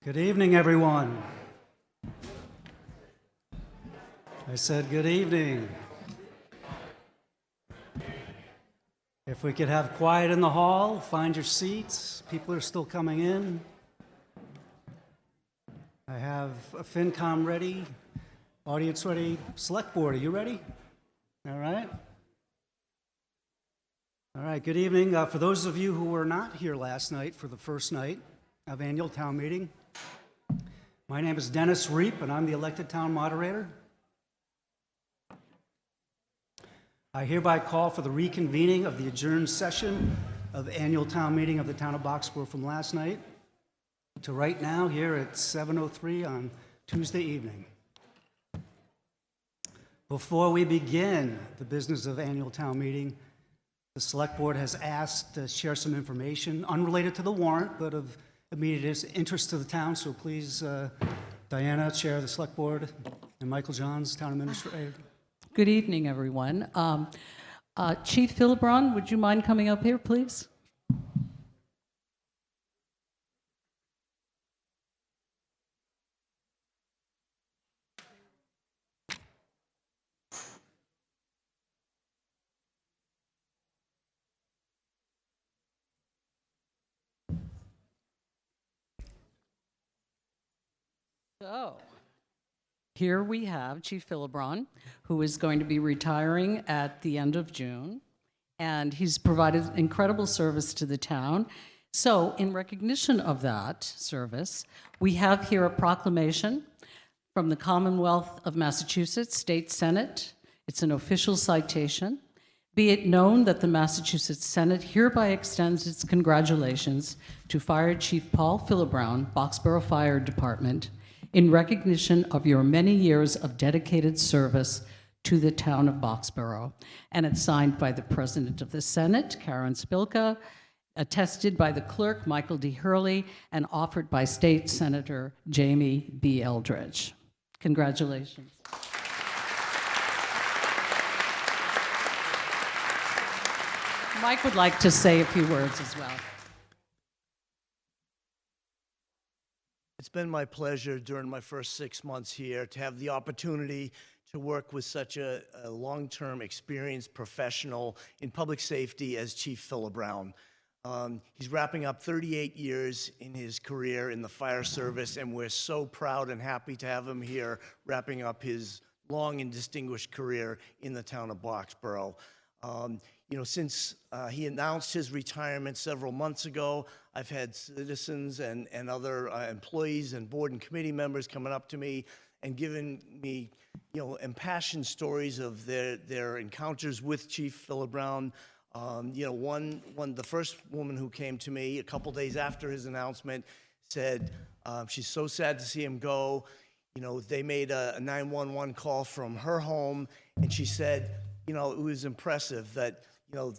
Good evening, everyone. I said good evening. If we could have quiet in the hall, find your seats. People are still coming in. I have a FinCom ready, audience ready. Select Board, are you ready? All right. All right, good evening. For those of you who were not here last night for the first night of annual town meeting, my name is Dennis Reap, and I'm the elected town moderator. I hereby call for the reconvening of the adjourned session of the annual town meeting of the town of Boxborough from last night to right now here at 7:03 on Tuesday evening. Before we begin the business of annual town meeting, the Select Board has asked to share some information unrelated to the warrant, but of immediate interest to the town. So please, Diana, Chair of the Select Board, and Michael Johns, Town Administrator. Good evening, everyone. Chief Philibron, would you mind coming up here, please? So, here we have Chief Philibron, who is going to be retiring at the end of June, and he's provided incredible service to the town. So, in recognition of that service, we have here a proclamation from the Commonwealth of Massachusetts State Senate. It's an official citation. Be it known that the Massachusetts Senate hereby extends its congratulations to Fire Chief Paul Philibron, Boxborough Fire Department, in recognition of your many years of dedicated service to the town of Boxborough. And it's signed by the President of the Senate, Karen Spilka, attested by the Clerk, Michael D. Hurley, and offered by State Senator Jamie B. Eldridge. Congratulations. Mike would like to say a few words as well. It's been my pleasure during my first 6 months here to have the opportunity to work with such a long-term experienced professional in public safety as Chief Philibron. He's wrapping up 38 years in his career in the fire service, and we're so proud and happy to have him here wrapping up his long and distinguished career in the town of Boxborough. Since he announced his retirement several months ago, I've had citizens and other employees and board and committee members coming up to me and giving me, impassioned stories of their encounters with Chief Philibron. The first woman who came to me a couple days after his announcement said she's so sad to see him go. They made a 911 call from her home, and she said, it was impressive that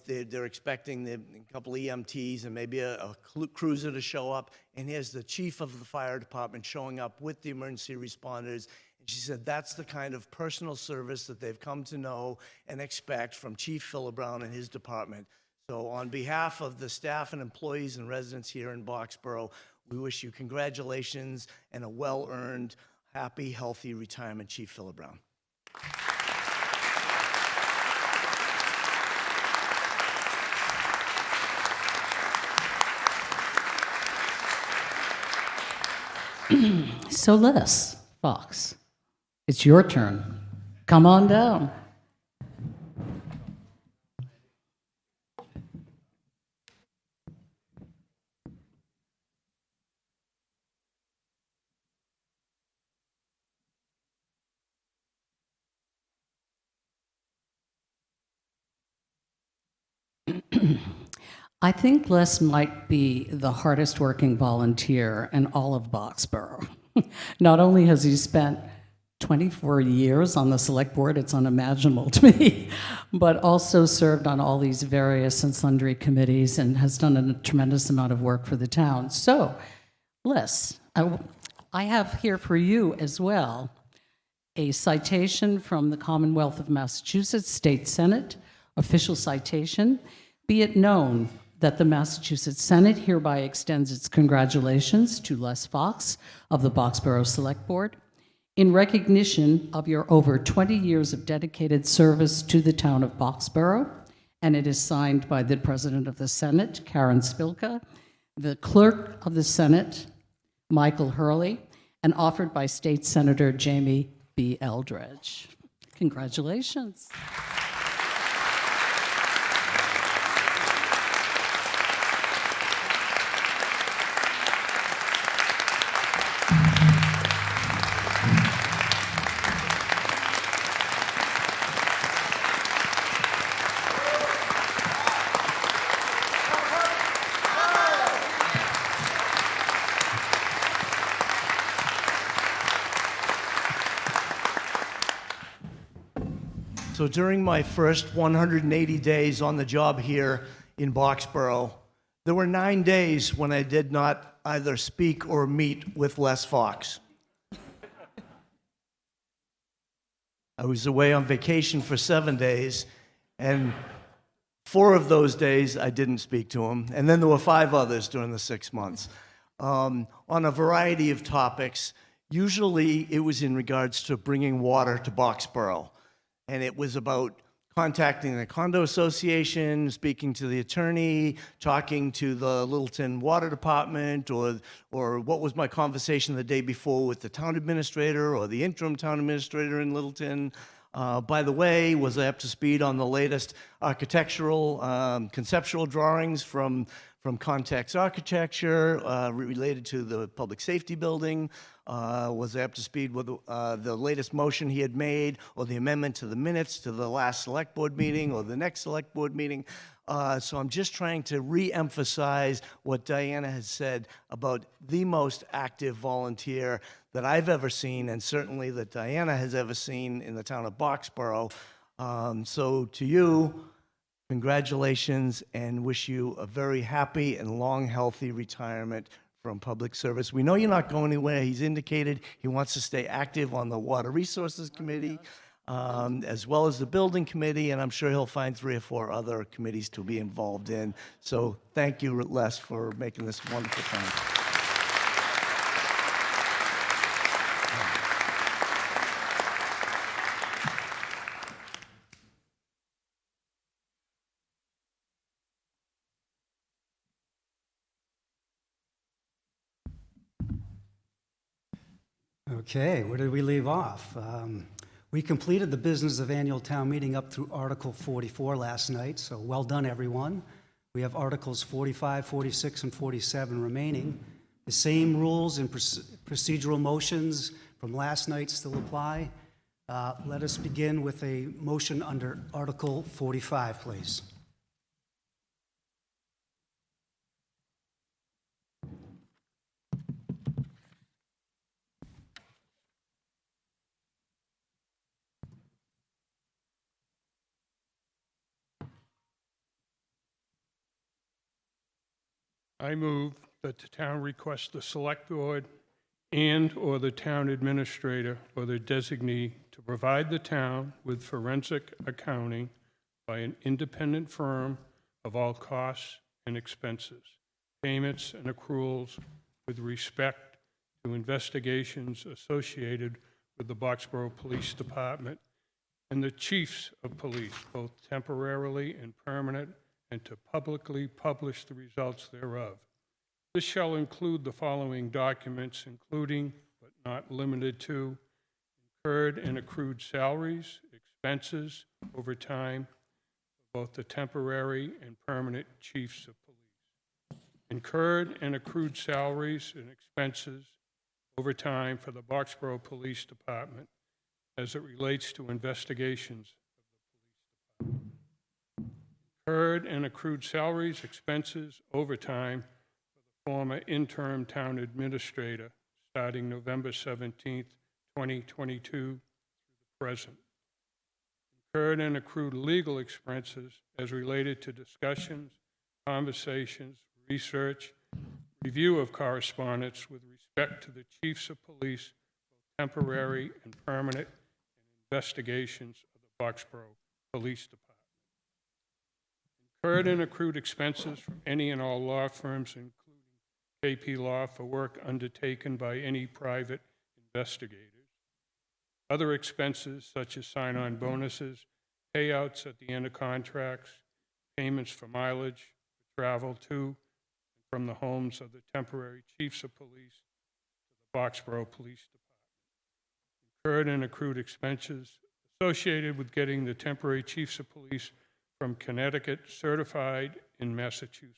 they're expecting a couple EMTs and maybe a cruiser to show up, and here's the chief of the fire department showing up with the emergency responders. And she said that's the kind of personal service that they've come to know and expect from Chief Philibron and his department. So on behalf of the staff and employees and residents here in Boxborough, we wish you congratulations and a well-earned, happy, healthy retirement, Chief Philibron. So Les Fox, it's your turn. Come on down. I think Les might be the hardest working volunteer in all of Boxborough. Not only has he spent 24 years on the select board, it's unimaginable to me, but also served on all these various and sundry committees and has done a tremendous amount of work for the town. So, Les, I have here for you as well a citation from the Commonwealth of Massachusetts State Senate, official citation. Be it known that the Massachusetts Senate hereby extends its congratulations to Les Fox of the Boxborough Select Board in recognition of your over 20 years of dedicated service to the town of Boxborough, and it is signed by the President of the Senate, Karen Spilka, the Clerk of the Senate, Michael Hurley, and offered by State Senator Jamie B. Eldridge. Congratulations. So during my first 180 days on the job here in Boxborough, there were 9 days when I did not either speak or meet with Les Fox. I was away on vacation for 7 days, and 4 of those days I didn't speak to him, and then there were 5 others during the 6 months, on a variety of topics. Usually it was in regards to bringing water to Boxborough. And it was about contacting the condo association, speaking to the attorney, talking to the Littleton Water Department, or what was my conversation the day before with the town administrator or the interim town administrator in Littleton. By the way, was I up to speed on the latest architectural, conceptual drawings from Context Architecture related to the public safety building? Was I up to speed with the latest motion he had made, or the amendment to the minutes to the last select board meeting, or the next select board meeting? So I'm just trying to re-emphasize what Diana has said about the most active volunteer that I've ever seen, and certainly that Diana has ever seen in the town of Boxborough. So to you, congratulations, and wish you a very happy and long, healthy retirement from public service. We know you're not going anywhere. He's indicated he wants to stay active on the Water Resources Committee, as well as the Building Committee, and I'm sure he'll find 3 or 4 other committees to be involved in. So thank you, Les, for making this wonderful time. Okay, where did we leave off? We completed the business of annual town meeting up through Article 44 last night, so well done, everyone. We have Articles 45, 46, and 47 remaining. The same rules and procedural motions from last night still apply. Let us begin with a motion under Article 45, please. I move that the town request the select board and/or the town administrator or their designee to provide the town with forensic accounting by an independent firm of all costs and expenses, payments and accruals with respect to investigations associated with the Boxborough Police Department and the chiefs of police, both temporarily and permanent, and to publicly publish the results thereof. This shall include the following documents, including, but not limited to, incurred and accrued salaries, expenses, overtime, for both the temporary and permanent chiefs of police. Incurred and accrued salaries and expenses, overtime for the Boxborough Police Department as it relates to investigations of the police department. Incurred and accrued salaries, expenses, overtime for the former interim town administrator starting November 17th, 2022 through the present. Incurred and accrued legal expenses as related to discussions, conversations, research, review of correspondence with respect to the chiefs of police, both temporary and permanent, and investigations of the Boxborough Police Department. Incurred and accrued expenses from any and all law firms, including KP Law, for work undertaken by any private investigators. Other expenses such as sign-on bonuses, payouts at the end of contracts, payments for mileage, travel to and from the homes of the temporary chiefs of police to the Boxborough Police Department. Incurred and accrued expenses associated with getting the temporary chiefs of police from Connecticut certified in Massachusetts.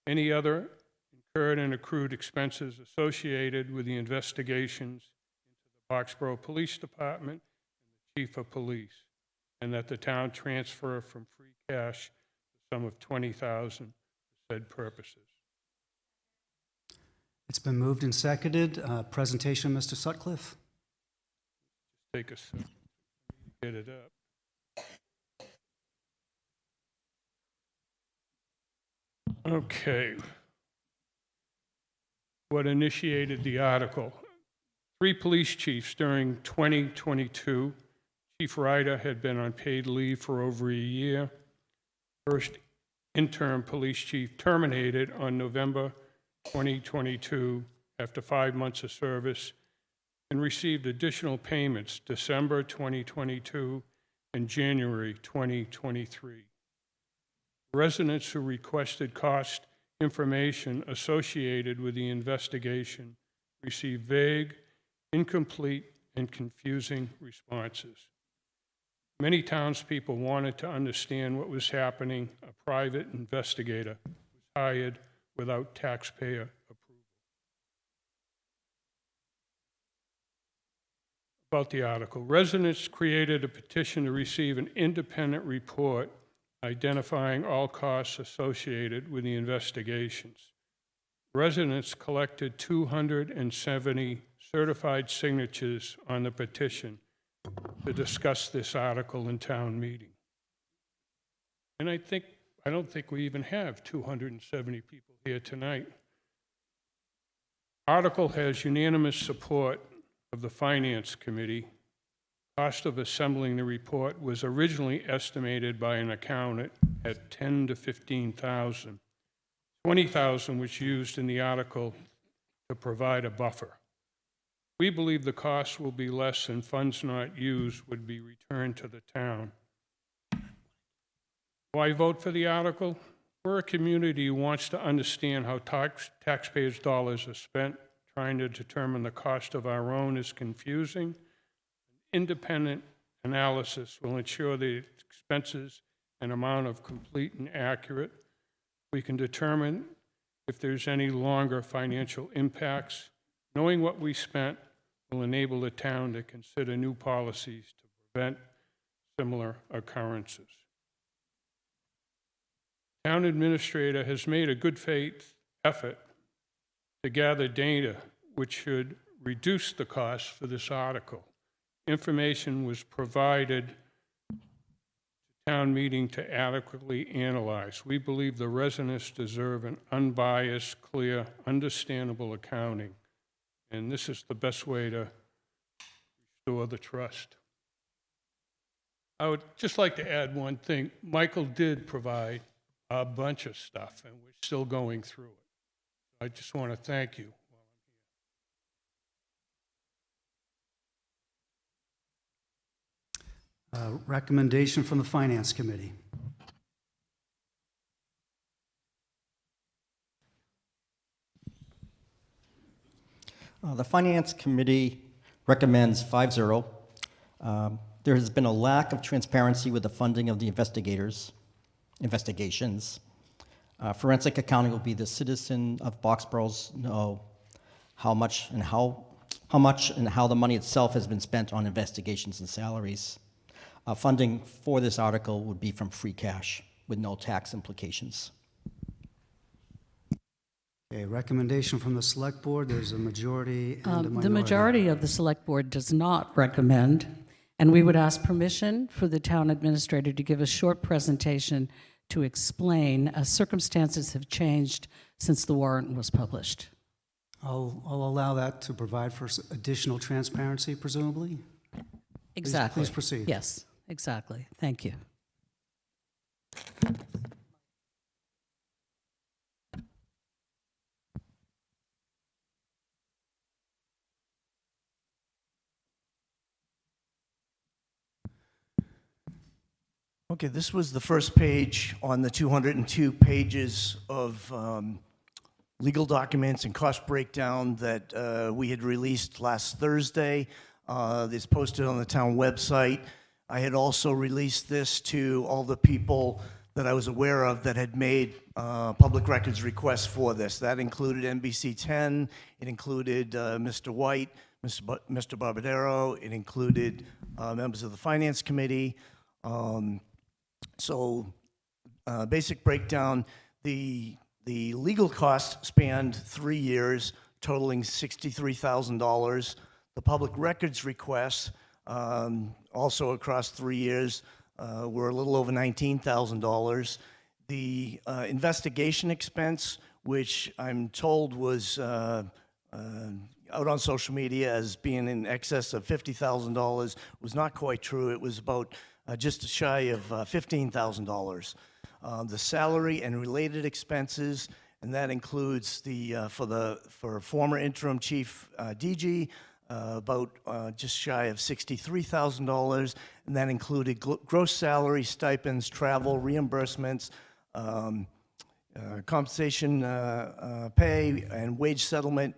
Any other incurred and accrued expenses associated with the investigations into the Boxborough Police Department and the Chief of Police, and that the town transfer from free cash the sum of $20,000 for said purposes. It's been moved and seconded. Presentation, Mr. Sutcliffe. Take a second to get it up. Okay. What initiated the article? 3 police chiefs during 2022. Chief Ryder had been on paid leave for over a year. First interim police chief terminated on November 2022 after 5 months of service and received additional payments December 2022 and January 2023. Residents who requested cost information associated with the investigation received vague, incomplete, and confusing responses. Many townspeople wanted to understand what was happening. A private investigator was hired without taxpayer approval. About the article, residents created a petition to receive an independent report identifying all costs associated with the investigations. Residents collected 270 certified signatures on the petition to discuss this article in town meeting. And I don't think we even have 270 people here tonight. Article has unanimous support of the Finance Committee. Cost of assembling the report was originally estimated by an accountant at $10,000 to $15,000. $20,000 was used in the article to provide a buffer. We believe the cost will be less and funds not used would be returned to the town. Why vote for the article? We're a community who wants to understand how taxpayers' dollars are spent. Trying to determine the cost of our own is confusing. Independent analysis will ensure the expenses and amount of complete and accurate. We can determine if there's any longer financial impacts. Knowing what we spent will enable the town to consider new policies to prevent similar occurrences. Town administrator has made a good faith effort to gather data which should reduce the cost for this article. Information was provided to town meeting to adequately analyze. We believe the residents deserve an unbiased, clear, understandable accounting, and this is the best way to restore the trust. I would just like to add one thing. Michael did provide a bunch of stuff, and we're still going through it. I just want to thank you. Recommendation from the Finance Committee. The Finance Committee recommends 5-0. There has been a lack of transparency with the funding of the investigations. Forensic accounting will be the citizen of Boxboroughs know how much and how the money itself has been spent on investigations and salaries. Funding for this article would be from free cash with no tax implications. Okay, recommendation from the Select Board. There's a majority and a minority. The majority of the Select Board does not recommend, and we would ask permission for the town administrator to give a short presentation to explain as circumstances have changed since the warrant was published. I'll allow that to provide for additional transparency, presumably. Exactly. Please proceed. Yes, exactly. Thank you. Okay, this was the first page on the 202 pages of legal documents and cost breakdown that we had released last Thursday. It's posted on the town website. I had also released this to all the people that I was aware of that had made public records requests for this. That included NBC 10, it included Mr. White, Mr. Barbadero, it included members of the Finance Committee. Basic breakdown, the legal costs spanned 3 years, totaling $63,000. The public records requests, also across 3 years, were a little over $19,000. The investigation expense, which I'm told was out on social media as being in excess of $50,000, was not quite true. It was about just shy of $15,000. The salary and related expenses, and that includes for former interim chief DG, about just shy of $63,000, and that included gross salary, stipends, travel, reimbursements, compensation pay, and wage settlement,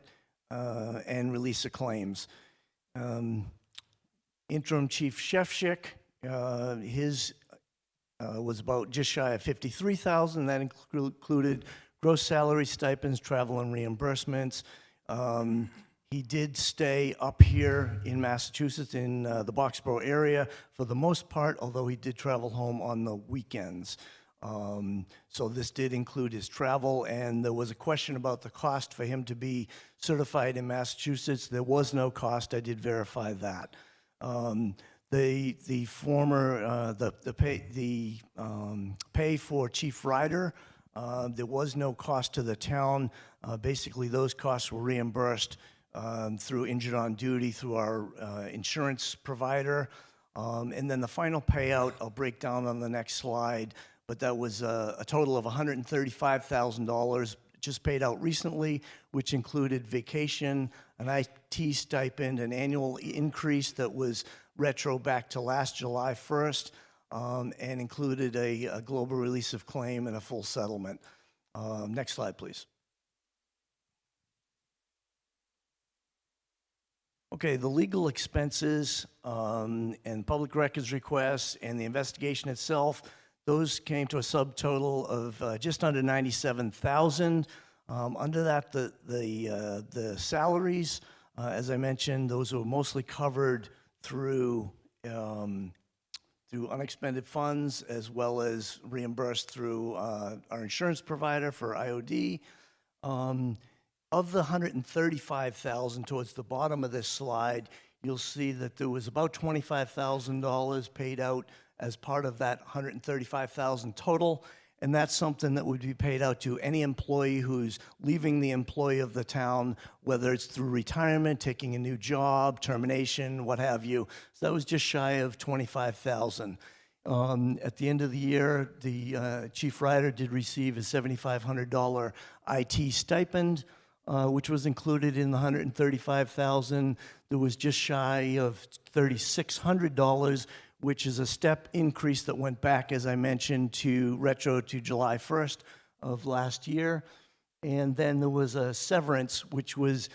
and release of claims. Interim Chief Shefchik, his was about just shy of $53,000. That included gross salary, stipends, travel, and reimbursements. He did stay up here in Massachusetts in the Boxborough area for the most part, although he did travel home on the weekends. So this did include his travel, and there was a question about the cost for him to be certified in Massachusetts. There was no cost. I did verify that. The former pay for Chief Ryder, there was no cost to the town. Basically, those costs were reimbursed through injured on duty through our insurance provider. And then the final payout, I'll break down on the next slide, but that was a total of $135,000 just paid out recently, which included vacation, an IT stipend, an annual increase that was retro back to last July 1st, and included a global release of claim and a full settlement. Next slide, please. Okay, the legal expenses and public records requests and the investigation itself, those came to a subtotal of just under $97,000. Under that, the salaries, as I mentioned, those were mostly covered through unexpended funds, as well as reimbursed through our insurance provider for IOD. Of the $135,000 towards the bottom of this slide, you'll see that there was about $25,000 paid out as part of that $135,000 total, and that's something that would be paid out to any employee who's leaving the employ of the town, whether it's through retirement, taking a new job, termination, what have you. So that was just shy of $25,000. At the end of the year, the Chief Ryder did receive a $7,500 IT stipend, which was included in the $135,000. There was just shy of $3,600, which is a step increase that went back, as I mentioned, to retro to July 1st of last year. And then there was a severance, which was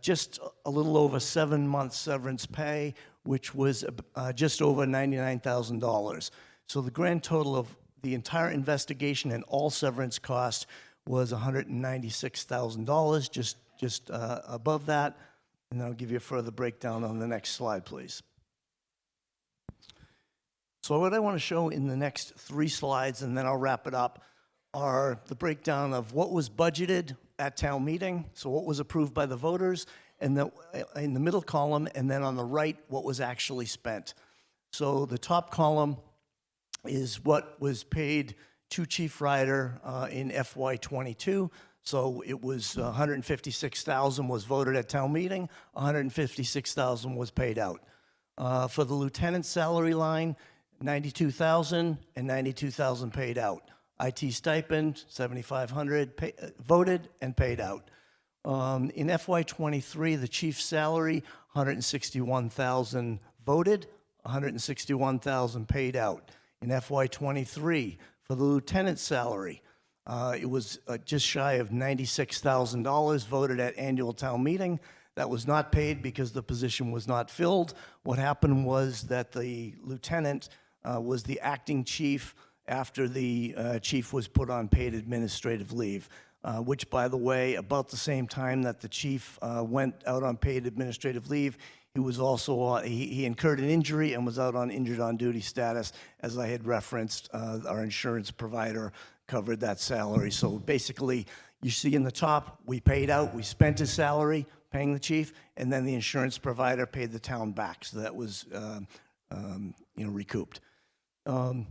just a little over 7 months severance pay, which was just over $99,000. So the grand total of the entire investigation and all severance costs was $196,000, just above that. And I'll give you a further breakdown on the next slide, please. So what I want to show in the next 3 slides, and then I'll wrap it up, are the breakdown of what was budgeted at town meeting, so what was approved by the voters, and in the middle column, and then on the right, what was actually spent. So the top column is what was paid to Chief Ryder in FY22. So it was $156,000 was voted at town meeting, $156,000 was paid out. For the lieutenant's salary line, $92,000 and $92,000 paid out. IT stipend, $7,500 voted and paid out. In FY23, the chief's salary, $161,000 voted, $161,000 paid out. in FY23 for the lieutenant's salary. It was just shy of $96,000 voted at annual town meeting. That was not paid because the position was not filled. What happened was that the lieutenant was the acting chief after the chief was put on paid administrative leave, which, by the way, about the same time that the chief went out on paid administrative leave, he was also, he incurred an injury and was out on injured on duty status. As I had referenced, our insurance provider covered that salary. So basically, you see in the top, we paid out, we spent his salary paying the chief, and then the insurance provider paid the town back. So that was, recouped. The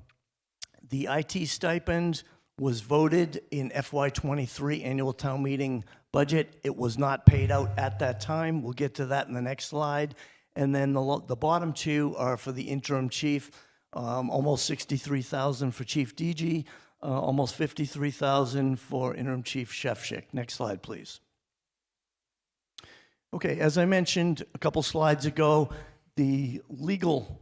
IT stipend was voted in FY23 annual town meeting budget. It was not paid out at that time. We'll get to that in the next slide. And then the bottom two are for the interim chief, almost $63,000 for Chief DG, almost $53,000 for interim chief Shefchik. Next slide, please. Okay, as I mentioned a couple slides ago, the legal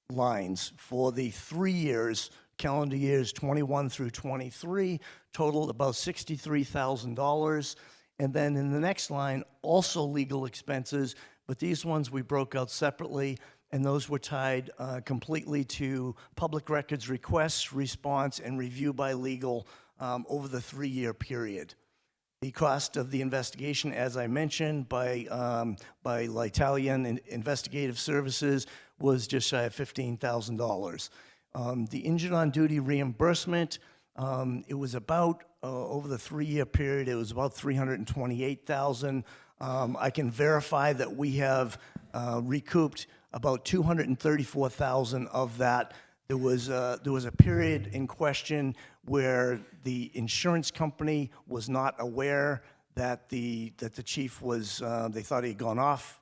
lines for the 3 years, calendar years 21 through 23, totaled about $63,000. And then in the next line, also legal expenses, but these ones we broke out separately, and those were tied completely to public records requests, response, and review by legal over the 3-year period. The cost of the investigation, as I mentioned, by L'Italian Investigative Services was just shy of $15,000. The injured on duty reimbursement, it was about, over the 3-year period, it was about $328,000. I can verify that we have recouped about $234,000 of that. There was a period in question where the insurance company was not aware that the chief was, they thought he had gone off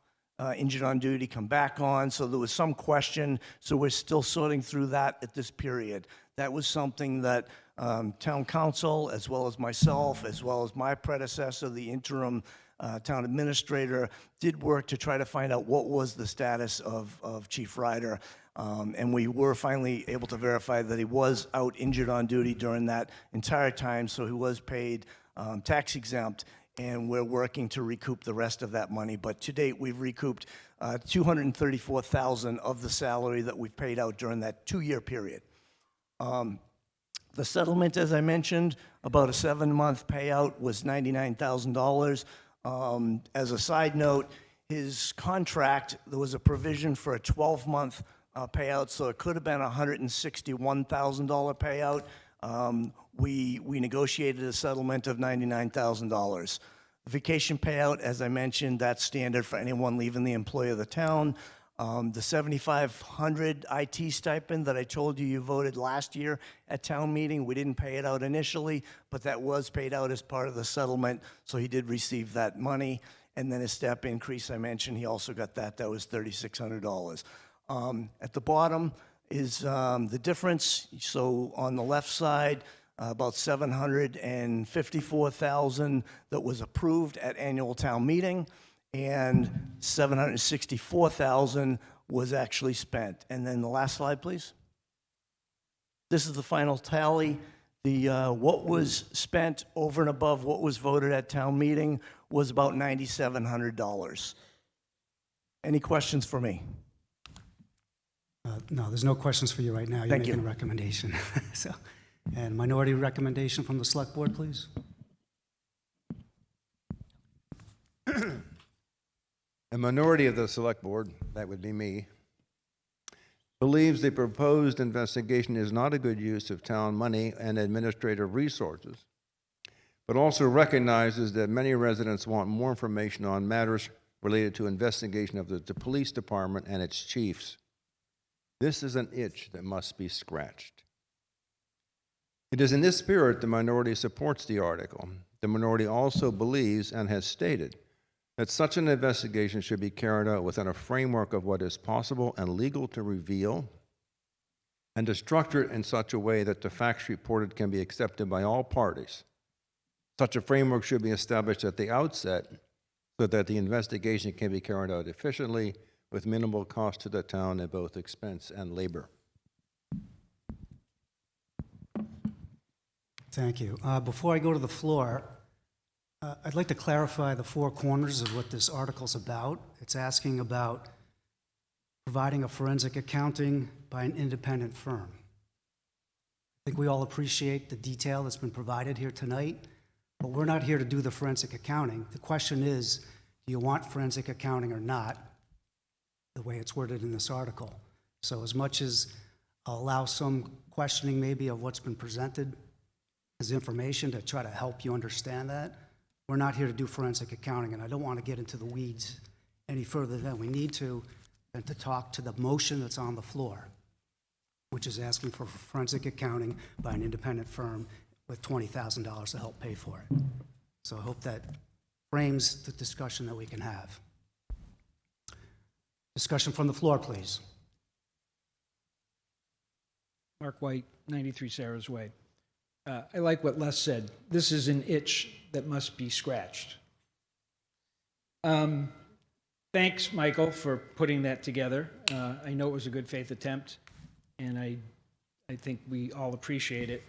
injured on duty, come back on, so there was some question, so we're still sorting through that at this period. That was something that town council, as well as myself, as well as my predecessor, the interim town administrator, did work to try to find out what was the status of Chief Ryder. And we were finally able to verify that he was out injured on duty during that entire time, so he was paid tax exempt, and we're working to recoup the rest of that money. But to date, we've recouped $234,000 of the salary that we've paid out during that 2-year period. The settlement, as I mentioned, about a 7-month payout was $99,000. As a side note, his contract, there was a provision for a 12-month payout, so it could have been a $161,000 payout. We negotiated a settlement of $99,000. The vacation payout, as I mentioned, that's standard for anyone leaving the employ of the town. The $7,500 IT stipend that I told you voted last year at town meeting, we didn't pay it out initially, but that was paid out as part of the settlement, so he did receive that money. And then his step increase, I mentioned, he also got that. That was $3,600. At the bottom is the difference. So on the left side, about $754,000 that was approved at annual town meeting, and $764,000 was actually spent. And then the last slide, please. This is the final tally. The what was spent over and above what was voted at town meeting was about $9,700. Any questions for me? No, there's no questions for you right now. You're Thank making you. a recommendation. And minority recommendation from the select board, please. A minority of the select board, that would be me, believes the proposed investigation is not a good use of town money and administrative resources, but also recognizes that many residents want more information on matters related to investigation of the police department and its chiefs. This is an itch that must be scratched. It is in this spirit the minority supports the article. The minority also believes and has stated that such an investigation should be carried out within a framework of what is possible and legal to reveal, and to structure it in such a way that the facts reported can be accepted by all parties. Such a framework should be established at the outset so that the investigation can be carried out efficiently with minimal cost to the town in both expense and labor. Thank you. Before I go to the floor, I'd like to clarify the four corners of what this article's about. It's asking about providing a forensic accounting by an independent firm. I think we all appreciate the detail that's been provided here tonight, but we're not here to do the forensic accounting. The question is, do you want forensic accounting or not, the way it's worded in this article? So as much as I'll allow some questioning maybe of what's been presented as information to try to help you understand that, we're not here to do forensic accounting, and I don't want to get into the weeds any further than we need to, than to talk to the motion that's on the floor, which is asking for forensic accounting by an independent firm with $20,000 to help pay for it. So I hope that frames the discussion that we can have. Discussion from the floor, please. Mark White, 93 Sarah's Way. I like what Les said. This is an itch that must be scratched. Thanks, Michael, for putting that together. I know it was a good faith attempt, and I think we all appreciate it.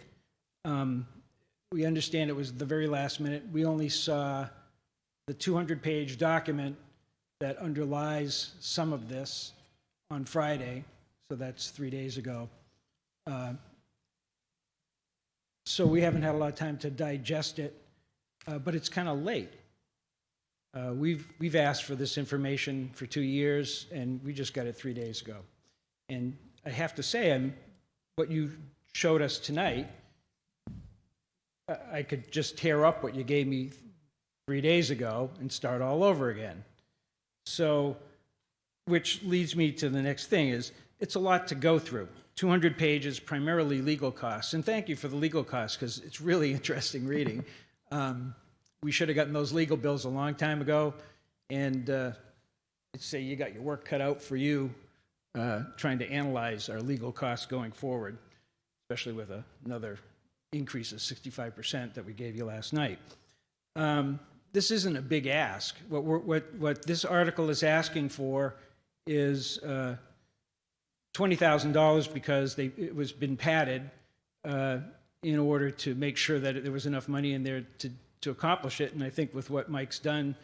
We understand it was the very last minute. We only saw the 200-page document that underlies some of this on Friday, so that's 3 days ago. So we haven't had a lot of time to digest it, but it's kind of late. We've asked for this information for 2 years, and we just got it 3 days ago. And I have to say, what you showed us tonight, I could just tear up what you gave me 3 days ago and start all over again. So, which leads me to the next thing is, it's a lot to go through. 200 pages, primarily legal costs. And thank you for the legal costs, because it's really interesting reading. We should have gotten those legal bills a long time ago, and I'd say you got your work cut out for you trying to analyze our legal costs going forward, especially with another increase of 65% that we gave you last night. This isn't a big ask. What this article is asking for is $20,000 because it was been padded in order to make sure that there was enough money in there to accomplish it. And I think with what Mike's done,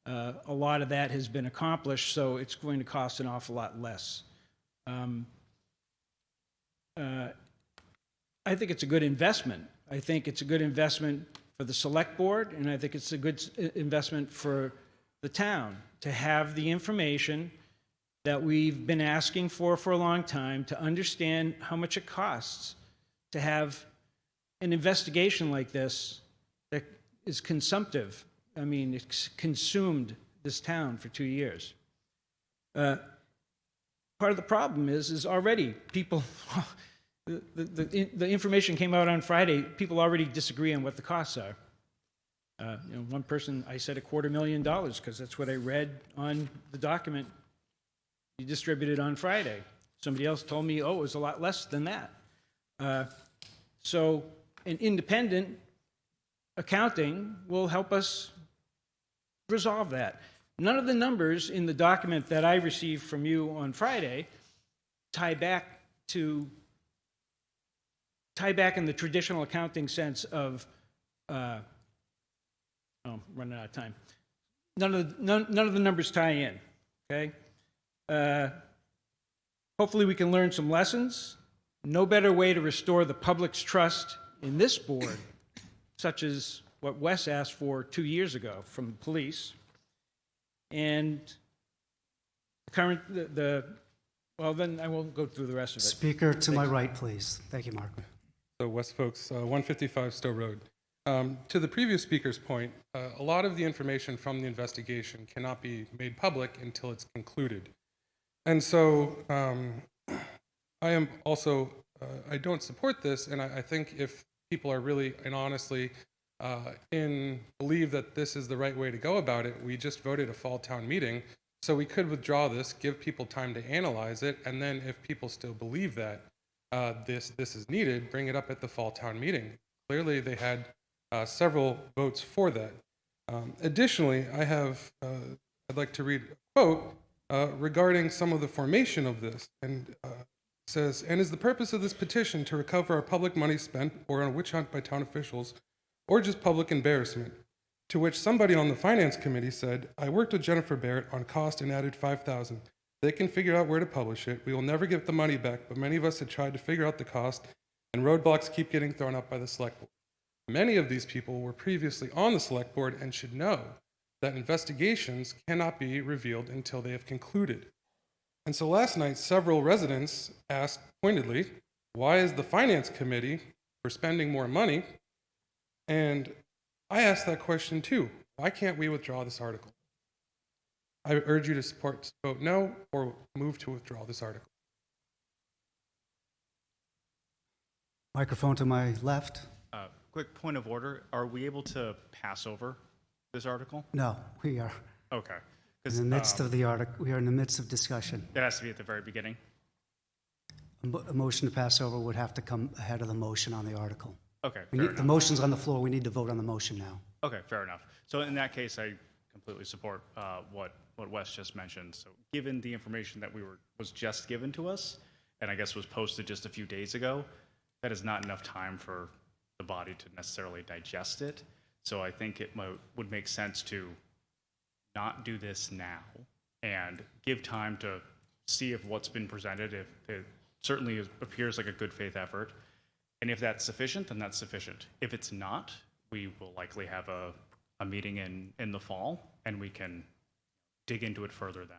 a lot of that has been accomplished, so it's going to cost an awful lot less. I think it's a good investment. I think it's a good investment for the select board, and I think it's a good investment for the town to have the information that we've been asking for a long time, to understand how much it costs to have an investigation like this that is consumptive. I mean, it's consumed this town for 2 years. Part of the problem is already people, the information came out on Friday, people already disagree on what the costs are. One person, I said $250,000 because that's what I read on the document you distributed on Friday. Somebody else told me, oh, it was a lot less than that. So an independent accounting will help us resolve that. None of the numbers in the document that I received from you on Friday tie back in the traditional accounting sense of, I'm running out of time. None of the numbers tie in, okay? Hopefully we can learn some lessons. No better way to restore the public's trust in this board, such as what Wes asked for 2 years ago from the police. And well, then I won't go through the rest of it. Speaker to my right, please. Thank you, Mark. So West Folks, 155 Stowe Road. To the previous speaker's point, a lot of the information from the investigation cannot be made public until it's concluded. And so I am also, I don't support this, and I think if people are really and honestly believe that this is the right way to go about it, we just voted a fall town meeting, so we could withdraw this, give people time to analyze it, and then if people still believe that this is needed, bring it up at the fall town meeting. Clearly, they had several votes for that. Additionally, I'd like to read a quote regarding some of the formation of this. And says, and is the purpose of this petition to recover our public money spent or on a witch hunt by town officials, or just public embarrassment? To which somebody on the finance committee said, I worked with Jennifer Barrett on cost and added $5,000. They can figure out where to publish it. We will never get the money back, but many of us had tried to figure out the cost, and roadblocks keep getting thrown up by the select board. Many of these people were previously on the select board and should know that investigations cannot be revealed until they have concluded. And so last night, several residents asked pointedly, why is the finance committee for spending more money? And I asked that question too. Why can't we withdraw this article? I urge you to vote no or move to withdraw this article. Microphone to my left. Quick point of order. Are we able to pass over this article? No, we are Okay. in the midst of the article. We are in the midst of discussion. That has to be at the very beginning. A motion to pass over would have to come ahead of the motion on the article. Okay, We fair need, the enough. motion's on the floor. We need to vote on the motion now. Okay, fair enough. So in that case, I completely support what Wes just mentioned. So given the information that was just given to us, and I guess was posted just a few days ago, that is not enough time for the body to necessarily digest it. So I think it would make sense to not do this now and give time to see if what's been presented, if it certainly appears like a good faith effort. And if that's sufficient, then that's sufficient. If it's not, we will likely have a meeting in the fall, and we can dig into it further then.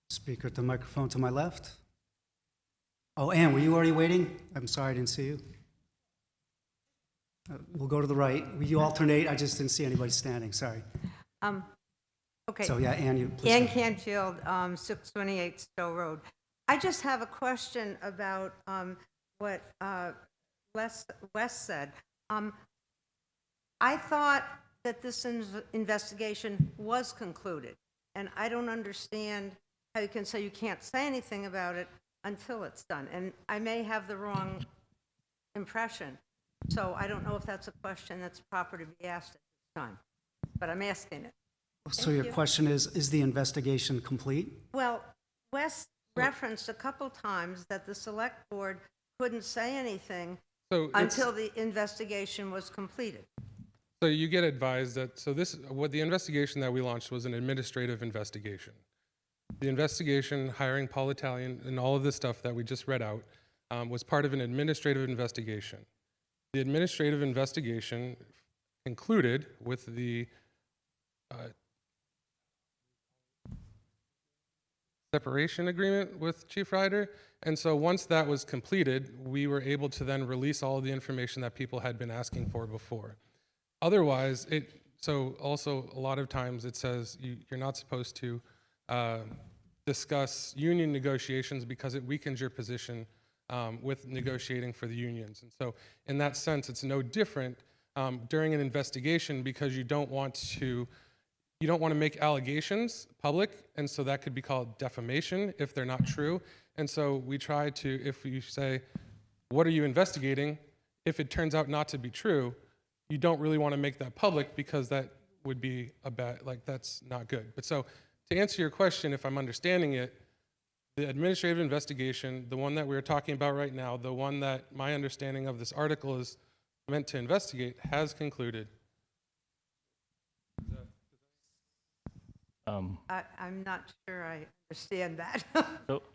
Speaker at the microphone to my left. Oh, Ann, were you already waiting? I'm sorry, I didn't see you. We'll go to the right. You alternate. I just didn't see anybody standing. Sorry. Okay. So yeah, Ann, you please. Ann Canfield, 628 Stowe Road. I just have a question about what Wes said. I thought that this investigation was concluded, and I don't understand how you can say you can't say anything about it until it's done. And I may have the wrong impression, so I don't know if that's a question that's proper to be asked at this time, but I'm asking it. So your question is the investigation complete? Well, Wes referenced a couple times that the select board couldn't say anything until the investigation was completed. So you get advised that, what the investigation that we launched was an administrative investigation. The investigation, hiring Paul Italian and all of this stuff that we just read out, was part of an administrative investigation. The administrative investigation concluded with the separation agreement with Chief Ryder. And so once that was completed, we were able to then release all of the information that people had been asking for before. Otherwise, also a lot of times it says you're not supposed to discuss union negotiations because it weakens your position with negotiating for the unions. And so in that sense, it's no different during an investigation because you don't want to make allegations public, and so that could be called defamation if they're not true. And so we try to, if you say, what are you investigating? If it turns out not to be true, you don't really want to make that public because that would be that's not good. But so to answer your question, if I'm understanding it, the administrative investigation, the one that we're talking about right now, the one that my understanding of this article is meant to investigate, has concluded. I'm not sure I understand that.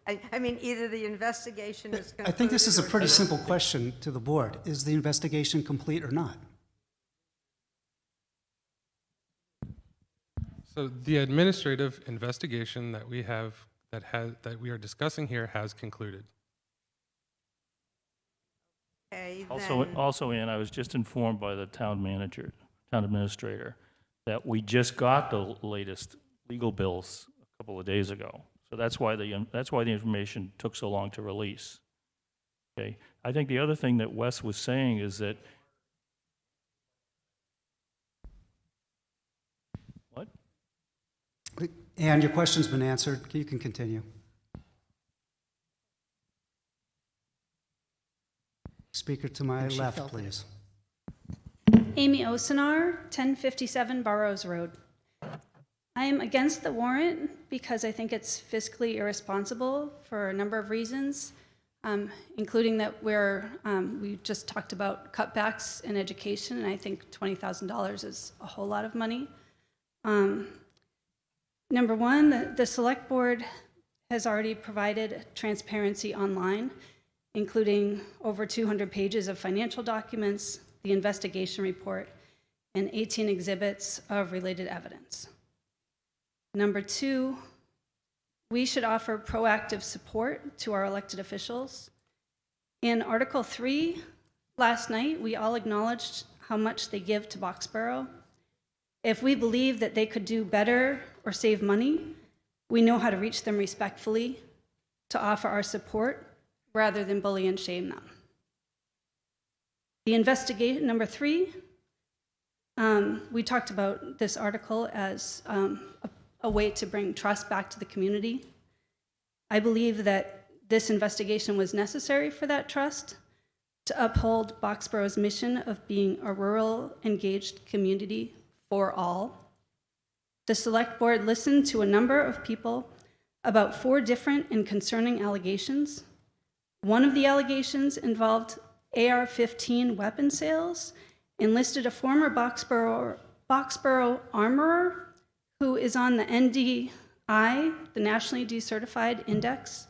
I mean, either the investigation is concluded. I think this is a or pretty it's not. simple question to the board. Is the investigation complete or not? So the administrative investigation that we have, that we are discussing here, has concluded. Okay, Also, Ann, I was just informed by the town administrator, that we just got the latest legal bills a couple of days ago. So that's why the information took so long to release. Okay. I think the other thing that Wes was saying is that. What? And your question's been answered. You can continue. Speaker to my left, please. Amy Osenar, 1057 Burrows Road. I am against the warrant because I think it's fiscally irresponsible for a number of reasons, including that we just talked about cutbacks in education, and I think $20,000 is a whole lot of money. Number one, the select board has already provided transparency online, including over 200 pages of financial documents, the investigation report, and 18 exhibits of related evidence. Number two, we should offer proactive support to our elected officials. In Article 3, last night, we all acknowledged how much they give to Boxborough. If we believe that they could do better or save money, we know how to reach them respectfully to offer our support rather than bully and shame them. The investigation, number 3, we talked about this article as a way to bring trust back to the community. I believe that this investigation was necessary for that trust to uphold Boxborough's mission of being a rural, engaged community for all. The select board listened to a number of people about 4 different and concerning allegations. One of the allegations involved AR-15 weapon sales and listed a former Boxborough armorer who is on the NDI, the Nationally Decertified Index,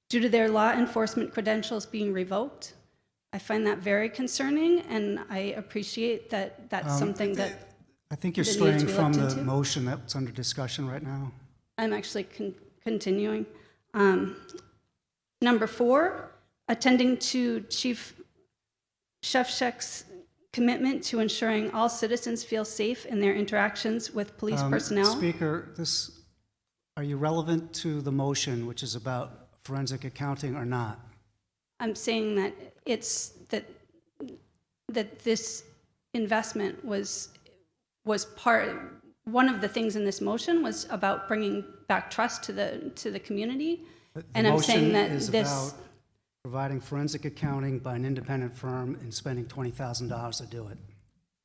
due to their law enforcement credentials being revoked. I find that very concerning, and I appreciate that that's something that I think you're that needs to straying be from looked the into. motion that's under discussion right now. I'm actually continuing. Number 4, attending to Chief Shevchuk's commitment to ensuring all citizens feel safe in their interactions with police personnel. Speaker, are you relevant to the motion, which is about forensic accounting or not? I'm saying that that this investment was one of the things in this motion was about bringing back trust to the community. And I'm saying that The motion is this, about providing forensic accounting by an independent firm and spending $20,000 to do it.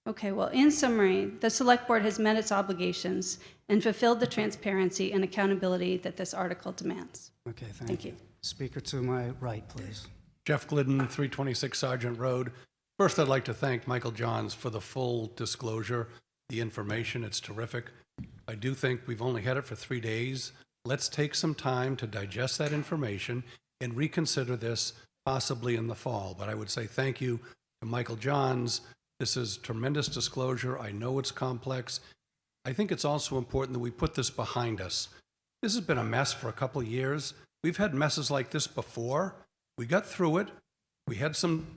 okay, well, in summary, the select board has met its obligations and fulfilled the transparency and accountability that this article demands. Okay, Thank thank you. you. Speaker to my right, please. Jeff Glidden, 326 Sergeant Road. First, I'd like to thank Michael Johns for the full disclosure, the information. It's terrific. I do think we've only had it for 3 days. Let's take some time to digest that information and reconsider this possibly in the fall. But I would say thank you to Michael Johns. This is tremendous disclosure. I know it's complex. I think it's also important that we put this behind us. This has been a mess for a couple of years. We've had messes like this before. We got through it. We had some,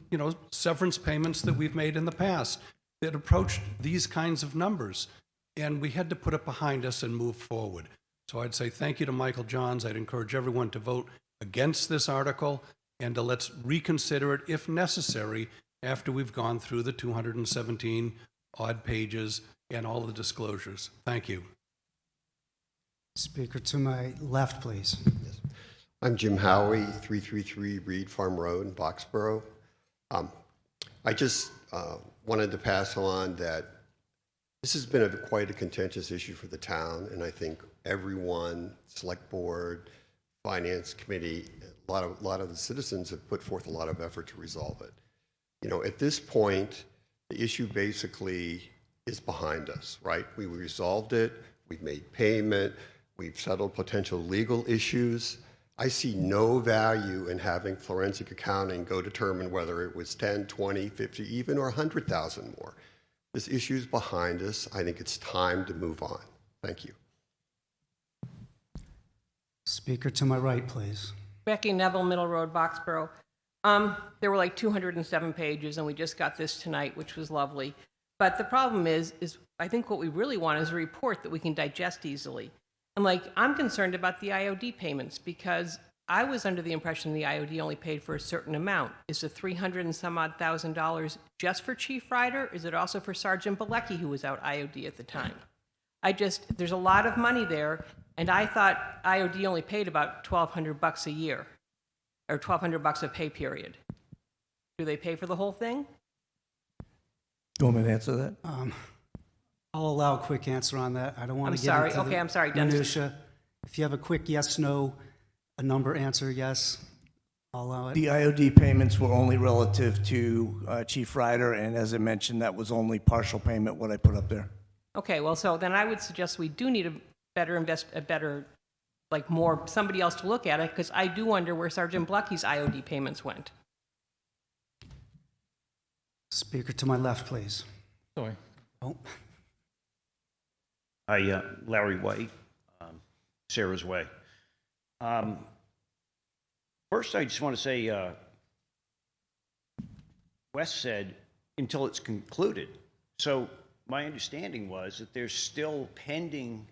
severance payments that we've made in the past that approached these kinds of numbers, and we had to put it behind us and move forward. So I'd say thank you to Michael Johns. I'd encourage everyone to vote against this article and to let's reconsider it if necessary after we've gone through the 217 odd pages and all the disclosures. Thank you. Speaker to my left, please. I'm Jim Howie, 333 Reed Farm Road in Boxborough. I just wanted to pass on that this has been quite a contentious issue for the town, and I think everyone, select board, finance committee, a lot of the citizens have put forth a lot of effort to resolve it. At this point, the issue basically is behind us, right? We resolved it, we've made payment, we've settled potential legal issues. I see no value in having forensic accounting go determine whether it was 10, 20, 50, even or 100,000 more. This issue is behind us. I think it's time to move on. Thank you. Speaker to my right, please. Becky Neville, Middle Road, Boxborough. There were like 207 pages, and we just got this tonight, which was lovely. But the problem is I think what we really want is a report that we can digest easily. And I'm concerned about the IOD payments because I was under the impression the IOD only paid for a certain amount. Is the $300 and some odd thousand just for Chief Ryder? Is it also for Sergeant Bilecki, who was out IOD at the time? There's a lot of money there, and I thought IOD only paid about $1,200 a year, or $1,200 a pay period. Do they pay for the whole thing? You want me to answer that? I'll allow a quick answer on that. I don't want I'm to get sorry. into Okay, the I'm sorry, Dennis. minutia. If you have a quick yes, no, a number answer, yes, I'll allow it. The IOD payments were only relative to Chief Ryder, and as I mentioned, that was only partial payment, what I put up there. Okay, well, so then I would suggest we do need a better, like more, somebody else to look at it, because I do wonder where Sergeant Blucky's IOD payments went. Speaker to my left, please. Sorry. Oh, Hi, Larry White, Sarah's Way. First, I just want to say, Wes said, until it's concluded. So my understanding was that there's still pending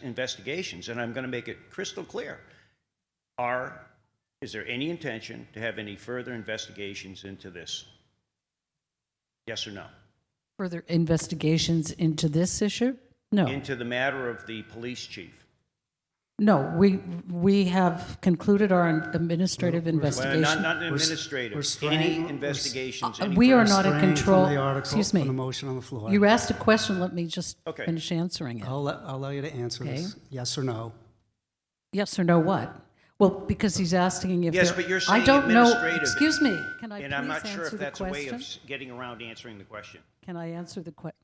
investigations, and I'm going to make it crystal clear. Is there any intention to have any further investigations into this? Yes or no? Further investigations into this issue? No. Into the matter of the police chief? No, we have concluded our administrative Well, investigation. not administrative. Any investigations? Any We are further? not in Restrain control. from the article, Excuse me. from the motion on the floor. You asked a question, let me just Okay. finish answering it. I'll allow you to answer this, yes or no. Yes or no what? Well, because he's asking if Yes, there- but you're I saying don't know. administrative. Excuse me, can I And I'm not please sure answer if the that's a way of question? getting around answering the question. Can I answer the question?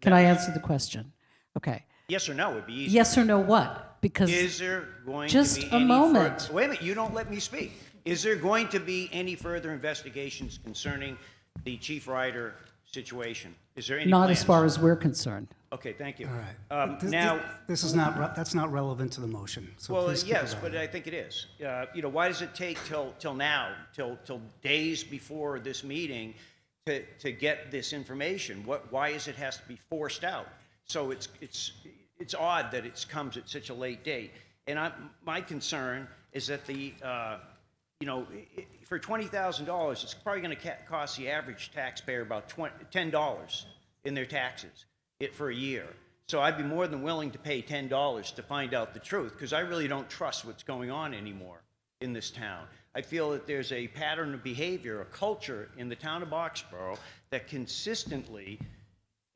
Can I answer the question? Okay. Yes or no would be easy. Yes or no what? Because Is there going just to be a any moment. Wait a minute, you don't let me speak. Is there going to be any further investigations concerning the Chief Ryder situation? Is there any not plans? as far as we're concerned. Okay, thank you. All right. Now, This is not, that's not relevant to the motion, so well, please keep yes, it but on. I think it is. Why does it take till now, till days before this meeting to get this information? Why is it has to be forced out? So it's odd that it comes at such a late date. And my concern is that for $20,000, it's probably going to cost the average taxpayer about $10 in their taxes for a year. So I'd be more than willing to pay $10 to find out the truth, because I really don't trust what's going on anymore in this town. I feel that there's a pattern of behavior, a culture in the town of Boxborough that consistently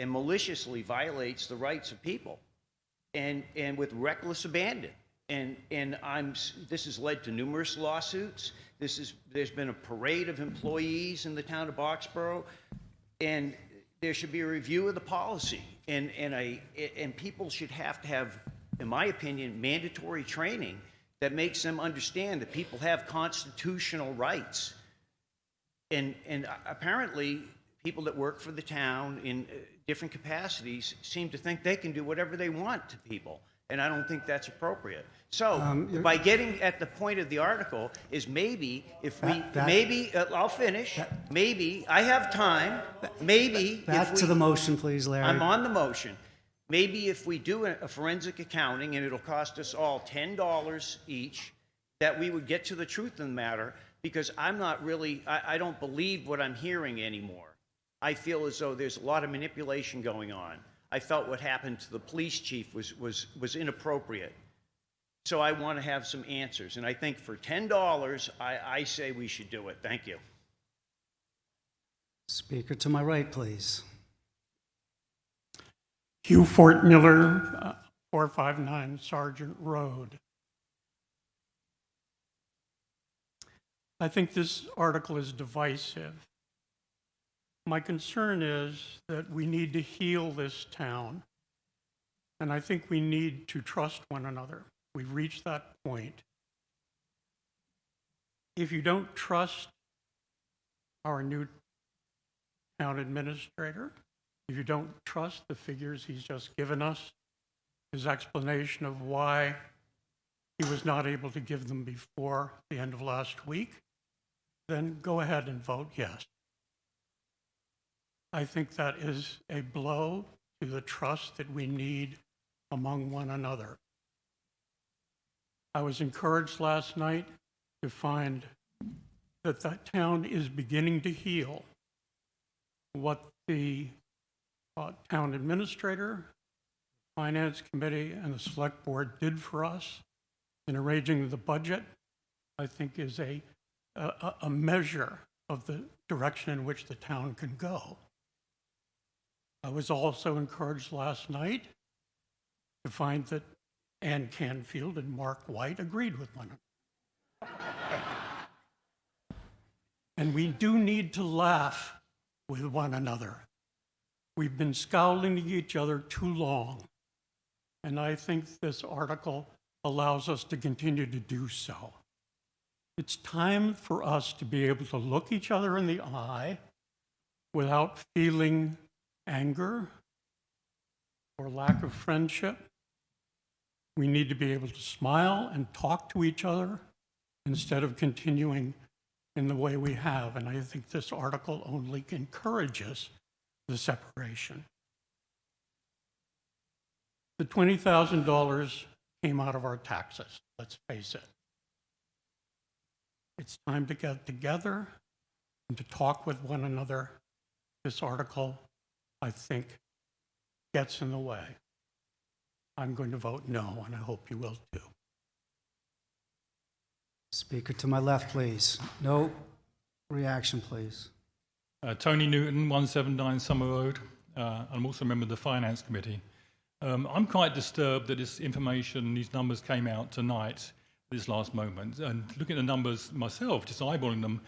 and maliciously violates the rights of people, and with reckless abandon. And this has led to numerous lawsuits. There's been a parade of employees in the town of Boxborough, and there should be a review of the policy, and people should have to have, in my opinion, mandatory training that makes them understand that people have constitutional rights. And apparently, people that work for the town in different capacities seem to think they can do whatever they want to people, and I don't think that's appropriate. So, by getting at the point of the article is maybe if we, I'll finish, maybe, I have time, maybe Back to the motion, please, Larry. I'm on the motion. Maybe if we do a forensic accounting, and it'll cost us all $10 each, that we would get to the truth of the matter, because I'm not really, I don't believe what I'm hearing anymore. I feel as though there's a lot of manipulation going on. I felt what happened to the police chief was inappropriate. So I want to have some answers, and I think for $10, I say we should do it. Thank you. Speaker to my right, please. Hugh Fort Miller, 459 Sergeant Road. I think this article is divisive. My concern is that we need to heal this town, and I think we need to trust one another. We've reached that point. If you don't trust our new town administrator, if you don't trust the figures he's just given us, his explanation of why he was not able to give them before the end of last week, then go ahead and vote yes. I think that is a blow to the trust that we need among one another. I was encouraged last night to find that that town is beginning to heal. What the town administrator, finance committee, and the select board did for us in arranging the budget, I think is a measure of the direction in which the town can go. I was also encouraged last night to find that Ann Canfield and Mark White agreed with one another. And we do need to laugh with one another. We've been scowling at each other too long, and I think this article allows us to continue to do so. It's time for us to be able to look each other in the eye without feeling anger or lack of friendship. We need to be able to smile and talk to each other instead of continuing in the way we have. And I think this article only encourages the separation. The $20,000 came out of our taxes, let's face it. It's time to get together and to talk with one another. This article, I think, gets in the way. I'm going to vote no, and I hope you will too. Speaker to my left, please. No reaction, please. Tony Newton, 179 Summer Road. I'm also a member of the Finance Committee. I'm quite disturbed that this information, these numbers came out tonight, this last moment. And looking at the numbers myself, just eyeballing them,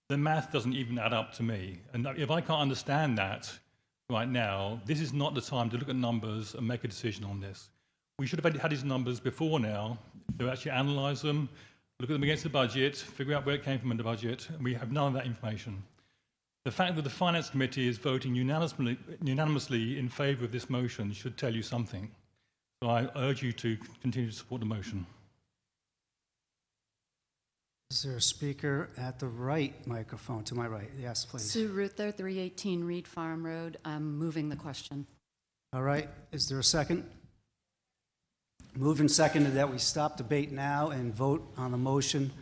the math doesn't even add up to me. And if I can't understand that right now, this is not the time to look at numbers and make a decision on this. We should have had these numbers before now to actually analyse them, look at them against the budget, figure out where it came from in the budget, and we have none of that information. The fact that the Finance Committee is voting unanimously in favour of this motion should tell you something. So I urge you to continue to support the motion. Is there a speaker at the right microphone, to my right? Yes, please. Sue Ruther, 318 Reed Farm Road. I'm moving the question. All right, is there a second? Moved and seconded that we stop debate now and vote on the motion.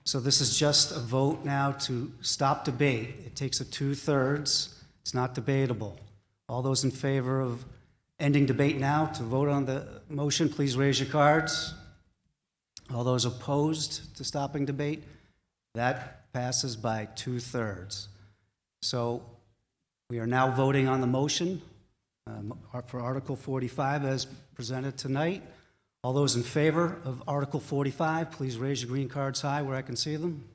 So this is just a vote now to stop debate. It takes a 2/3. It's not debatable. All those in favor of ending debate now to vote on the motion, please raise your cards. All those opposed to stopping debate, that passes by 2/3. So we are now voting on the motion for Article 45 as presented tonight. All those in favor of Article 45, please raise your green cards high where I can see them.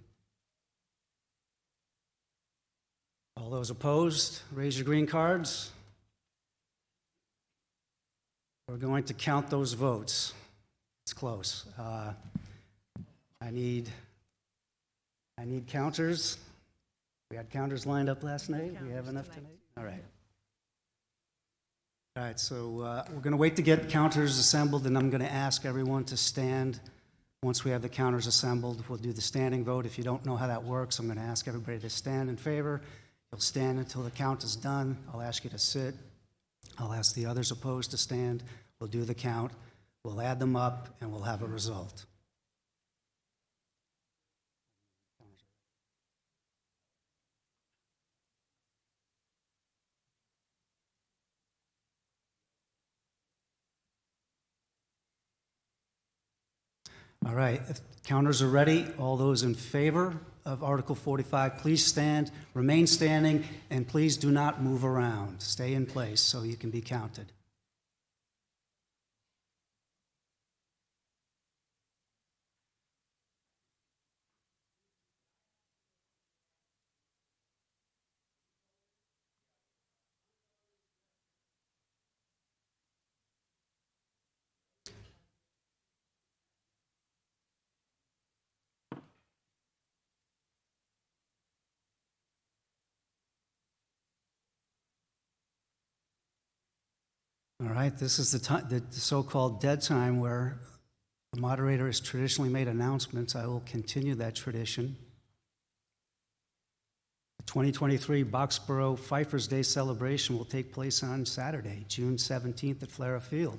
All those opposed, raise your green cards. We're going to count those votes. It's close. I need counters. We had counters lined up last night. We have enough tonight? All right. All right, so we're going to wait to get counters assembled, and I'm going to ask everyone to stand. Once we have the counters assembled, we'll do the standing vote. If you don't know how that works, I'm going to ask everybody to stand in favor. You'll stand until the count is done. I'll ask you to sit. I'll ask the others opposed to stand. We'll do the count. We'll add them up, and we'll have a result. All right, if counters are ready, all those in favor of Article 45, please stand, remain standing, and please do not move around. Stay in place so you can be counted. All right, this is the so-called dead time where the moderator has traditionally made announcements. I will continue that tradition. The 2023 Boxborough Pfeiffer's Day celebration will take place on Saturday, June 17th at Flara Field.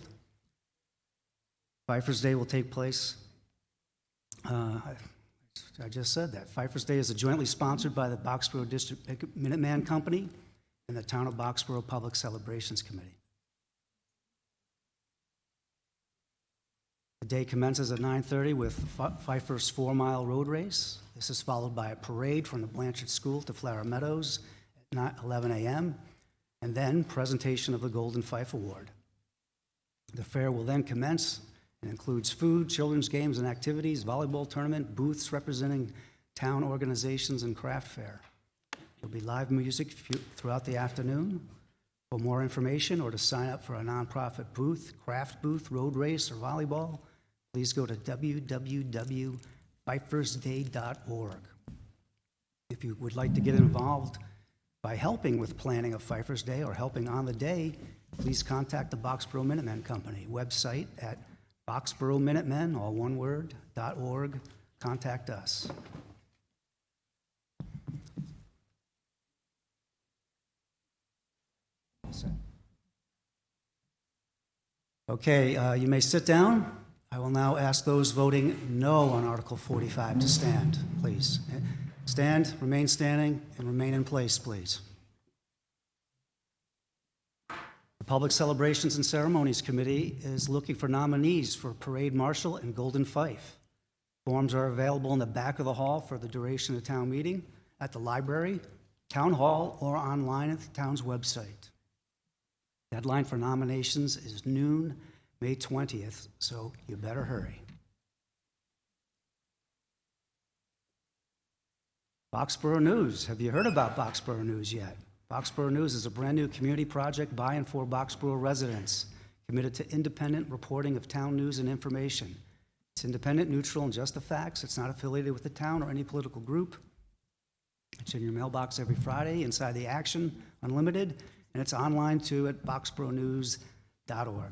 Pfeiffer's Day will take place, I just said that. Pfeiffer's Day is jointly sponsored by the Boxborough District Minuteman Company and the Town of Boxborough Public Celebrations Committee. The day commences at 9:30 with Pfeiffer's 4-mile road race. This is followed by a parade from the Blanchard School to Flower Meadows at 11 a.m. and then presentation of the Golden Fife Award. The fair will then commence and includes food, children's games and activities, volleyball tournament, booths representing town organizations, and craft fair. There'll be live music throughout the afternoon. For more information or to sign up for a nonprofit booth, craft booth, road race, or volleyball, please go to www.fifersday.org. If you would like to get involved by helping with planning of Pfeiffer's Day or helping on the day, please contact the Boxborough Minutemen Company website at boxboroughminutemen, all one word, .org. Contact us. Okay, you may sit down. I will now ask those voting no on Article 45 to stand, please. Stand, remain standing, and remain in place, please. The Public Celebrations and Ceremonies Committee is looking for nominees for Parade Marshal and Golden Fife. Forms are available in the back of the hall for the duration of the town meeting, at the library, town hall, or online at the town's website. Deadline for nominations is noon, May 20th, so you better hurry. Boxborough News. Have you heard about Boxborough News yet? Boxborough News is a brand-new community project by and for Boxborough residents, committed to independent reporting of town news and information. It's independent, neutral, and just the facts. It's not affiliated with the town or any political group. It's in your mailbox every Friday inside the Action Unlimited, and it's online too at boxboroughnews.org.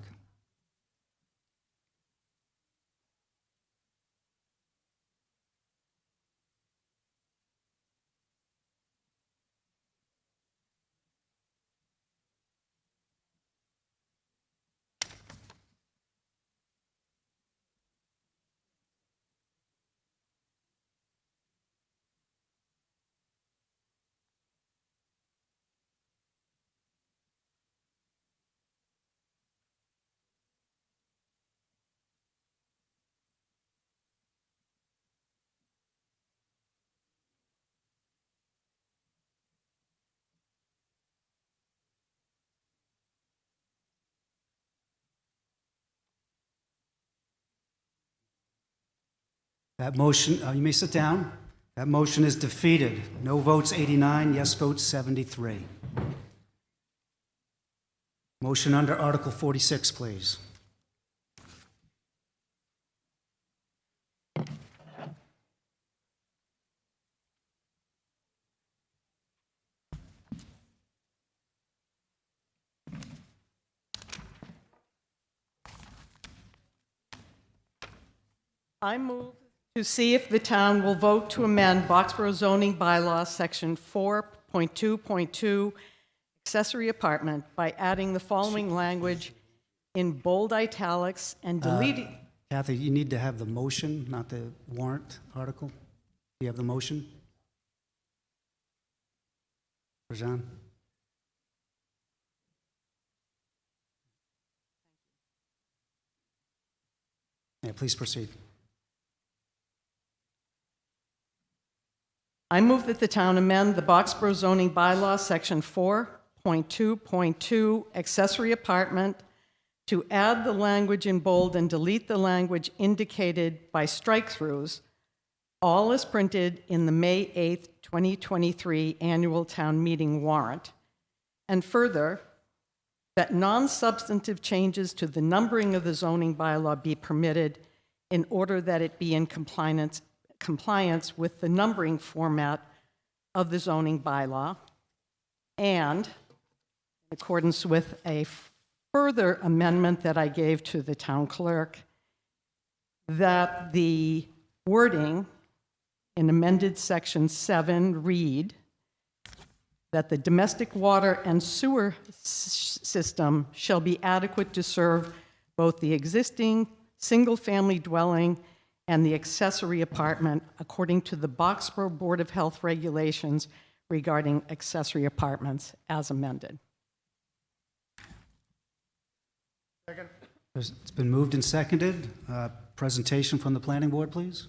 That motion, you may sit down. That motion is defeated. No votes 89, yes votes 73. Motion under Article 46, please. I move to see if the town will vote to amend Boxborough zoning bylaw section 4.2.2 accessory apartment by adding the following language in bold italics and deleting. Kathy, you need to have the motion, not the warrant article. Do you have the motion? Rajan? Yeah, please proceed. I move that the town amend the Boxborough zoning bylaw, section 4.2.2, accessory apartment, to add the language in bold and delete the language indicated by strike-throughs, all as printed in the May 8th, 2023 annual town meeting warrant, and further, that non-substantive changes to the numbering of the zoning bylaw be permitted in order that it be in compliance with the numbering format of the zoning bylaw, and in accordance with a further amendment that I gave to the town clerk, that the wording in amended section 7 read that the domestic water and sewer system shall be adequate to serve both the existing single-family dwelling and the accessory apartment according to the Boxborough Board of Health regulations regarding accessory apartments as amended. Second. It's been moved and seconded. Presentation from the planning board, please.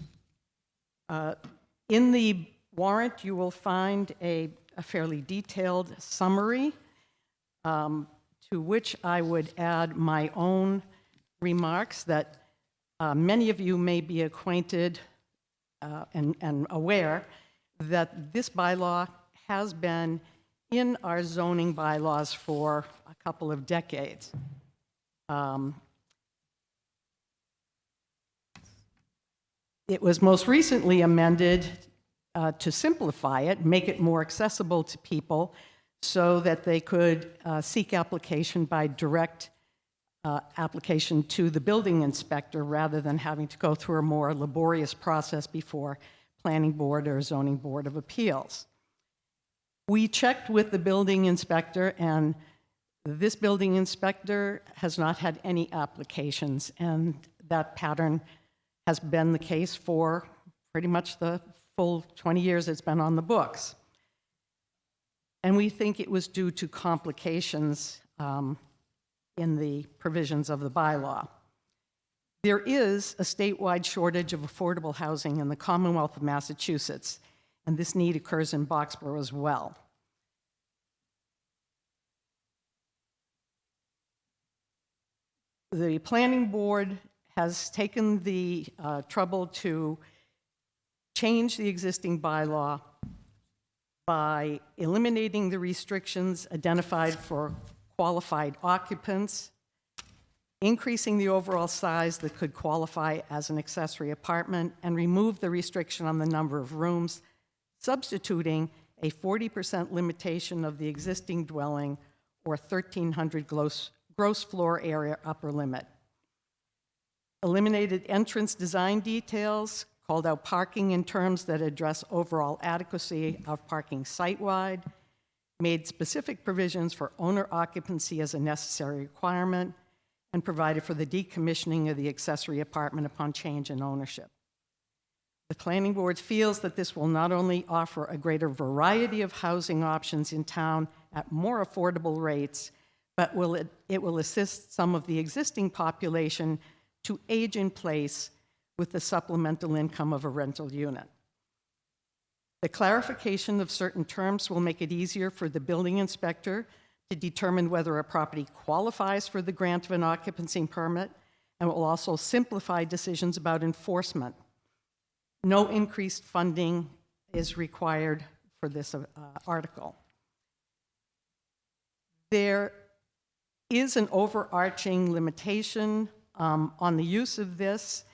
In the warrant, you will find a fairly detailed summary to which I would add my own remarks that many of you may be acquainted and aware that this bylaw has been in our zoning bylaws for a couple of decades. It was most recently amended to simplify it, make it more accessible to people so that they could seek application by direct application to the building inspector rather than having to go through a more laborious process before planning board or zoning board of appeals. We checked with the building inspector, and this building inspector has not had any applications, and that pattern has been the case for pretty much the full 20 years it's been on the books. And we think it was due to complications in the provisions of the bylaw. There is a statewide shortage of affordable housing in the Commonwealth of Massachusetts, and this need occurs in Boxborough as well. The planning board has taken the trouble to change the existing bylaw by eliminating the restrictions identified for qualified occupants, increasing the overall size that could qualify as an accessory apartment, and remove the restriction on the number of rooms, substituting a 40% limitation of the existing dwelling or 1,300 gross floor area upper limit. Eliminated entrance design details, called out parking in terms that address overall adequacy of parking site-wide, made specific provisions for owner occupancy as a necessary requirement, and provided for the decommissioning of the accessory apartment upon change in ownership. The planning board feels that this will not only offer a greater variety of housing options in town at more affordable rates, but it will assist some of the existing population to age in place with the supplemental income of a rental unit. The clarification of certain terms will make it easier for the building inspector to determine whether a property qualifies for the grant of an occupancy permit, and will also simplify decisions about enforcement. No increased funding is required for this article. There is an overarching limitation on the use of this,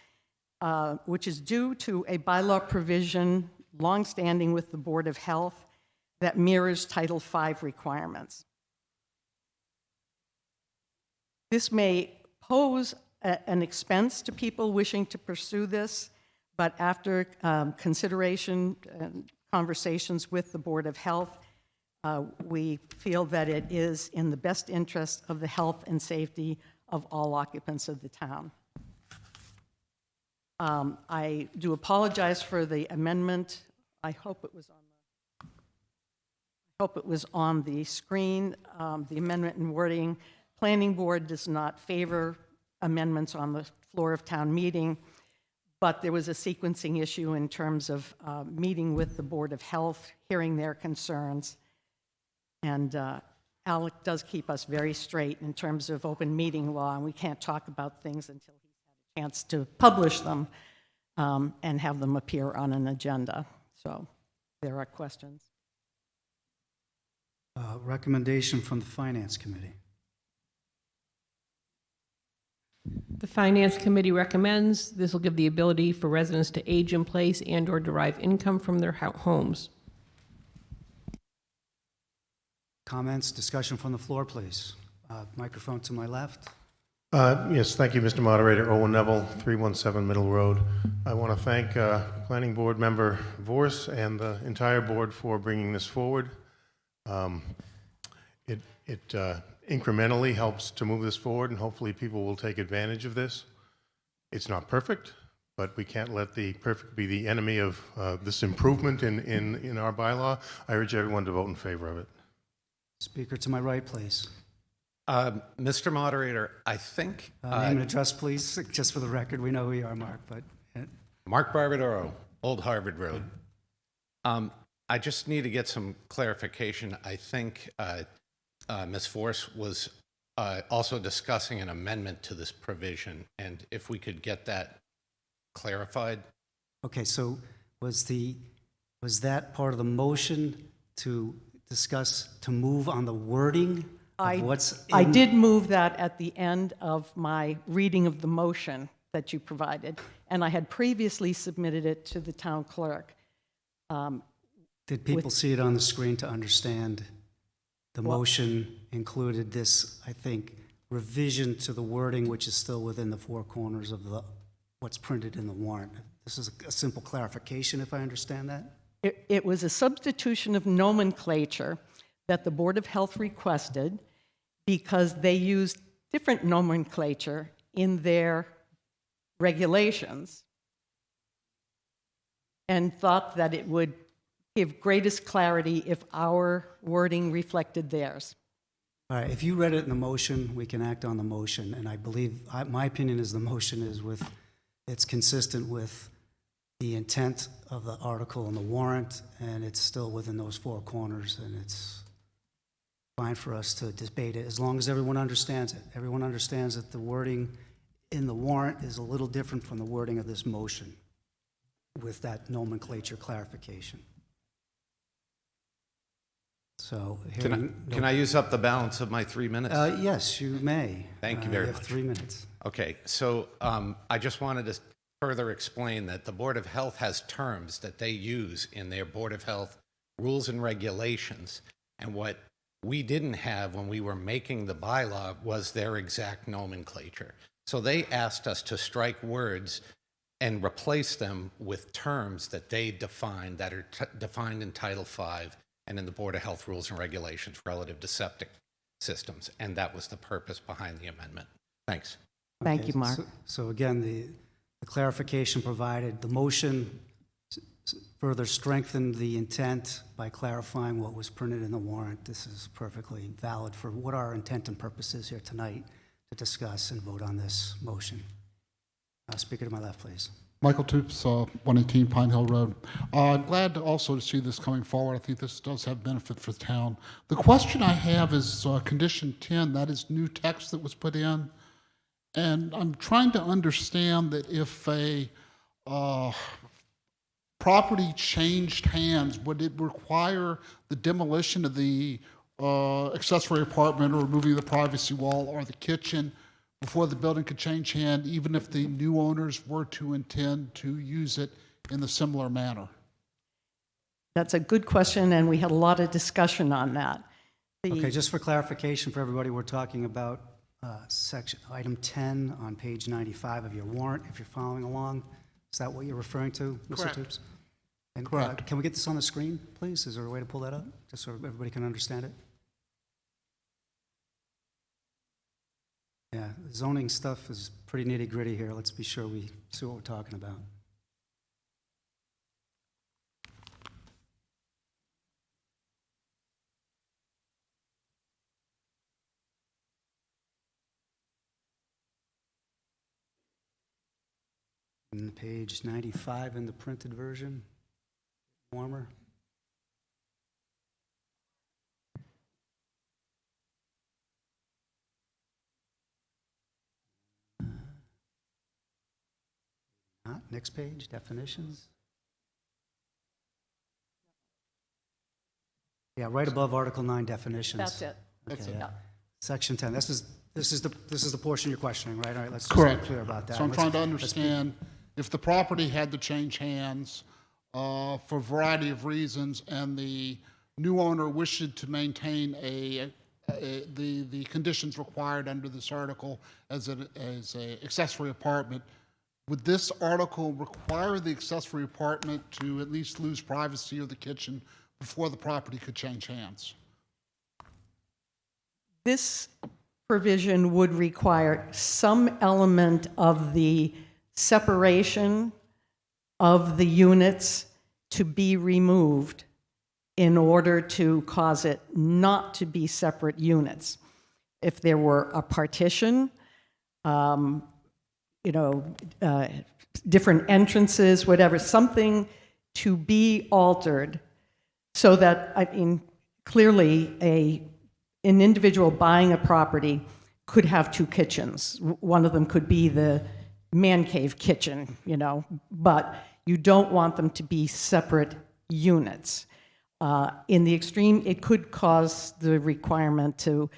which is due to a bylaw provision longstanding with the Board of Health that mirrors Title V requirements. This may pose an expense to people wishing to pursue this, but after consideration and conversations with the Board of Health, we feel that it is in the best interest of the health and safety of all occupants of the town. I do apologize for the amendment. I hope it was on the screen. The amendment in wording. Planning board does not favor amendments on the floor of town meeting, but there was a sequencing issue in terms of meeting with the Board of Health, hearing their concerns, and Alec does keep us very straight in terms of open meeting law, and we can't talk about things until he's had a chance to publish them and have them appear on an agenda. So there are questions. Recommendation from the Finance Committee. The Finance Committee recommends this will give the ability for residents to age in place and/or derive income from their homes. Comments, discussion from the floor, please. Microphone to my left. Yes, thank you, Mr. Moderator. Owen Neville, 317 Middle Road. I want to thank Planning Board Member Vorse and the entire board for bringing this forward. It incrementally helps to move this forward, and hopefully people will take advantage of this. It's not perfect, but we can't let the perfect be the enemy of this improvement in our bylaw. I urge everyone to vote in favor of it. Speaker to my right, please. Mr. Moderator, I think... Name and address, please, just for the record. We know who you are, Mark, but... Mark Barbadoro, Old Harvard Road. I just need to get some clarification. I think Ms. Force was also discussing an amendment to this provision, and if we could get that clarified. Okay, so was that part of the motion to discuss, to move on the wording of what's I in? did move that at the end of my reading of the motion that you provided, and I had previously submitted it to the town clerk. Did people see it on the screen to understand? The motion included this, I think, revision to the wording, which is still within the four corners of what's printed in the warrant. This is a simple clarification, if I understand that? It was a substitution of nomenclature that the Board of Health requested because they used different nomenclature in their regulations and thought that it would give greatest clarity if our wording reflected theirs. All right, if you read it in the motion, we can act on the motion, and I believe, my opinion is the motion is it's consistent with the intent of the article in the warrant, and it's still within those four corners, and it's fine for us to debate it, as long as everyone understands it. Everyone understands that the wording in the warrant is a little different from the wording of this motion with that nomenclature clarification. So, Can I use up the balance of my 3 minutes? yes, you may. Thank you very You much. have 3 minutes. Okay, so I just wanted to further explain that the Board of Health has terms that they use in their Board of Health rules and regulations, and what we didn't have when we were making the bylaw was their exact nomenclature. So they asked us to strike words and replace them with terms that they defined, that are defined in Title V and in the Board of Health rules and regulations relative to septic systems, and that was the purpose behind the amendment. Thanks. Thank you, Mark. So again, the clarification provided, the motion further strengthened the intent by clarifying what was printed in the warrant. This is perfectly valid for what our intent and purpose is here tonight to discuss and vote on this motion. Speaker to my left, please. Michael Toops, 118 Pine Hill Road. Glad also to see this coming forward. I think this does have benefit for the town. The question I have is condition 10, that is new text that was put in. And I'm trying to understand that if a property changed hands, would it require the demolition of the accessory apartment or removing the privacy wall or the kitchen before the building could change hand, even if the new owners were to intend to use it in a similar manner? That's a good question, and we had a lot of discussion on that. Okay, just for clarification for everybody, we're talking about item 10 on page 95 of your warrant, if you're following along. Is that what you're referring to, Mr. Correct. Toops? And, Correct. Can we get this on the screen, please? Is there a way to pull that up, just so everybody can understand it? Yeah, zoning stuff is pretty nitty-gritty here. Let's be sure we see what we're talking about. And page 95 in the printed version, warmer. Next page, definitions. Yeah, right above Article 9, definitions. That's it. Okay, Yeah. Section 10. This is the portion you're questioning, right? All right, let's just Correct. be clear about that. So I'm Let's- trying to let's be- understand if the property had to change hands for a variety of reasons, and the new owner wished to maintain the conditions required under this article as an accessory apartment, would this article require the accessory apartment to at least lose privacy of the kitchen before the property could change hands? This provision would require some element of the separation of the units to be removed in order to cause it not to be separate units. If there were a partition, different entrances, whatever, something to be altered so that, clearly an individual buying a property could have two kitchens. One of them could be the man cave kitchen, you know, but you don't want them to be separate units. In the extreme, it could cause the requirement to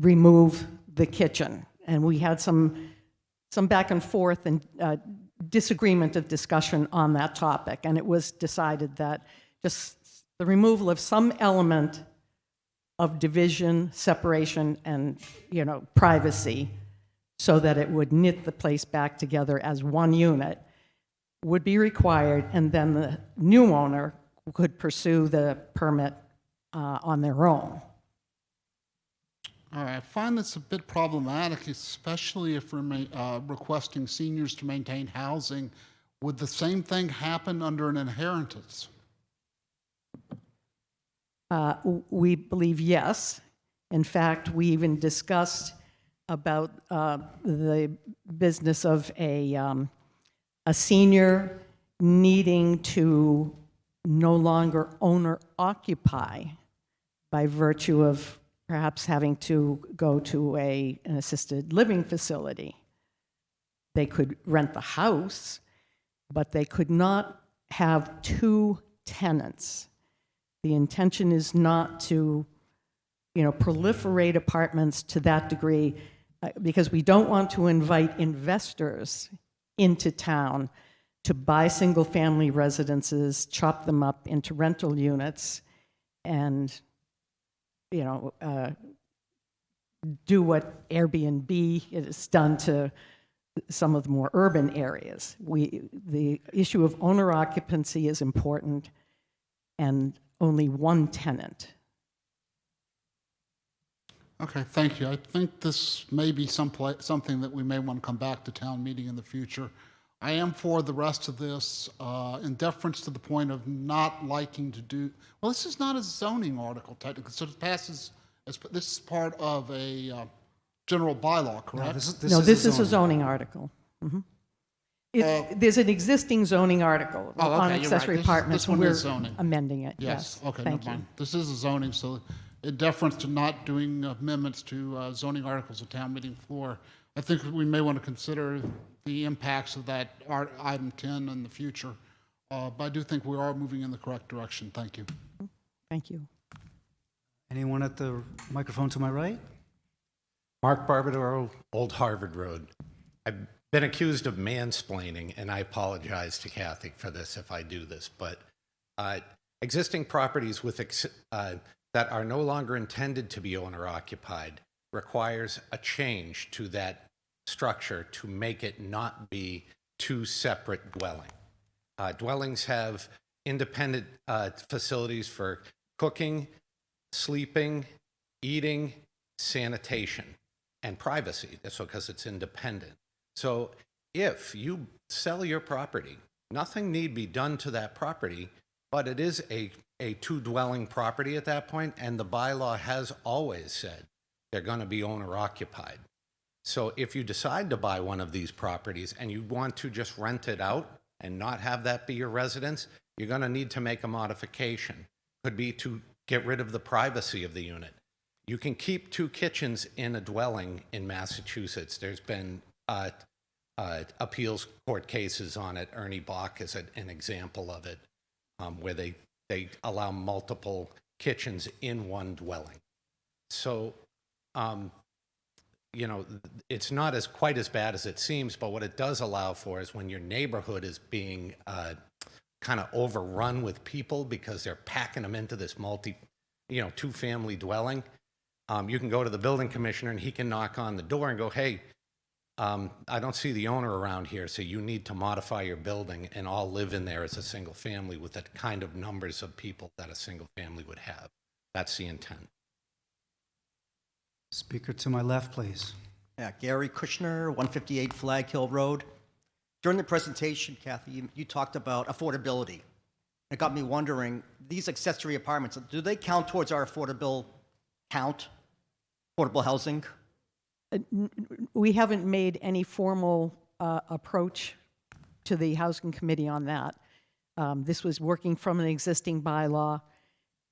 remove the kitchen. And we had some back and forth and disagreement of discussion on that topic. And it was decided that just the removal of some element of division, separation, and, you know, privacy, so that it would knit the place back together as one unit, would be required, and then the new owner could pursue the permit on their own. All right, I find this a bit problematic, especially if we're requesting seniors to maintain housing. Would the same thing happen under an inheritance? We believe yes. In fact, we even discussed about the business of a senior needing to no longer owner-occupy by virtue of perhaps having to go to an assisted living facility. They could rent the house, but they could not have two tenants. The intention is not to, you know, proliferate apartments to that degree, because we don't want to invite investors into town to buy single-family residences, chop them up into rental units, and, you know, do what Airbnb has done to some of the more urban areas. The issue of owner occupancy is important, and only one tenant. Okay, thank you. I think this may be something that we may want to come back to town meeting in the future. I am for the rest of this, in deference to the point of not liking to do, well, this is not a zoning article technically, so it passes, this is part of a general bylaw, correct? No, this is a zoning article. Mhm. There's an existing zoning article on accessory apartments. This one We're is zoning. amending it, yes. Okay, Thank never you. mind. This is a zoning, so in deference to not doing amendments to zoning articles at town meeting floor, I think we may want to consider the impacts of that item 10 in the future. But I do think we are moving in the correct direction. Thank you. Thank you. Anyone at the microphone to my right? Mark Barbadoro, Old Harvard Road. I've been accused of mansplaining, and I apologize to Kathy for this if I do this, but existing properties with that are no longer intended to be owner-occupied requires a change to that structure to make it not be two separate dwellings. Dwellings have independent facilities for cooking, sleeping, eating, sanitation, and privacy. That's because it's independent. So if you sell your property, nothing need be done to that property, but it is a two-dwelling property at that point, and the bylaw has always said they're going to be owner-occupied. So if you decide to buy one of these properties and you want to just rent it out and not have that be your residence, you're going to need to make a modification. Could be to get rid of the privacy of the unit. You can keep two kitchens in a dwelling in Massachusetts. There's been appeals court cases on it. Ernie Bach is an example of it, where they allow multiple kitchens in one dwelling. So, you know, it's not quite as bad as it seems, but what it does allow for is when your neighborhood is being kind of overrun with people because they're packing them into this two-family dwelling, you can go to the building commissioner and he can knock on the door and go, hey, I don't see the owner around here, so you need to modify your building and all live in there as a single family with the kind of numbers of people that a single family would have. That's the intent. Speaker to my left, please. Yeah, Gary Kushner, 158 Flag Hill Road. During the presentation, Kathy, you talked about affordability. It got me wondering, these accessory apartments, do they count towards our affordable housing? We haven't made any formal approach to the Housing Committee on that. This was working from an existing bylaw,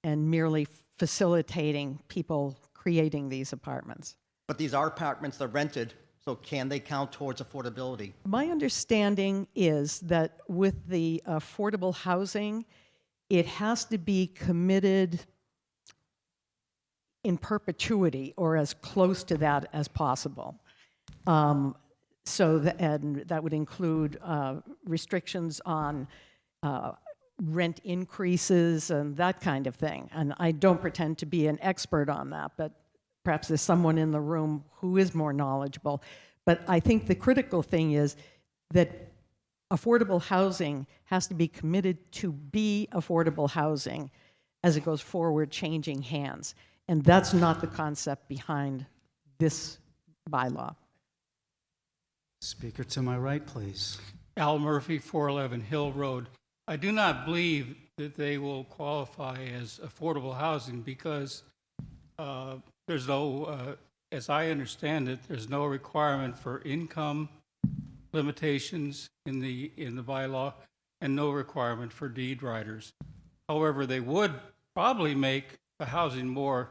and merely facilitating people creating these apartments. But these are apartments that are rented, so can they count towards affordability? My understanding is that with the affordable housing, it has to be committed in perpetuity or as close to that as possible. And that would include restrictions on rent increases and that kind of thing. And I don't pretend to be an expert on that, but perhaps there's someone in the room who is more knowledgeable. But I think the critical thing is that affordable housing has to be committed to be affordable housing as it goes forward, changing hands. And that's not the concept behind this bylaw. Speaker to my right, please. Al Murphy, 411 Hill Road. I do not believe that they will qualify as affordable housing because there's no, as I understand it, there's no requirement for income limitations in the bylaw and no requirement for deed writers. However, they would probably make the housing more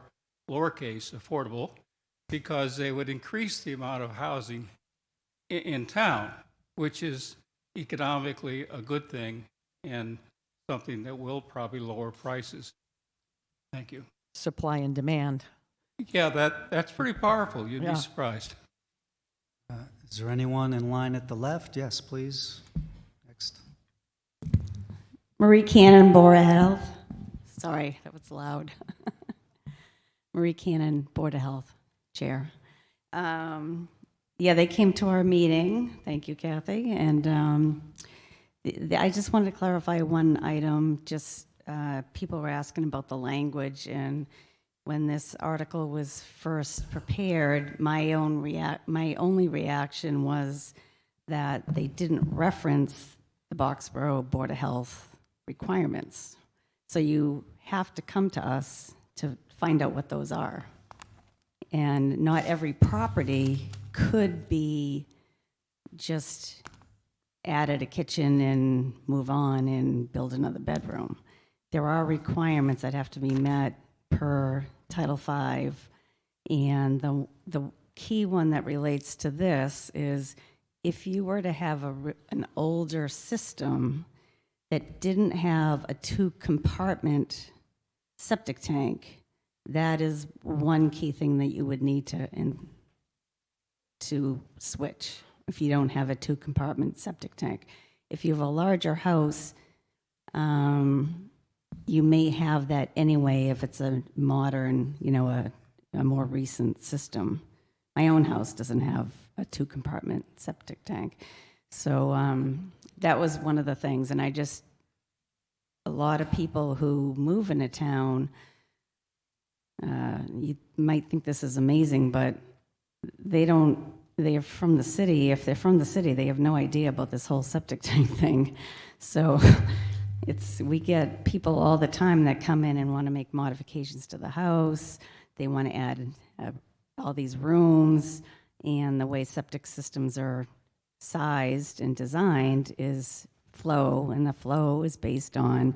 lowercase affordable because they would increase the amount of housing in town, which is economically a good thing and something that will probably lower prices. Thank you. Supply and demand. Yeah, that's pretty powerful. You'd be surprised. Is there anyone in line at the left? Yes, please. Next. Marie Cannon, Board of Health. Sorry, that was loud. Marie Cannon, Board of Health, Chair. Yeah, they came to our meeting. Thank you, Kathy. And I just wanted to clarify one item. Just people were asking about the language, and when this article was first prepared, my only reaction was that they didn't reference the Boxborough Board of Health requirements. So you have to come to us to find out what those are. And not every property could be just added a kitchen and move on and build another bedroom. There are requirements that have to be met per Title V, and the key one that relates to this is if you were to have an older system that didn't have a 2-compartment septic tank, that is one key thing that you would need to switch if you don't have a 2-compartment septic tank. If you have a larger house, you may have that anyway if it's a modern, a more recent system. My own house doesn't have a 2-compartment septic tank. So that was one of the things. And a lot of people who move in a town, you might think this is amazing, but they're from the city. If they're from the city, they have no idea about this whole septic tank thing. So we get people all the time that come in and want to make modifications to the house. They want to add all these rooms, and the way septic systems are sized and designed is flow, and the flow is based on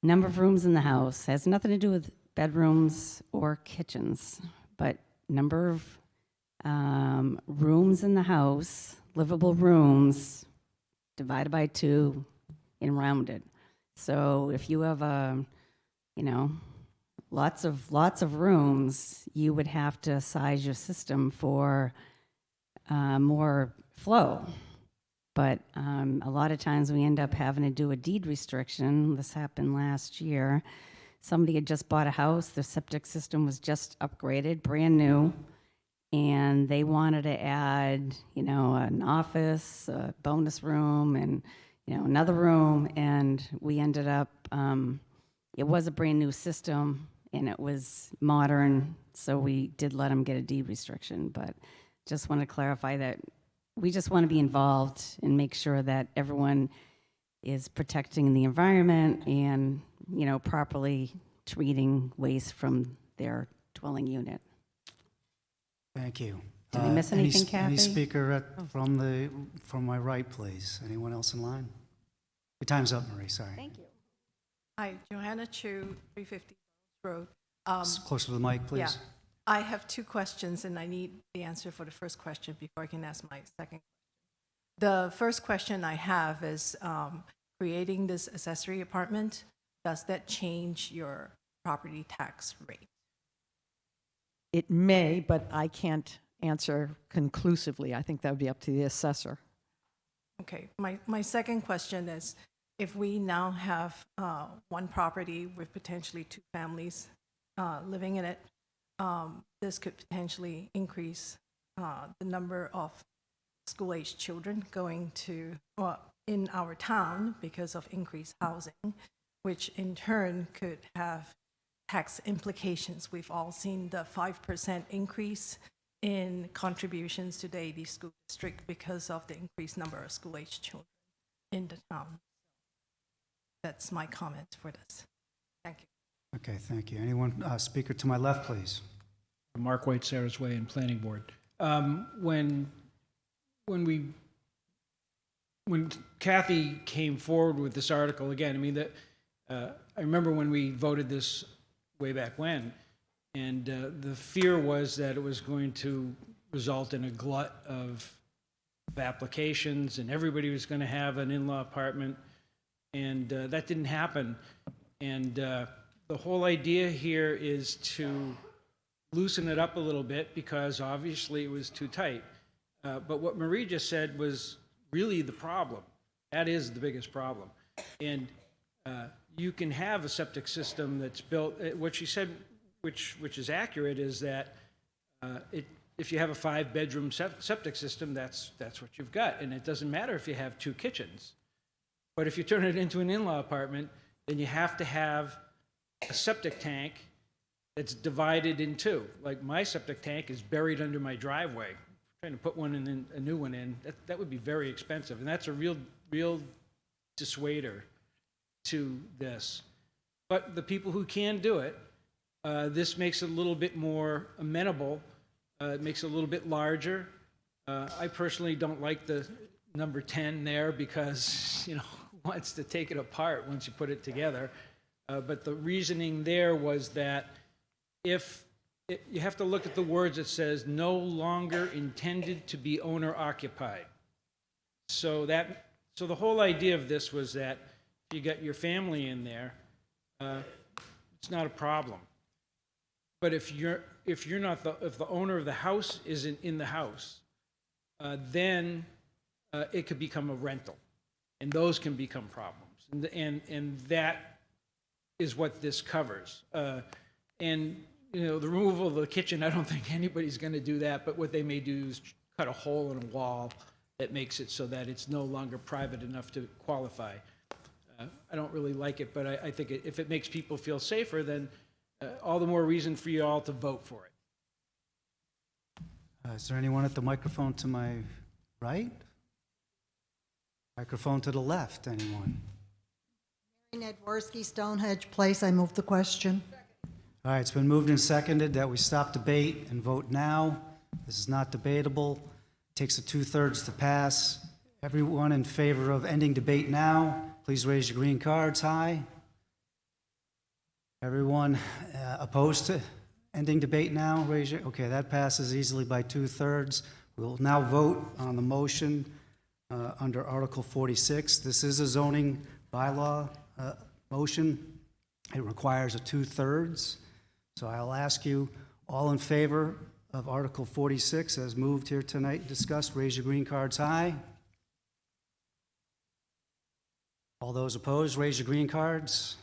number of rooms in the house. It has nothing to do with bedrooms or kitchens, but number of rooms in the house, livable rooms, divided by 2 and rounded. So if you have lots of rooms, you would have to size your system for more flow. But a lot of times we end up having to do a deed restriction. This happened last year. Somebody had just bought a house, the septic system was just upgraded, brand new, and they wanted to add, an office, a bonus room, and another room, and we ended up, it was a brand new system, and it was modern, so we did let them get a deed restriction. But just want to clarify that we just want to be involved and make sure that everyone is protecting the environment and, properly treating waste from their dwelling unit. Thank you. Did we miss anything, Any Kathy? speaker from my right, please? Anyone else in line? Your time's up, Marie, sorry. Thank you. Hi, Johanna Chu, 350 Road. Closer to the mic, Yeah, please. I have two questions, and I need the answer for the first question before I can ask my second. The first question I have is, creating this accessory apartment, does that change your property tax rate? It may, but I can't answer conclusively. I think that would be up to the assessor. Okay, my second question is, if we now have one property with potentially two families living in it, this could potentially increase the number of school-aged children going to, in our town because of increased housing, which in turn could have tax implications. We've all seen the 5% increase in contributions to the AD school district because of the increased number of school-aged children in the town. That's my comment for this. Thank you. Okay, thank you. Anyone, speaker to my left, please. Mark White, Sarah's Way, and Planning Board. When Kathy came forward with this article, again, I mean, I remember when we voted this way back when, and the fear was that it was going to result in a glut of applications, and everybody was going to have an in-law apartment, and that didn't happen. And the whole idea here is to loosen it up a little bit because obviously it was too tight. But what Marie just said was really the problem. That is the biggest problem. And you can have a septic system that's built, what she said, which is accurate, is that if you have a 5-bedroom septic system, that's what you've got. And it doesn't matter if you have 2 kitchens. But if you turn it into an in-law apartment, then you have to have a septic tank that's divided in 2. Like my septic tank is buried under my driveway. Trying to put one in, a new one in, that would be very expensive. And that's a real dissuader to this. But the people who can do it, this makes it a little bit more amenable. It makes it a little bit larger. I personally don't like the number 10 there because, who wants to take it apart once you put it together? But the reasoning there was that you have to look at the words. It says no longer intended to be owner occupied. So the whole idea of this was that if you got your family in there, it's not a problem. But if the owner of the house isn't in the house, then it could become a rental, and those can become problems. And that is what this covers. And the removal of the kitchen, I don't think anybody's going to do that, but what they may do is cut a hole in a wall that makes it so that it's no longer private enough to qualify. I don't really like it, but I think if it makes people feel safer, then all the more reason for you all to vote for it. Is there anyone at the microphone to my right? Microphone to the left, anyone? Mary Nedworski, Stonehenge Place. I move the question. All right, it's been moved and seconded that we stop debate and vote now. This is not debatable. It takes a 2/3 to pass. Everyone in favor of ending debate now, please raise your green cards high. Everyone opposed to ending debate now, raise your, okay, that passes easily by 2/3. We'll now vote on the motion under Article 46. This is a zoning bylaw motion. It requires a 2/3. So I'll ask you, all in favor of Article 46 as moved here tonight and discussed, raise your green cards high. All those opposed, raise your green cards.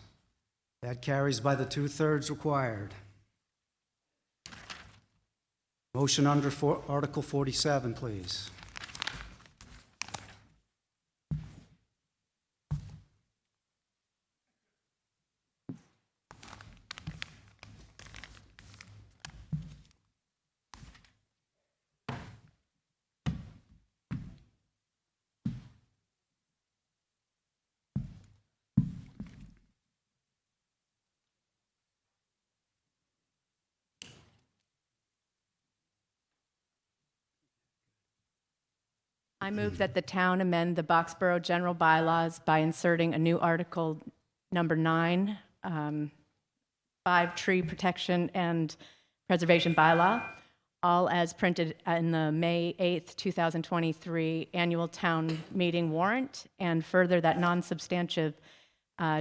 That carries by the 2/3 required. Motion under Article 47, please. I move that the town amend the Boxborough general bylaws by inserting a new article number 9, 5 tree protection and preservation bylaw, all as printed in the May 8th, 2023 annual town meeting warrant, and further that non-substantive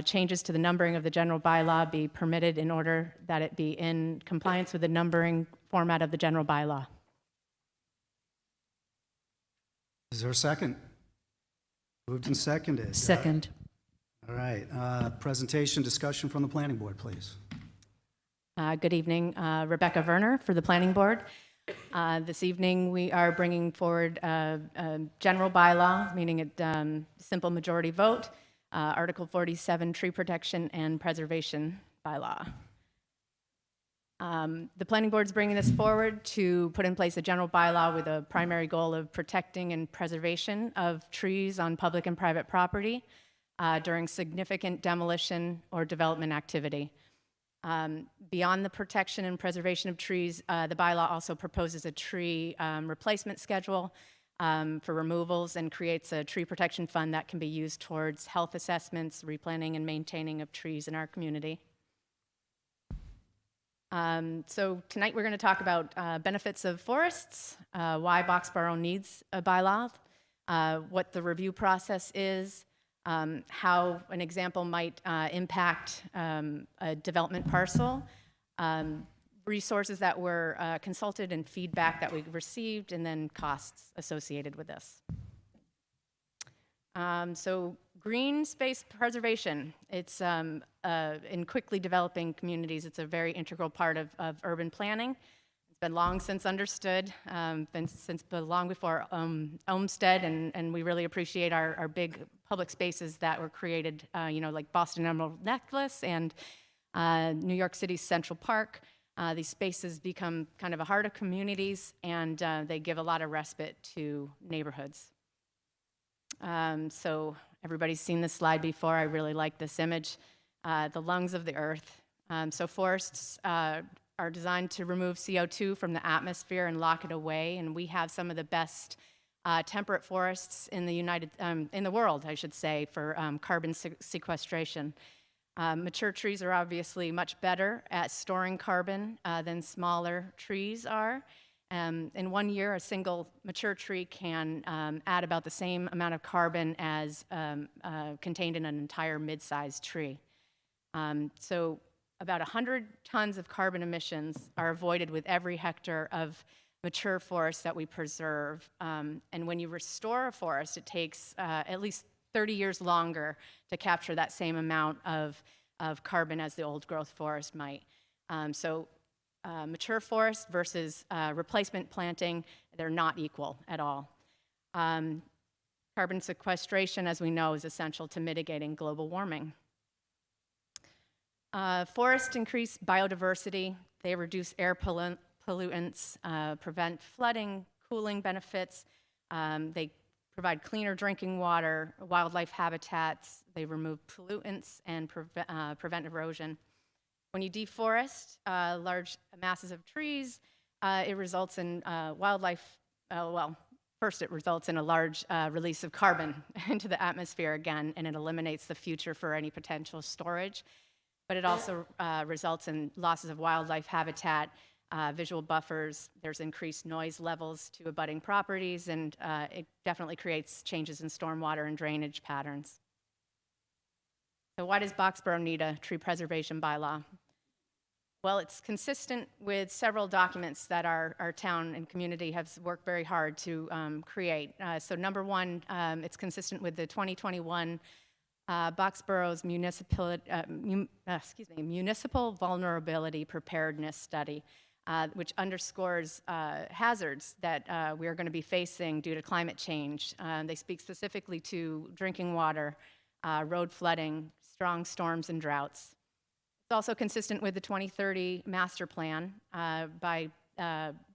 changes to the numbering of the general bylaw be permitted in order that it be in compliance with the numbering format of the general bylaw. Is there a second? Moved and seconded. Second. All right, presentation, discussion from the planning board, please. Good evening, Rebecca Werner for the Planning Board. This evening, we are bringing forward a general bylaw, meaning a simple majority vote, Article 47, Tree Protection and Preservation Bylaw. The Planning Board is bringing this forward to put in place a general bylaw with a primary goal of protecting and preservation of trees on public and private property during significant demolition or development activity. Beyond the protection and preservation of trees, the bylaw also proposes a tree replacement schedule for removals and creates a tree protection fund that can be used towards health assessments, replanting, and maintaining of trees in our community. So tonight we're going to talk about benefits of forests, why Boxborough needs a bylaw, what the review process is, how an example might impact a development parcel, resources that were consulted and feedback that we received, and then costs associated with this. So green space preservation, it's in quickly developing communities, it's a very integral part of urban planning. It's been long since understood, since long before Olmsted, and we really appreciate our big public spaces that were created, like Boston Emerald Necklace and New York City's Central Park. These spaces become kind of a heart of communities, and they give a lot of respite to neighborhoods. So everybody's seen this slide before. I really like this image. The lungs of the earth. So forests are designed to remove CO2 from the atmosphere and lock it away, and we have some of the best temperate forests in the world, I should say, for carbon sequestration. Mature trees are obviously much better at storing carbon than smaller trees are. In 1 year, a single mature tree can add about the same amount of carbon as contained in an entire mid-sized tree. So about 100 tons of carbon emissions are avoided with every hectare of mature forest that we preserve. And when you restore a forest, it takes at least 30 years longer to capture that same amount of carbon as the old growth forest might. Mature forest versus replacement planting, they're not equal at all. Carbon sequestration, as we know, is essential to mitigating global warming. Forests increase biodiversity. They reduce air pollutants, prevent flooding, cooling benefits. They provide cleaner drinking water, wildlife habitats. They remove pollutants and prevent erosion. When you deforest large masses of trees, it results in first it results in a large release of carbon into the atmosphere again, and it eliminates the future for any potential storage. But it also results in losses of wildlife habitat, visual buffers. There's increased noise levels to abutting properties, and it definitely creates changes in stormwater and drainage patterns. So why does Boxborough need a tree preservation bylaw? Well, it's consistent with several documents that our town and community have worked very hard to create. So number one, it's consistent with the 2021 Boxborough's Municipal Vulnerability Preparedness Study, which underscores hazards that we are going to be facing due to climate change. They speak specifically to drinking water, road flooding, strong storms, and droughts. It's also consistent with the 2030 master plan. By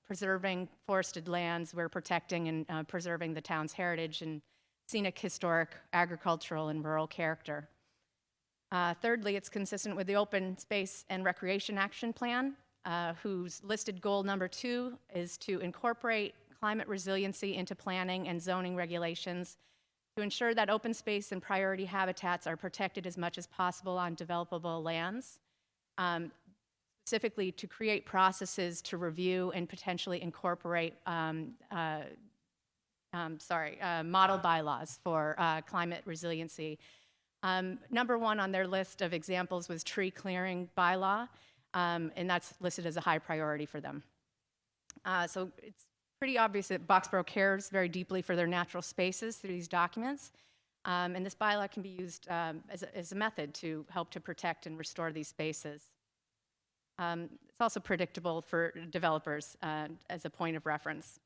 preserving forested lands, we're protecting and preserving the town's heritage and scenic, historic, agricultural, and rural character. Thirdly, it's consistent with the Open Space and Recreation Action Plan, whose listed goal number 2 is to incorporate climate resiliency into planning and zoning regulations, To ensure that open space and priority habitats are protected as much as possible on developable lands, specifically to create processes to review and potentially incorporate model bylaws for climate resiliency. Number one on their list of examples was tree clearing bylaw, and that's listed as a high priority for them. So it's pretty obvious that Boxborough cares very deeply for their natural spaces through these documents, and this bylaw can be used as a method to help to protect and restore these spaces. It's also predictable for developers as a point of reference.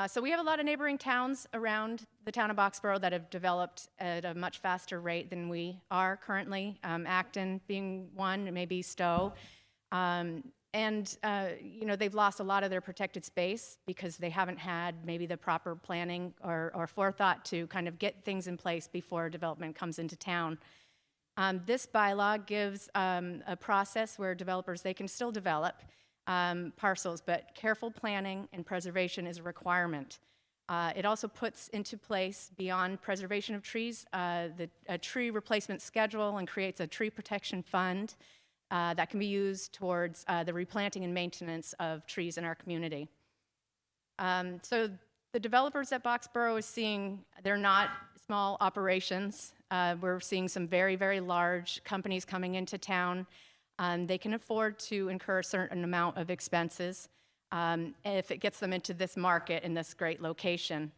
So we have a lot of neighboring towns around the town of Boxborough that have developed at a much faster rate than we are currently, Acton being one, maybe Stowe. They've lost a lot of their protected space because they haven't had maybe the proper planning or forethought to kind of get things in place before development comes into town. This bylaw gives a process where developers, they can still develop parcels, but careful planning and preservation is a requirement. It also puts into place, beyond preservation of trees, a tree replacement schedule and creates a tree protection fund that can be used towards the replanting and maintenance of trees in our community. So the developers that Boxborough is seeing, they're not small operations. We're seeing some very, very large companies coming into town. They can afford to incur a certain amount of expenses if it gets them into this market in this great location.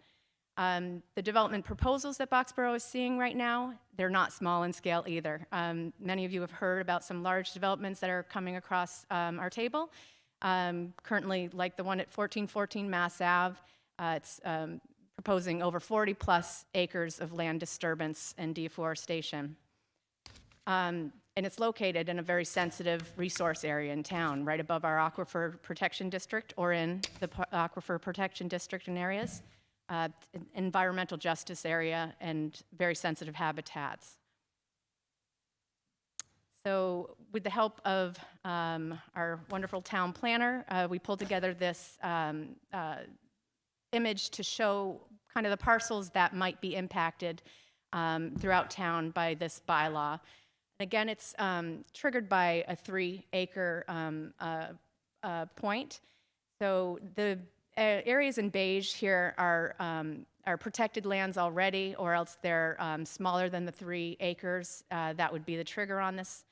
The development proposals that Boxborough is seeing right now, they're not small in scale either. Many of you have heard about some large developments that are coming across our table. Currently, like the one at 1414 Mass Ave, it's proposing over 40+ acres of land disturbance and deforestation. And it's located in a very sensitive resource area in town, right above our Aquifer Protection District or in the Aquifer Protection District in areas, environmental justice area, and very sensitive habitats. So with the help of our wonderful town planner, we pulled together this image to show kind of the parcels that might be impacted throughout town by this bylaw. Again, it's triggered by a 3-acre point. So the areas in beige here are protected lands already, or else they're smaller than the 3 acres. That would be the trigger on this.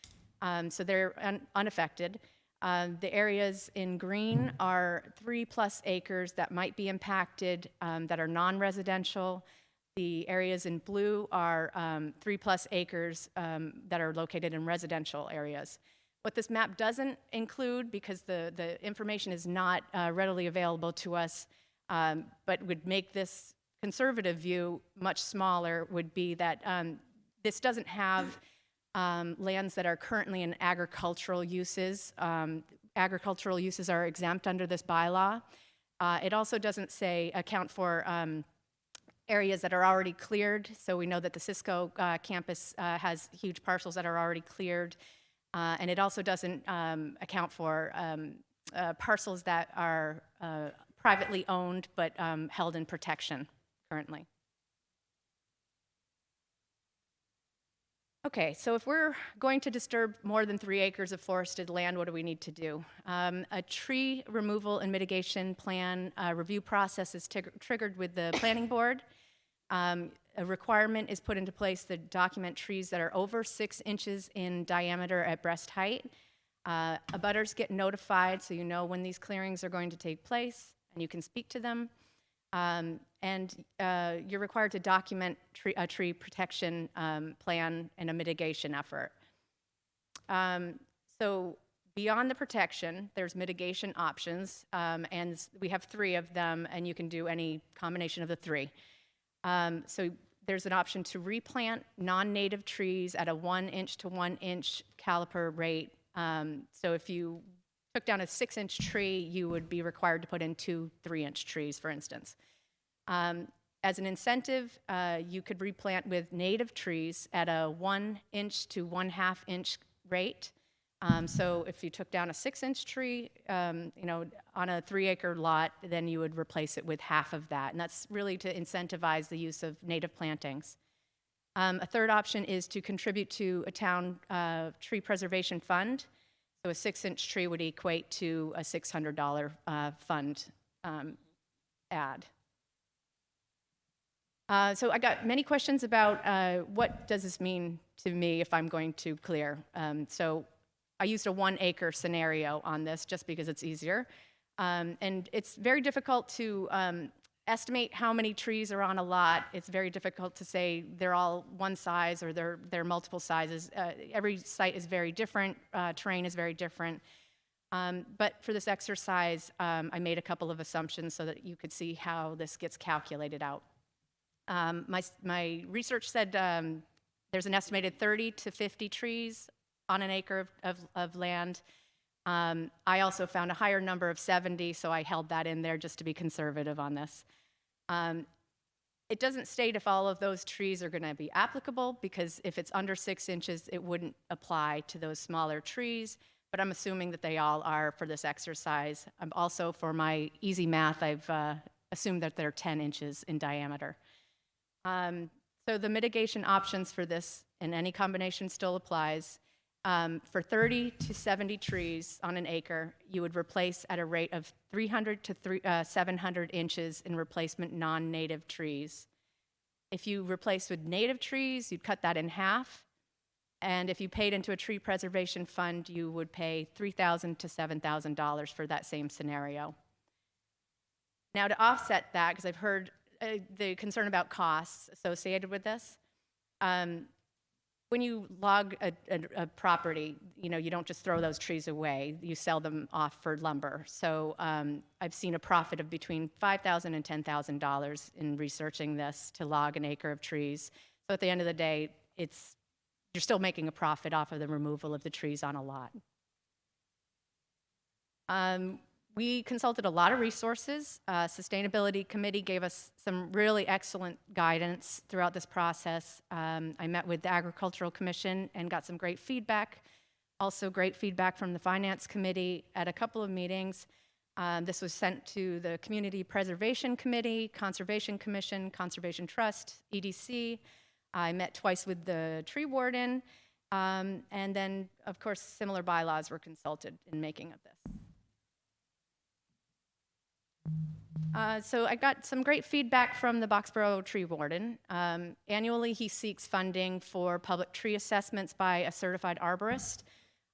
So they're unaffected. The areas in green are 3+ acres that might be impacted that are non-residential. The areas in blue are 3+ acres that are located in residential areas. What this map doesn't include, because the information is not readily available to us, but would make this conservative view much smaller, would be that this doesn't have lands that are currently in agricultural uses. Agricultural uses are exempt under this bylaw. It also doesn't account for areas that are already cleared. So we know that the Cisco campus has huge parcels that are already cleared. And it also doesn't account for parcels that are privately owned but held in protection currently. Okay, so if we're going to disturb more than 3 acres of forested land, what do we need to do? A tree removal and mitigation plan review process is triggered with the planning board. A requirement is put into place to document trees that are over 6 inches in diameter at breast height. Abutters get notified so you know when these clearings are going to take place and you can speak to them. And you're required to document a tree protection plan and a mitigation effort. So beyond the protection, there's mitigation options, and we have 3 of them, and you can do any combination of the 3. So there's an option to replant non-native trees at a 1-inch to 1-inch caliper rate. So if you took down a 6-inch tree, you would be required to put in 2 3-inch trees, for instance. As an incentive, you could replant with native trees at a 1-inch to 1/2-inch rate. So if you took down a 6-inch tree, you know, on a 3-acre lot, then you would replace it with half of that. And that's really to incentivize the use of native plantings. A third option is to contribute to a town tree preservation fund. So a 6-inch tree would equate to a $600 fund add. So I got many questions about what does this mean to me if I'm going to clear. So I used a 1-acre scenario on this just because it's easier. And it's very difficult to estimate how many trees are on a lot. It's very difficult to say they're all one size or they're multiple sizes. Every site is very different, terrain is very different. But for this exercise, I made a couple of assumptions so that you could see how this gets calculated out. My research said there's an estimated 30 to 50 trees on an acre of land. I also found a higher number of 70, so I held that in there just to be conservative on this. It doesn't state if all of those trees are going to be applicable, because if it's under 6 inches, it wouldn't apply to those smaller trees, but I'm assuming that they all are for this exercise. Also, for my easy math, I've assumed that they're 10 inches in diameter. So the mitigation options for this, and any combination still applies. For 30 to 70 trees on an acre, you would replace at a rate of 300 to 700 inches in replacement non-native trees. If you replace with native trees, you'd cut that in half. And if you paid into a tree preservation fund, you would pay $3,000 to $7,000 for that same scenario. Now, to offset that, because I've heard the concern about costs associated with this, when you log a property, you know, you don't just throw those trees away. You sell them off for lumber. So I've seen a profit of between $5,000 and $10,000 in researching this to log an acre of trees. So at the end of the day, you're still making a profit off of the removal of the trees on a lot. We consulted a lot of resources. Sustainability Committee gave us some really excellent guidance throughout this process. I met with the Agricultural Commission and got some great feedback. Also great feedback from the Finance Committee at a couple of meetings. This was sent to the Community Preservation Committee, Conservation Commission, Conservation Trust, EDC. I met twice with the tree warden. And then, of course, similar bylaws were consulted in making of this. So I got some great feedback from the Boxborough tree warden. Annually, he seeks funding for public tree assessments by a certified arborist,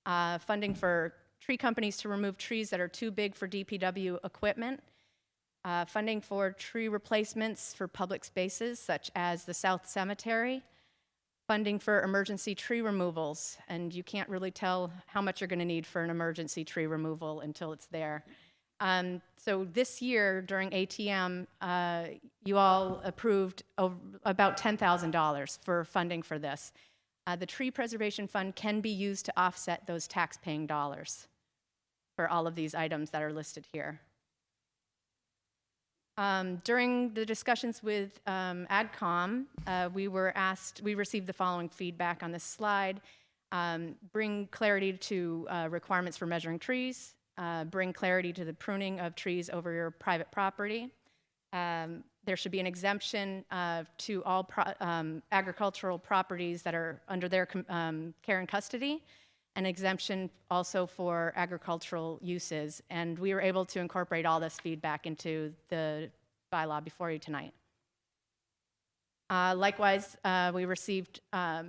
funding for tree companies to remove trees that are too big for DPW equipment, funding for tree replacements for public spaces such as the South Cemetery, funding for emergency tree removals, and you can't really tell how much you're going to need for an emergency tree removal until it's there. So this year during ATM, you all approved about $10,000 for funding for this. The Tree Preservation Fund can be used to offset those tax-paying dollars for all of these items that are listed here. During the discussions with AdCom, we received the following feedback on this slide. Bring clarity to requirements for measuring trees. Bring clarity to the pruning of trees over your private property. There should be an exemption to all agricultural properties that are under their care and custody, an exemption also for agricultural uses. And we were able to incorporate all this feedback into the bylaw before you tonight. Likewise, we received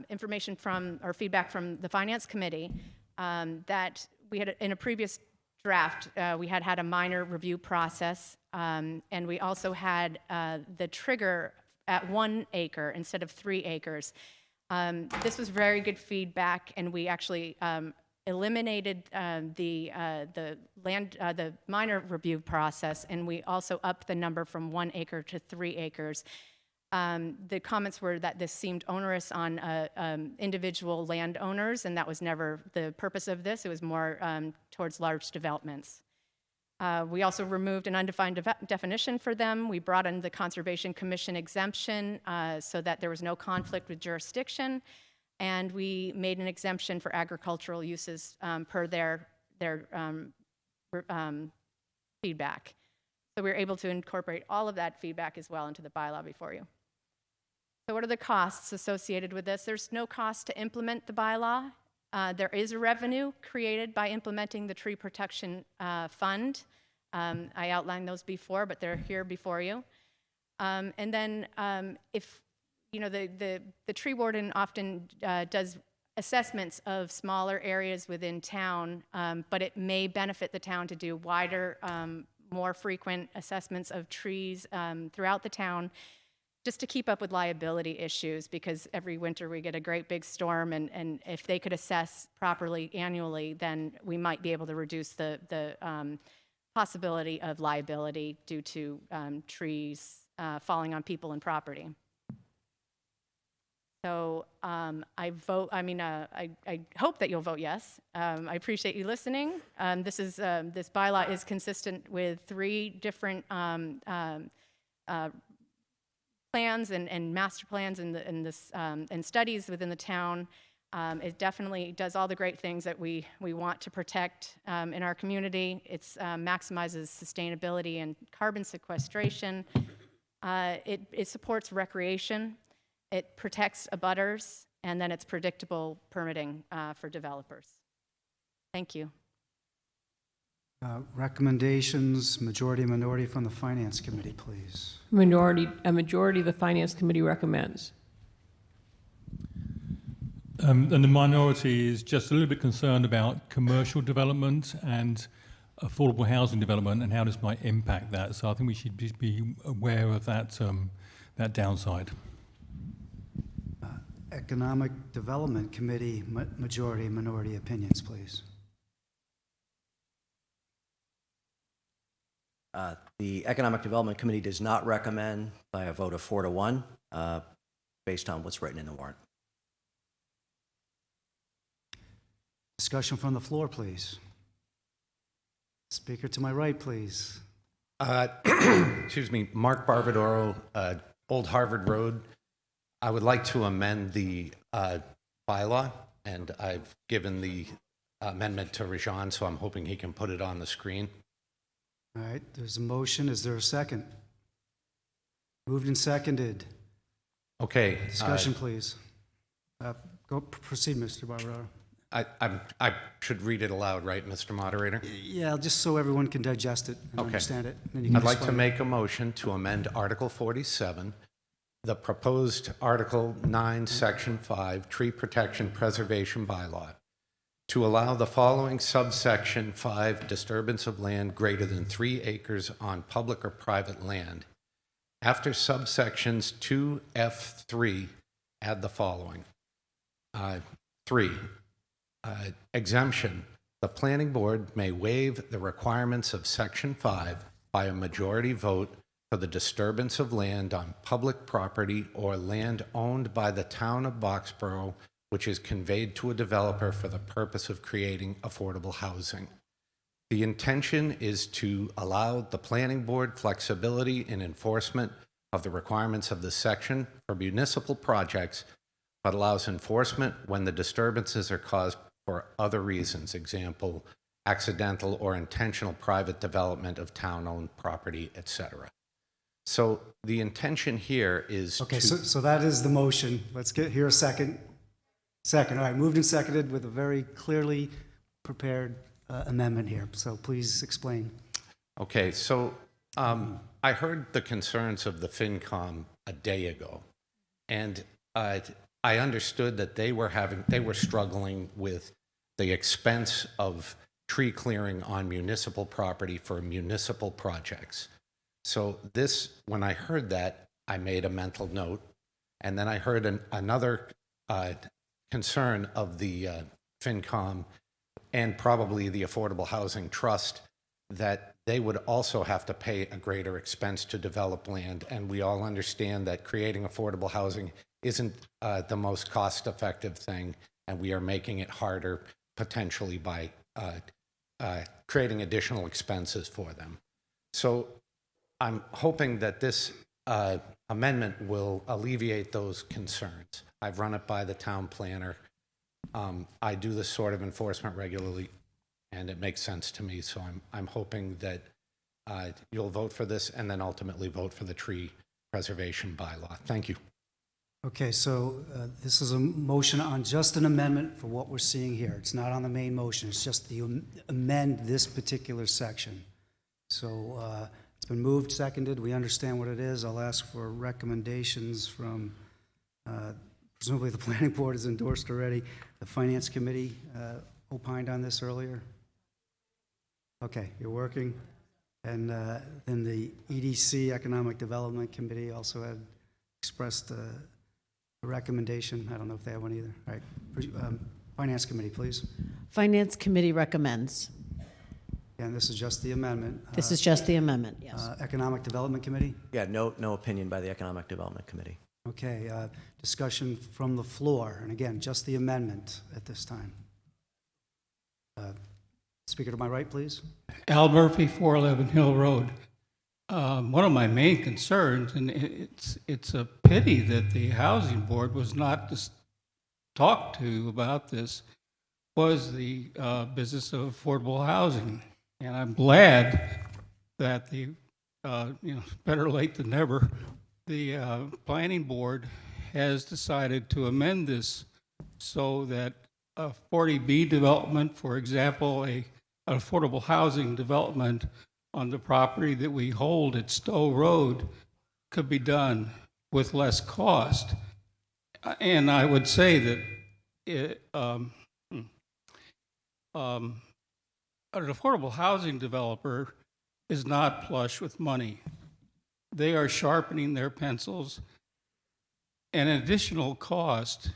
information or feedback from the Finance Committee that we had, in a previous draft, we had a minor review process, and we also had the trigger at 1 acre instead of 3 acres. This was very good feedback, and we actually eliminated the minor review process, and we also upped the number from 1 acre to 3 acres. The comments were that this seemed onerous on individual landowners, and that was never the purpose of this. It was more towards large developments. We also removed an undefined definition for them. We brought in the Conservation Commission exemption so that there was no conflict with jurisdiction. and we made an exemption for agricultural uses per their feedback. So we were able to incorporate all of that feedback as well into the bylaw before you. So what are the costs associated with this? There's no cost to implement the bylaw. There is a revenue created by implementing the tree protection fund. I outlined those before, but they're here before you. And then if, you know, the tree warden often does assessments of smaller areas within town, but it may benefit the town to do wider, more frequent assessments of trees throughout the town, just to keep up with liability issues, because every winter we get a great big storm, and if they could assess properly annually, then we might be able to reduce the possibility of liability due to trees falling on people and property. So I hope that you'll vote yes. I appreciate you listening. This bylaw is consistent with 3 different plans and master plans and studies within the town. It definitely does all the great things that we want to protect in our community. It maximizes sustainability and carbon sequestration. It supports recreation. It protects abutters, and then it's predictable permitting for developers. Thank you. Recommendations, majority and minority from the Finance Committee, please. A majority of the Finance Committee recommends. And the minority is just a little bit concerned about commercial development and affordable housing development and how this might impact that. So I think we should be aware of that, that downside. Economic Development Committee, majority and minority opinions, please. The Economic Development Committee does not recommend by a vote of 4 to 1, based on what's written in the warrant. Discussion from the floor, please. Speaker to my right, please. Excuse me, Mark Barbadoro, Old Harvard Road. I would like to amend the bylaw, and I've given the amendment to Rajan, so I'm hoping he can put it on the screen. All right, there's a motion. Is there a second? Moved and seconded. Okay. Discussion, please. Proceed, Mr. Barbaro. I should read it aloud, right, Mr. Moderator? Yeah, just so everyone can digest it and understand it. And then you can I'd like to explain make a motion to amend Article 47, the proposed Article 9, Section 5, Tree Protection Preservation Bylaw, to allow the following subsection 5 disturbance of land greater than 3 acres on public or private land. After subsections 2F3, add the following. 3. Exemption. The planning board may waive the requirements of Section 5 by a majority vote for the disturbance of land on public property or land owned by the town of Boxborough, which is conveyed to a developer for the purpose of creating affordable housing. The intention is to allow the planning board flexibility in enforcement of the requirements of this section for municipal projects, but allows enforcement when the disturbances are caused for other reasons, example, accidental or intentional private development of town-owned property, etc. So the intention here is Okay, to... so that is the motion. Let's hear a second. Second, all right, moved and seconded with a very clearly prepared amendment here. So please explain. Okay, so I heard the concerns of the FinCom a day ago, and I understood that they were struggling with the expense of tree clearing on municipal property for municipal projects. So when I heard that, I made a mental note, and then I heard another concern of the FinCom and probably the Affordable Housing Trust that they would also have to pay a greater expense to develop land. And we all understand that creating affordable housing isn't the most cost-effective thing, and we are making it harder potentially by creating additional expenses for them. So I'm hoping that this amendment will alleviate those concerns. I've run it by the town planner. I do this sort of enforcement regularly, and it makes sense to me. So I'm hoping that you'll vote for this and then ultimately vote for the tree preservation bylaw. Thank you. Okay, so this is a motion on just an amendment for what we're seeing here. It's not on the main motion, it's just the amend this particular section. So it's been moved, seconded, we understand what it is. I'll ask for recommendations from, presumably the planning board is endorsed already. The finance committee opined on this earlier. Okay, you're working. And then the EDC, Economic Development Committee, also had expressed a recommendation. I don't know if they have one either. All right, Finance Committee, please. Finance Committee recommends. And this is just the amendment. This is just the amendment, yes. Economic Development Committee? Yeah, no opinion by the Economic Development Committee. Okay, discussion from the floor. And again, just the amendment at this time. Speaker to my right, please. Al Murphy, 411 Hill Road. One of my main concerns, and it's a pity that the Housing Board was not talked to about this, was the business of affordable housing. And I'm glad that the, better late than never, the Planning Board has decided to amend this so that a 40B development, for example, an affordable housing development on the property that we hold at Stowe Road could be done with less cost. And I would say that an affordable housing developer is not flush with money. They are sharpening their pencils. And an additional cost,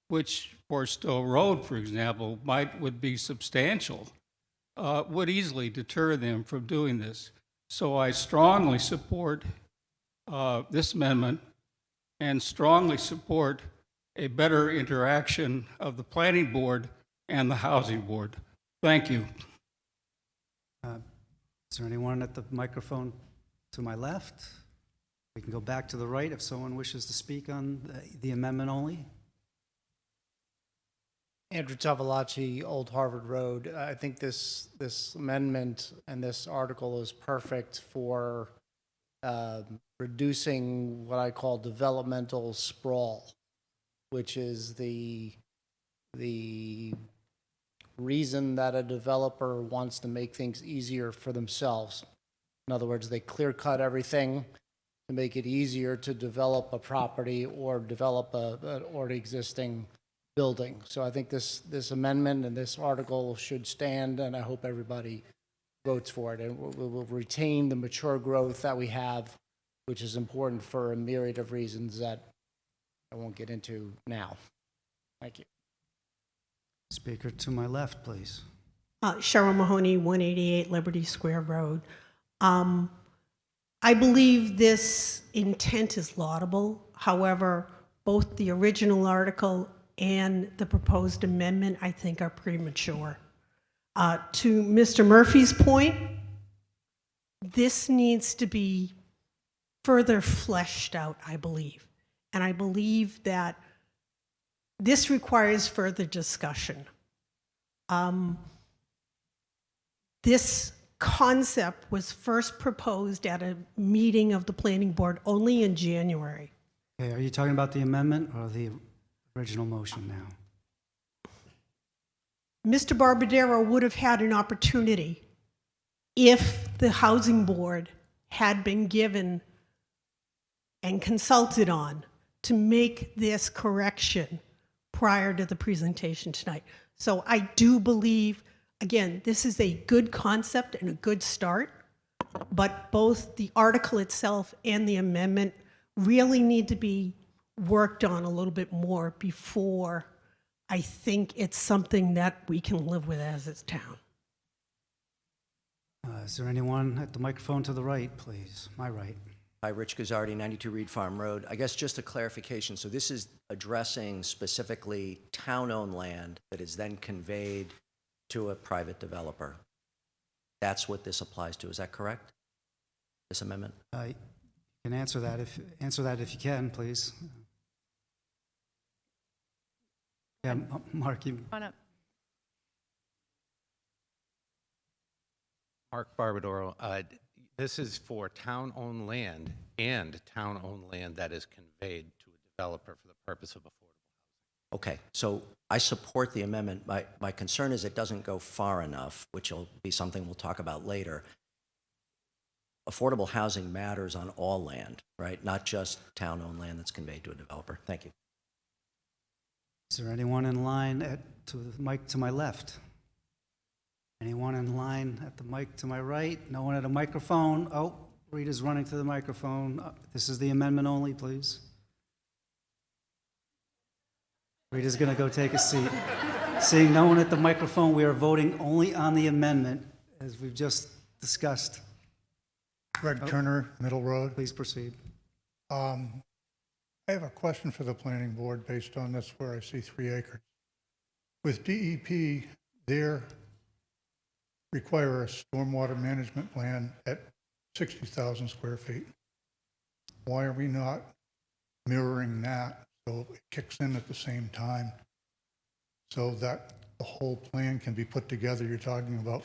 which for Stowe Road, for example, would be substantial, would easily deter them from doing this. So I strongly support this amendment and strongly support a better interaction of the Planning Board and the Housing Board. Thank you. Is there anyone at the microphone to my left? We can go back to the right if someone wishes to speak on the amendment only. Andrew Tavolacci, Old Harvard Road. I think this amendment and this article is perfect for reducing what I call developmental sprawl, which is the reason that a developer wants to make things easier for themselves. In other words, they clear cut everything to make it easier to develop a property or develop an already existing building. So I think this amendment and this article should stand, and I hope everybody votes for it. And we will retain the mature growth that we have, which is important for a myriad of reasons that I won't get into now. Thank you. Speaker to my left, please. Cheryl Mahoney, 188 Liberty Square Road. I believe this intent is laudable. However, both the original article and the proposed amendment, I think, are premature. To Mr. Murphy's point, this needs to be further fleshed out, I believe. And I believe that this requires further discussion. This concept was first proposed at a meeting of the Planning Board only in January. Okay, are you talking about the amendment or the original motion now? Mr. Barbadero would have had an opportunity if the Housing Board had been given and consulted on to make this correction prior to the presentation tonight. So I do believe, again, this is a good concept and a good start, but both the article itself and the amendment really need to be worked on a little bit more before I think it's something that we can live with as a town. Is there anyone at the microphone to the right, please? My right. Hi, Rich Guzzardi, 92 Reed Farm Road. I guess just a clarification. So this is addressing specifically town-owned land that is then conveyed to a private developer. That's what this applies to. Is that correct? This amendment? You can answer that if you can, please. Yeah, Mark, you, Come on up. Mark Barbadoro, this is for town-owned land and town-owned land that is conveyed to a developer for the purpose of affordable. Okay, so I support the amendment. My concern is it doesn't go far enough, which will be something we'll talk about later. Affordable housing matters on all land, right? Not just town-owned land that's conveyed to a developer. Thank you. is there anyone in line to the mic to my left? Anyone in line at the mic to my right? No one at a microphone? Oh, Rita's running to the microphone. This is the amendment only, please. Rita's going to go take a seat. Seeing no one at the microphone, we are voting only on the amendment, as we've just discussed. Greg Turner, Middle Road. Please proceed. I have a question for the planning board based on this where I see 3 acres. With DEP, they require a stormwater management plan at 60,000 square feet. Why are we not mirroring that so it kicks in at the same time so that the whole plan can be put together? You're talking about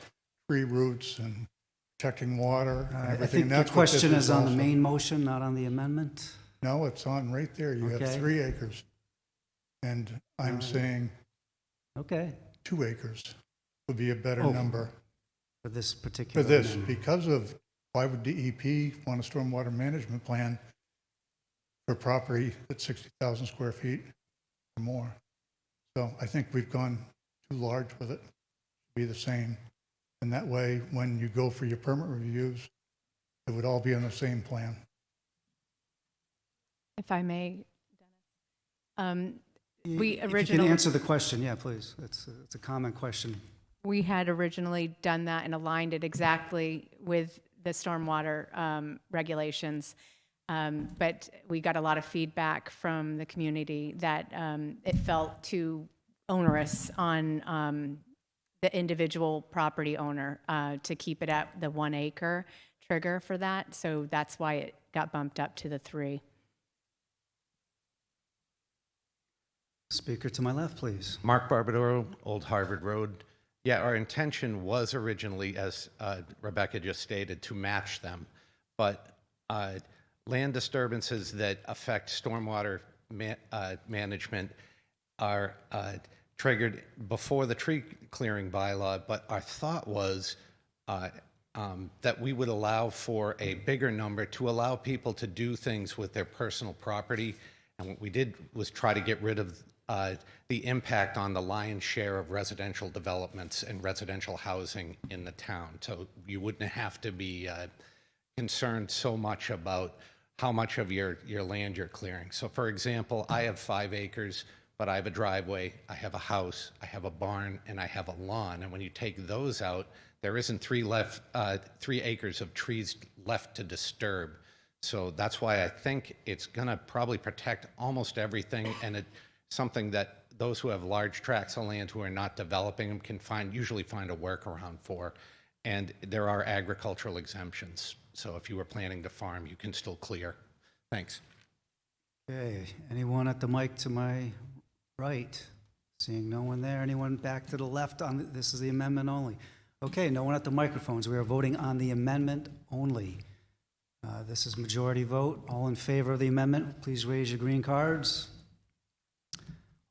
tree roots and protecting water and I everything. think the question is on the main motion, not on the amendment. No, it's on right there. You have Okay. 3 acres. And I'm saying Okay. 2 acres would be a better Oh, number. For this particular For this, amendment. because of, why would DEP want a stormwater management plan for property that's 60,000 square feet or more? So I think we've gone too large with it, be the same. And that way, when you go for your permit reviews, it would all be on the same plan. If I may, Dennis. We If you originally can answer the question, yeah, please. It's a common question. We had originally done that and aligned it exactly with the stormwater regulations. But we got a lot of feedback from the community that it felt too onerous on the individual property owner to keep it at the 1 acre trigger for that. So that's why it got bumped up to the 3. Speaker to my left, please. Mark Barbadoro, Old Harvard Road. Yeah, our intention was originally, as Rebecca just stated, to match them. But land disturbances that affect stormwater management are triggered before the tree clearing bylaw, but our thought was that we would allow for a bigger number to allow people to do things with their personal property. And what we did was try to get rid of the impact on the lion's share of residential developments and residential housing in the town. So you wouldn't have to be concerned so much about how much of your land you're clearing. So for example, I have 5 acres, but I have a driveway, I have a house, I have a barn, and I have a lawn. And when you take those out, there isn't 3 acres of trees left to disturb. So that's why I think it's gonna probably protect almost everything, and it's something that those who have large tracts of land who are not developing them can usually find a workaround for. And there are agricultural exemptions. So if you were planning to farm, you can still clear. Thanks. Okay, anyone at the mic to my right? Seeing no one there. Anyone back to the left on, this is the amendment only. Okay, no one at the microphones. We are voting on the amendment only. This is majority vote. All in favor of the amendment, please raise your green cards.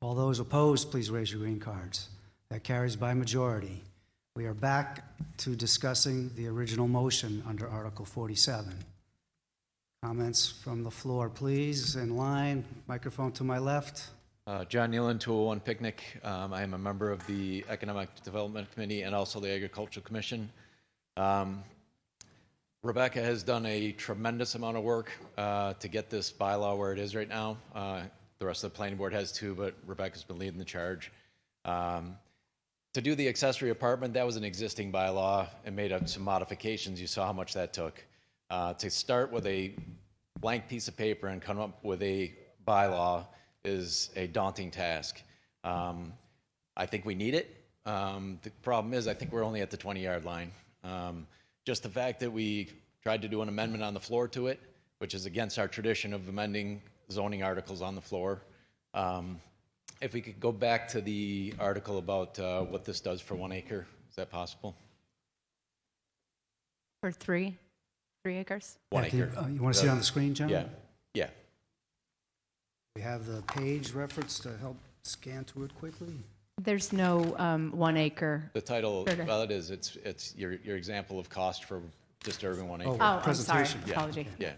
All those opposed, please raise your green cards. That carries by majority. We are back to discussing the original motion under Article 47. Comments from the floor, please. In line, microphone to my left. John Nealon, 201 Picnic. I am a member of the Economic Development Committee and also the Agricultural Commission. Rebecca has done a tremendous amount of work to get this bylaw where it is right now. The rest of the planning board has too, but Rebecca's been leading the charge. To do the accessory apartment, that was an existing bylaw and made up some modifications. You saw how much that took. To start with a blank piece of paper and come up with a bylaw is a daunting task. I think we need it. The problem is I think we're only at the 20-yard line. Just the fact that we tried to do an amendment on the floor to it, which is against our tradition of amending zoning articles on the floor, If we could go back to the article about what this does for 1 acre, is that possible? For 3 acres? 1 Kathy, acre. you want to see it on the screen, John? Yeah, yeah. We have the page reference to help scan through it quickly. There's no 1 acre. The title, Okay. well, it is. It's your example of cost for disturbing 1 acre. Oh, Oh, I'm sorry. presentation. Yeah, Apology. Yeah.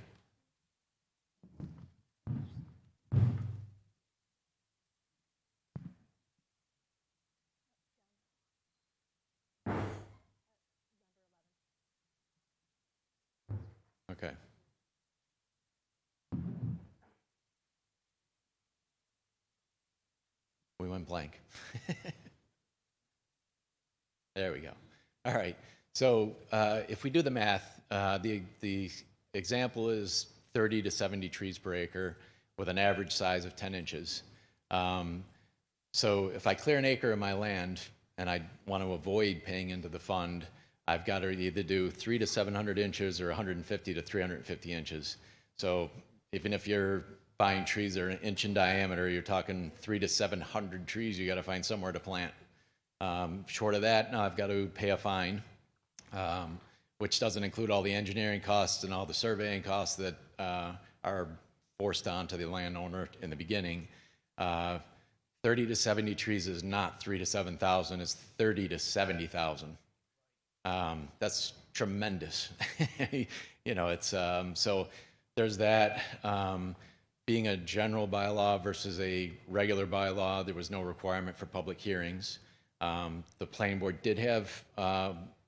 Okay. We went blank. There we go. All right. So if we do the math, the example is 30 to 70 trees per acre with an average size of 10 inches. So if I clear an acre of my land and I want to avoid paying into the fund, I've got to either do 300 to 700 inches or 150 to 350 inches. So even if you're buying trees that are an inch in diameter, you're talking 300 to 700 trees you got to find somewhere to plant. Short of that, now I've got to pay a fine, which doesn't include all the engineering costs and all the surveying costs that are forced onto the landowner in the beginning. 30 to 70 trees is not 3,000 to 7,000, it's 30 to 70,000. That's tremendous. You know, it's so there's that. Being a general bylaw versus a regular bylaw, there was no requirement for public hearings. The planning board did have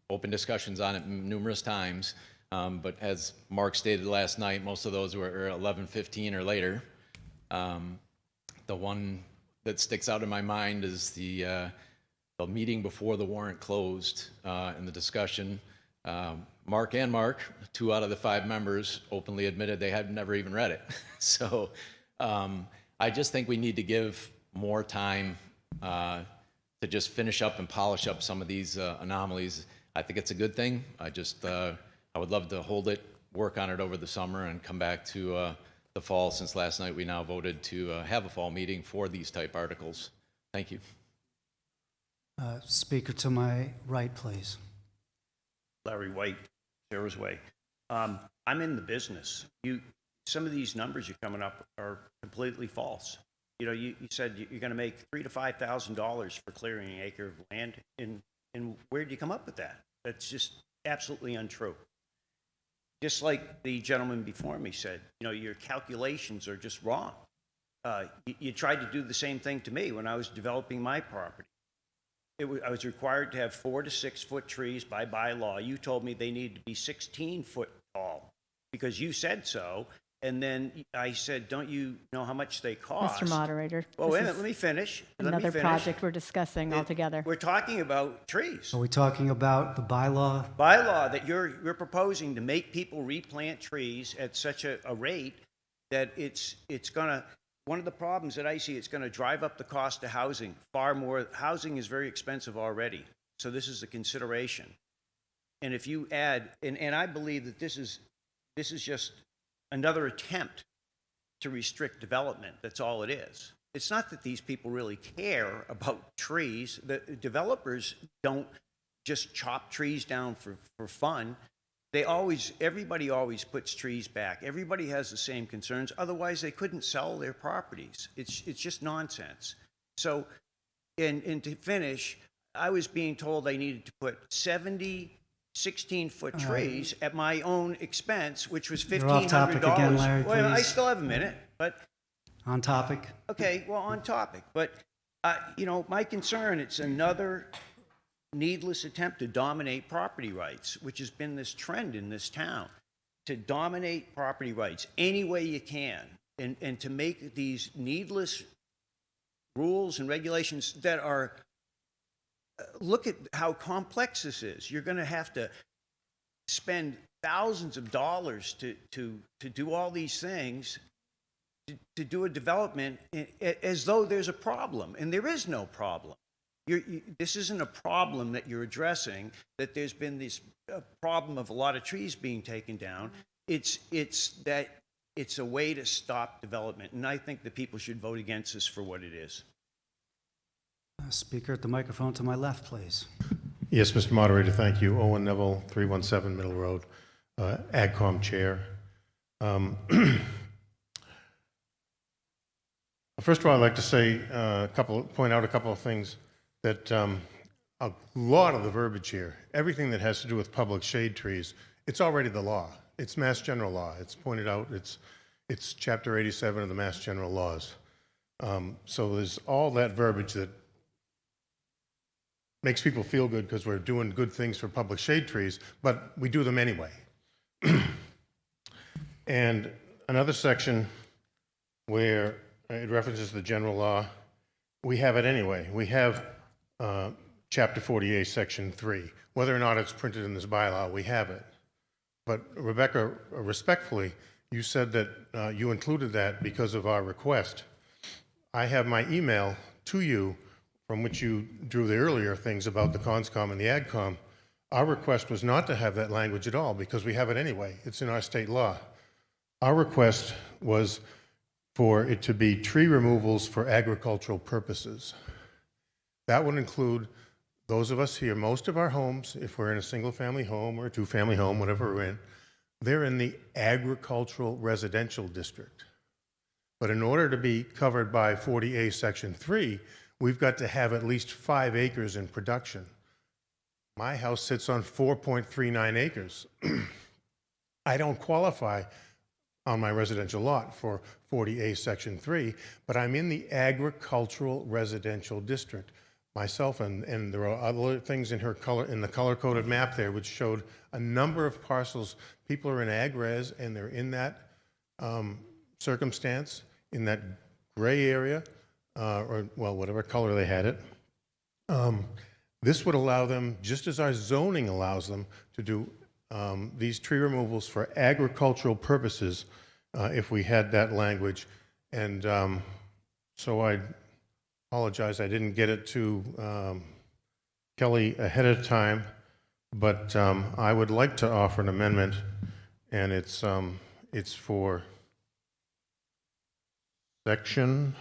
open discussions on it numerous times, but as Mark stated last night, most of those were 11:15 or later. The one that sticks out in my mind is the meeting before the warrant closed in the discussion. Mark, 2 out of the 5 members, openly admitted they had never even read it. So I just think we need to give more time to just finish up and polish up some of these anomalies. I think it's a good thing. I would love to hold it, work on it over the summer, and come back to the fall, since last night we now voted to have a fall meeting for these type articles. Thank you. Speaker to my right, please. Larry White, Sarah's Way. I'm in the business. Some of these numbers you're coming up are completely false. You know, you said you're going to make $3,000 to $5,000 for clearing an acre of land, and where did you come up with that? That's just absolutely untrue. Just like the gentleman before me said, you know, your calculations are just wrong. You tried to do the same thing to me when I was developing my property. I was required to have 4 to 6 foot trees by bylaw. You told me they needed to be 16 foot tall because you said so. And then I said, don't you know how much they cost? Mr. Moderator. Well, wait a this minute, let me finish. Another project we're discussing altogether. We're talking about trees. Are we talking about the bylaw? Bylaw that you're proposing to make people replant trees at such a rate that it's going to, one of the problems that I see, it's going to drive up the cost of housing far more. Housing is very expensive already. So this is a consideration. And if you add, and I believe that this is just another attempt to restrict development. That's all it is. It's not that these people really care about trees. The developers don't just chop trees down for fun. Everybody always puts trees back. Everybody has the same concerns. Otherwise, they couldn't sell their properties. It's just nonsense. So, and to finish, I was being told I needed to put 70 16-foot trees at my own expense, which was $1,500. You're off topic again, Larry, Well, I please. still have a minute, but On topic. okay, well, on topic. But you know, my concern, it's another needless attempt to dominate property rights, which has been this trend in this town, to dominate property rights any way you can, and to make these needless rules and regulations that are. Look at how complex this is. You're going to have to spend thousands of dollars to do all these things, to do a development as though there's a problem, and there is no problem. This isn't a problem that you're addressing, that there's been this problem of a lot of trees being taken down. It's that it's a way to stop development, and I think the people should vote against this for what it is. Speaker at the microphone to my left, please. Yes, Mr. Moderator, thank you. Owen Neville, 317 Middle Road, AgCom Chair. First of all, I'd like to say point out a couple of things that a lot of the verbiage here, everything that has to do with public shade trees, it's already the law. It's Mass General Law. It's pointed out. It's Chapter 87 of the Mass General Laws. So there's all that verbiage that makes people feel good because we're doing good things for public shade trees, but we do them anyway. And another section where it references the general law, we have it anyway. We have Chapter 48, Section 3. Whether or not it's printed in this bylaw, we have it. But Rebecca, respectfully, you said that you included that because of our request. I have my email to you from which you drew the earlier things about the CONSCOM and the AGCOM. Our request was not to have that language at all because we have it anyway. It's in our state law. Our request was for it to be tree removals for agricultural purposes. That would include those of us here, most of our homes, if we're in a single-family home or a two-family home, whatever we're in, they're in the agricultural residential district. But in order to be covered by 40A Section 3, we've got to have at least 5 acres in production. My house sits on 4.39 acres. I don't qualify on my residential lot for 40A Section 3, but I'm in the agricultural residential district. Myself, and there are other things in the color-coded map there which showed a number of parcels. People are in ag-res and they're in that circumstance, in that gray area, or well, whatever color they had it. This would allow them, just as our zoning allows them, to do these tree removals for agricultural purposes if we had that language. And so I apologize, I didn't get it to Kelly ahead of time, but I would like to offer an amendment, and it's for section,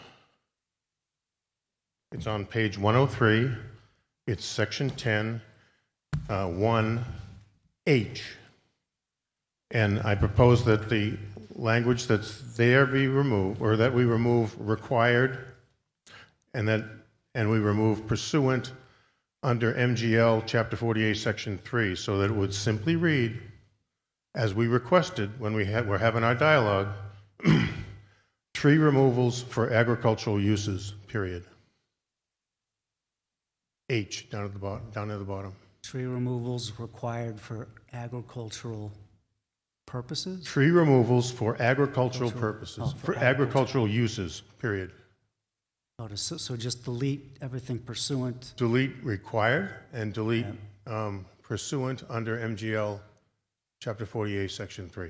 it's on page 103, it's section 10, 1H. And I propose that the language that's there be removed, or that we remove required, and we remove pursuant under MGL Chapter 48, Section 3, so that it would simply read, as we requested when we're having our dialogue, tree removals for agricultural uses, period. H, down at the bottom. Tree removals required for agricultural purposes? Tree removals for agricultural purposes, for agricultural uses, period. Oh, so just delete everything pursuant? Delete required and delete pursuant under MGL Chapter 48, Section 3.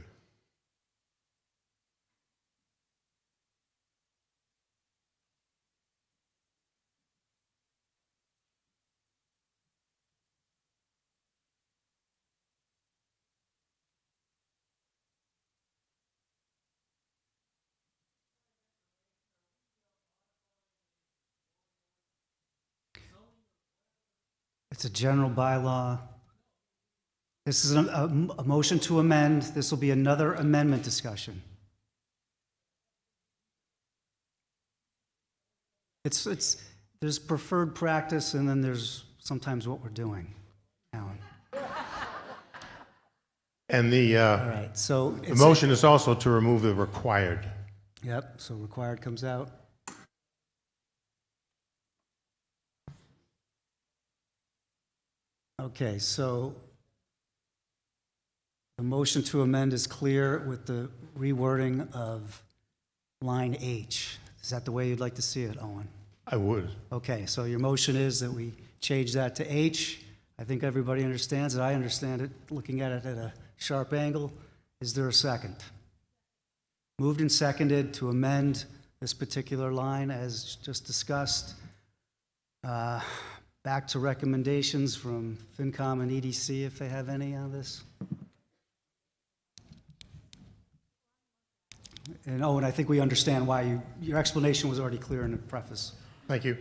It's a general bylaw. This is a motion to amend. This will be another amendment discussion. There's preferred practice, and then there's sometimes what we're doing, Alan. And the All right, so the motion is also to remove the required. Yep, so required comes out. Okay, so the motion to amend is clear with the rewording of line H. Is that the way you'd like to see it, Owen? I would. Okay, so your motion is that we change that to H. I think everybody understands it. I understand it, looking at it at a sharp angle. Is there a second? Moved and seconded to amend this particular line as just discussed. Back to recommendations from FinCom and EDC if they have any on this. And Owen, I think we understand why your explanation was already clear in the preface. Thank you.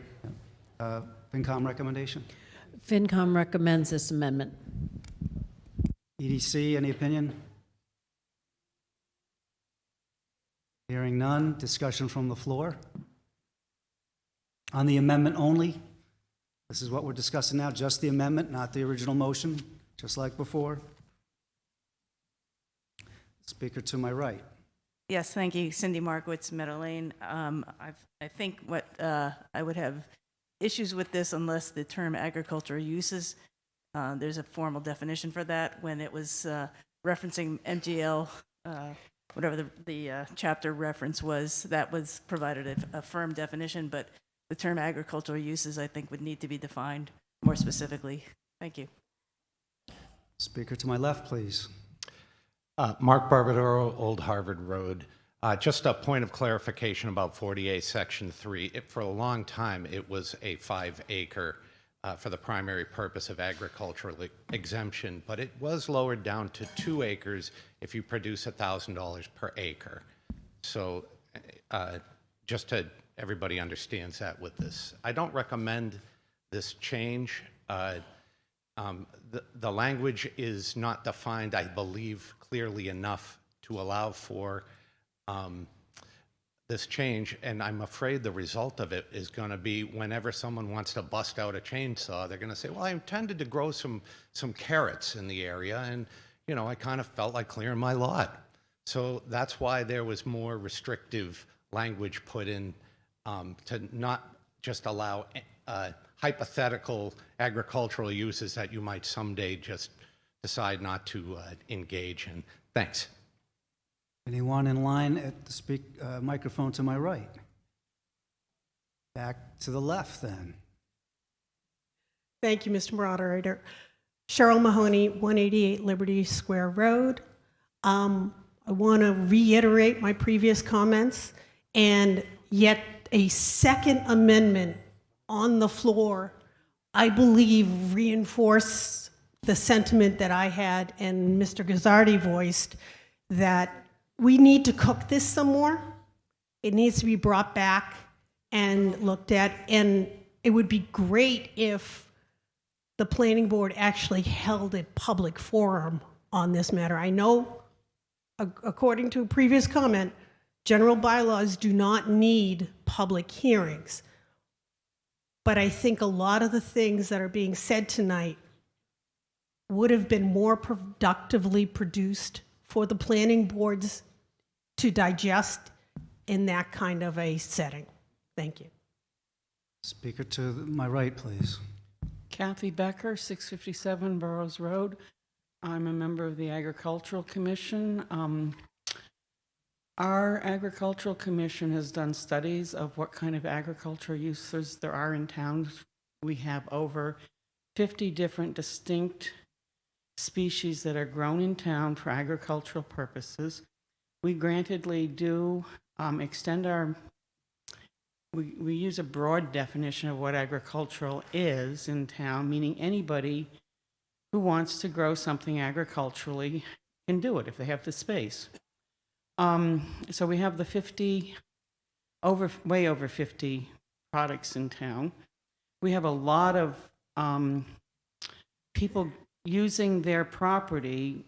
FinCom recommendation? FinCom recommends this amendment. EDC, any opinion? Hearing none, discussion from the floor. On the amendment only, this is what we're discussing now, just the amendment, not the original motion, just like before. Speaker to my right. Yes, thank you. Cindy Markowitz, Meadow Lane. I think what I would have issues with this unless the term agricultural uses, there's a formal definition for that. When it was referencing MGL, whatever the chapter reference was, that was provided a firm definition, but the term agricultural uses, I think, would need to be defined more specifically. Thank you. Speaker to my left, please. Mark Barbadoro, Old Harvard Road. Just a point of clarification about 48 Section 3. For a long time, it was a 5-acre for the primary purpose of agricultural exemption, but it was lowered down to 2 acres if you produce $1,000 per acre. So just to everybody understands that with this. I don't recommend this change. The language is not defined, I believe, clearly enough to allow for this change, and I'm afraid the result of it is going to be whenever someone wants to bust out a chainsaw, they're going to say, well, I intended to grow some carrots in the area, and I kind of felt like clearing my lot. So that's why there was more restrictive language put in to not just allow hypothetical agricultural uses that you might someday just decide not to engage in. Thanks. Anyone in line at the microphone to my right? Back to the left, then. Thank you, Mr. Moderator. Cheryl Mahoney, 188 Liberty Square Road. I want to reiterate my previous comments, and yet a second amendment on the floor, I believe, reinforced the sentiment that I had and Mr. Gazzardi voiced, that we need to cook this some more. It needs to be brought back and looked at, and it would be great if the planning board actually held a public forum on this matter. I know, according to a previous comment, general bylaws do not need public hearings. But I think a lot of the things that are being said tonight would have been more productively produced for the planning boards to digest in that kind of a setting. Thank you. Speaker to my right, please. Kathy Becker, 657 Burroughs Road. I'm a member of the Agricultural Commission. Our Agricultural Commission has done studies of what kind of agricultural uses there are in towns. We have over 50 different distinct species that are grown in town for agricultural purposes. We grantedly do extend our, we use a broad definition of what agricultural is in town, meaning anybody who wants to grow something agriculturally can do it if they have the space. So we have the 50, way over 50 products in town. We have a lot of people using their property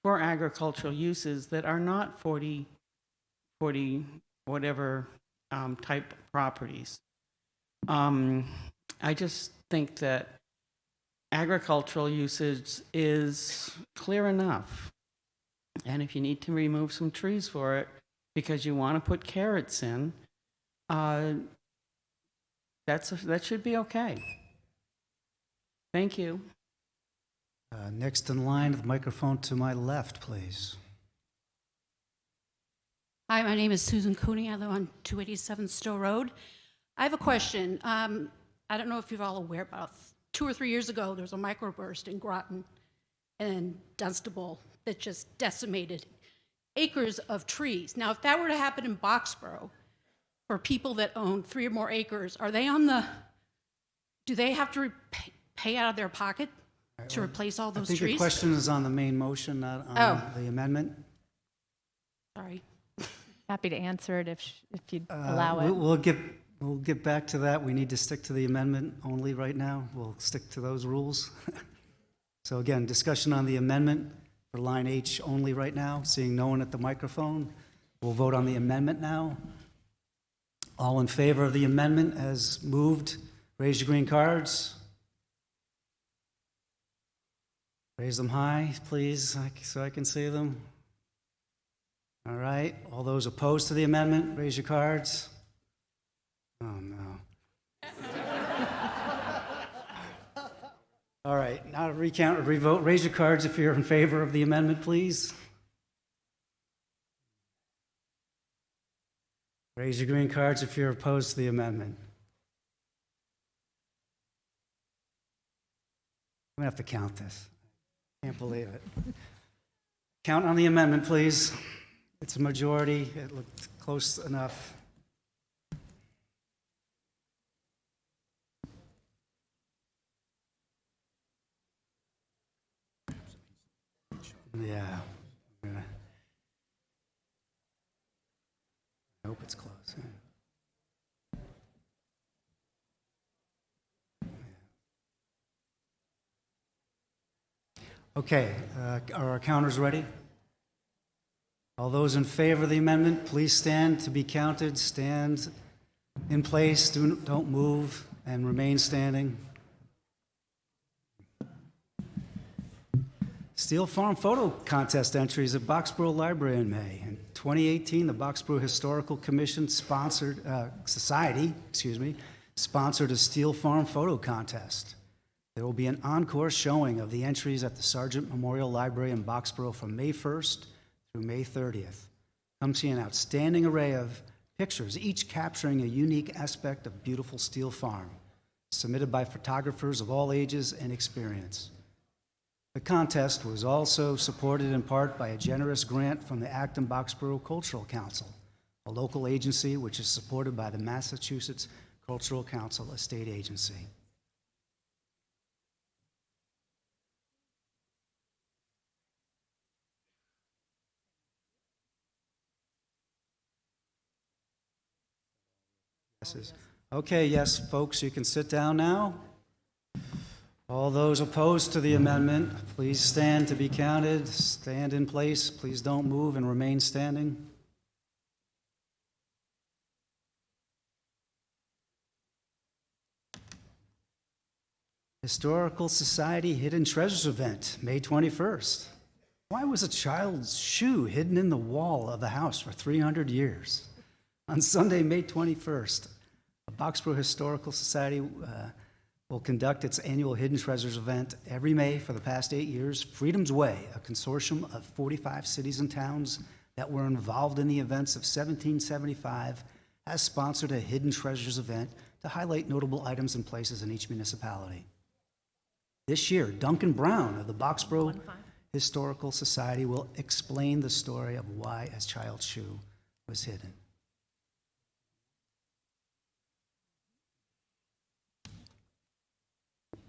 for agricultural uses that are not 40 whatever type properties. I just think that agricultural usage is clear enough. And if you need to remove some trees for it because you want to put carrots in, that should be okay. Thank you. Next in line, the microphone to my left, please. Hi, my name is Susan Cooney. I live on 287 Stowe Road. I have a question. I don't know if you're all aware, about 2 or 3 years ago, there was a microburst in Groton and Dunstable that just decimated acres of trees. Now, if that were to happen in Boxborough, for people that own 3 or more acres, are they on the, do they have to pay out of their pocket to replace all those trees? I think trees? the question is on the main motion, not on the amendment. Sorry. Happy to answer it if you'd allow it. We'll We'll get back to that. We need to stick to the amendment only right now. We'll stick to those rules. So again, discussion on the amendment for line H only right now. Seeing no one at the microphone, we'll vote on the amendment now. All in favor of the amendment as moved, raise your green cards. Raise them high, please, so I can see them. All right, all those opposed to the amendment, raise your cards. Oh, no. All right, now to recount or revote. Raise your cards if you're in favor of the amendment, please. Raise your green cards if you're opposed to the amendment. I'm going to have to count this. Can't believe it. Count on the amendment, please. It's a majority. It looked close enough. Yeah. I hope it's close. Okay, are our counters ready? All those in favor of the amendment, please stand to be counted. Stand in place, don't move, and remain standing. Steel Farm Photo Contest entries at Boxborough Library in May. In 2018, the Boxborough Historical Commission sponsored, sponsored a Steel Farm Photo Contest. There will be an encore showing of the entries at the Sargent Memorial Library in Boxborough from May 1st through May 30th. Come see an outstanding array of pictures, each capturing a unique aspect of beautiful Steel Farm, submitted by photographers of all ages and experience. The contest was also supported in part by a generous grant from the Acton Boxborough Cultural Council, a local agency which is supported by the Massachusetts Cultural Council, a state agency. Okay, yes, folks, you can sit down now. All those opposed to the amendment, please stand to be counted. Stand in place. Please don't move and remain standing. Historical Society Hidden Treasures event, May 21st. Why was a child's shoe hidden in the wall of the house for 300 years? On Sunday, May 21st, the Boxborough Historical Society will conduct its annual Hidden Treasures event every May for the past 8 years. Freedom's Way, a consortium of 45 cities and towns that were involved in the events of 1775, has sponsored a Hidden Treasures event to highlight notable items and places in each municipality. This year, Duncan Brown of the Boxborough Historical Society will explain the story of why a child's shoe was hidden.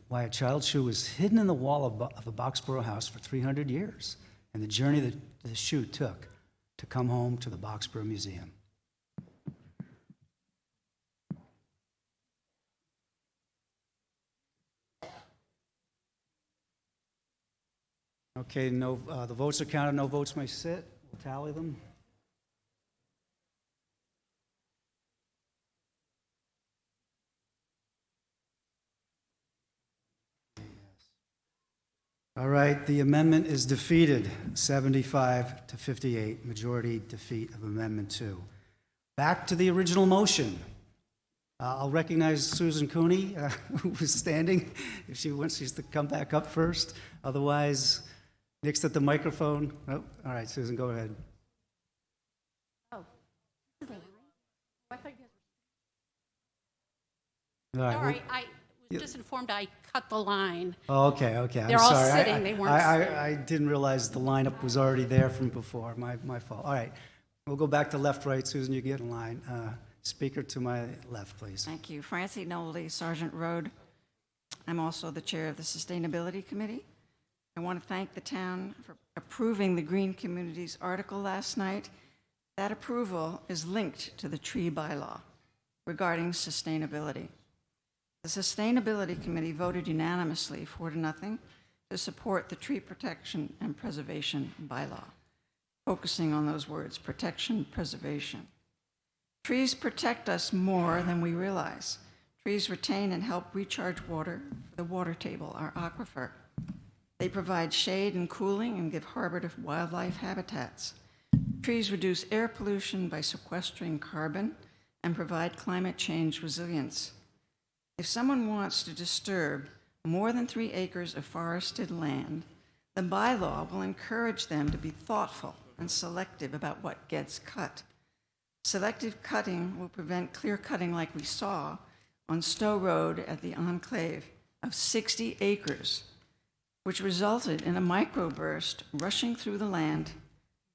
Why a child's shoe was hidden in the wall of a Boxborough house for 300 years, and the journey that the shoe took to come home to the Boxborough Museum. Okay, no, the votes are counted, no votes may sit. We'll tally them. All right, the amendment is defeated, 75 to 58, majority defeat of Amendment 2. Back to the original motion. I'll recognize Susan Cooney, who was standing, if she wants to come back up first. Otherwise, next at the microphone. Oh, all right, Susan, go ahead. Oh, I thought you guys All right, Sorry, I was just informed I cut the line. Oh, okay. I'm They're all sorry. sitting, they weren't sitting. I didn't realize the lineup was already there from before. My fault. All right, we'll go back to left, right. Susan, you get in line. Speaker to my left, please. Thank you. Francie Noldy, Sergeant Road. I'm also the chair of the Sustainability Committee. I want to thank the town for approving the Green Communities article last night. That approval is linked to the tree bylaw. regarding sustainability. The Sustainability Committee voted unanimously 4-0 to support the tree protection and preservation bylaw, focusing on those words, protection, preservation. Trees protect us more than we realize. Trees retain and help recharge water, the water table, our aquifer. They provide shade and cooling and give harbor to wildlife habitats. Trees reduce air pollution by sequestering carbon and provide climate change resilience. If someone wants to disturb more than 3 acres of forested land, the bylaw will encourage them to be thoughtful and selective about what gets cut. Selective cutting will prevent clear cutting like we saw on Stowe Road at the Enclave of 60 acres, which resulted in a microburst rushing through the land,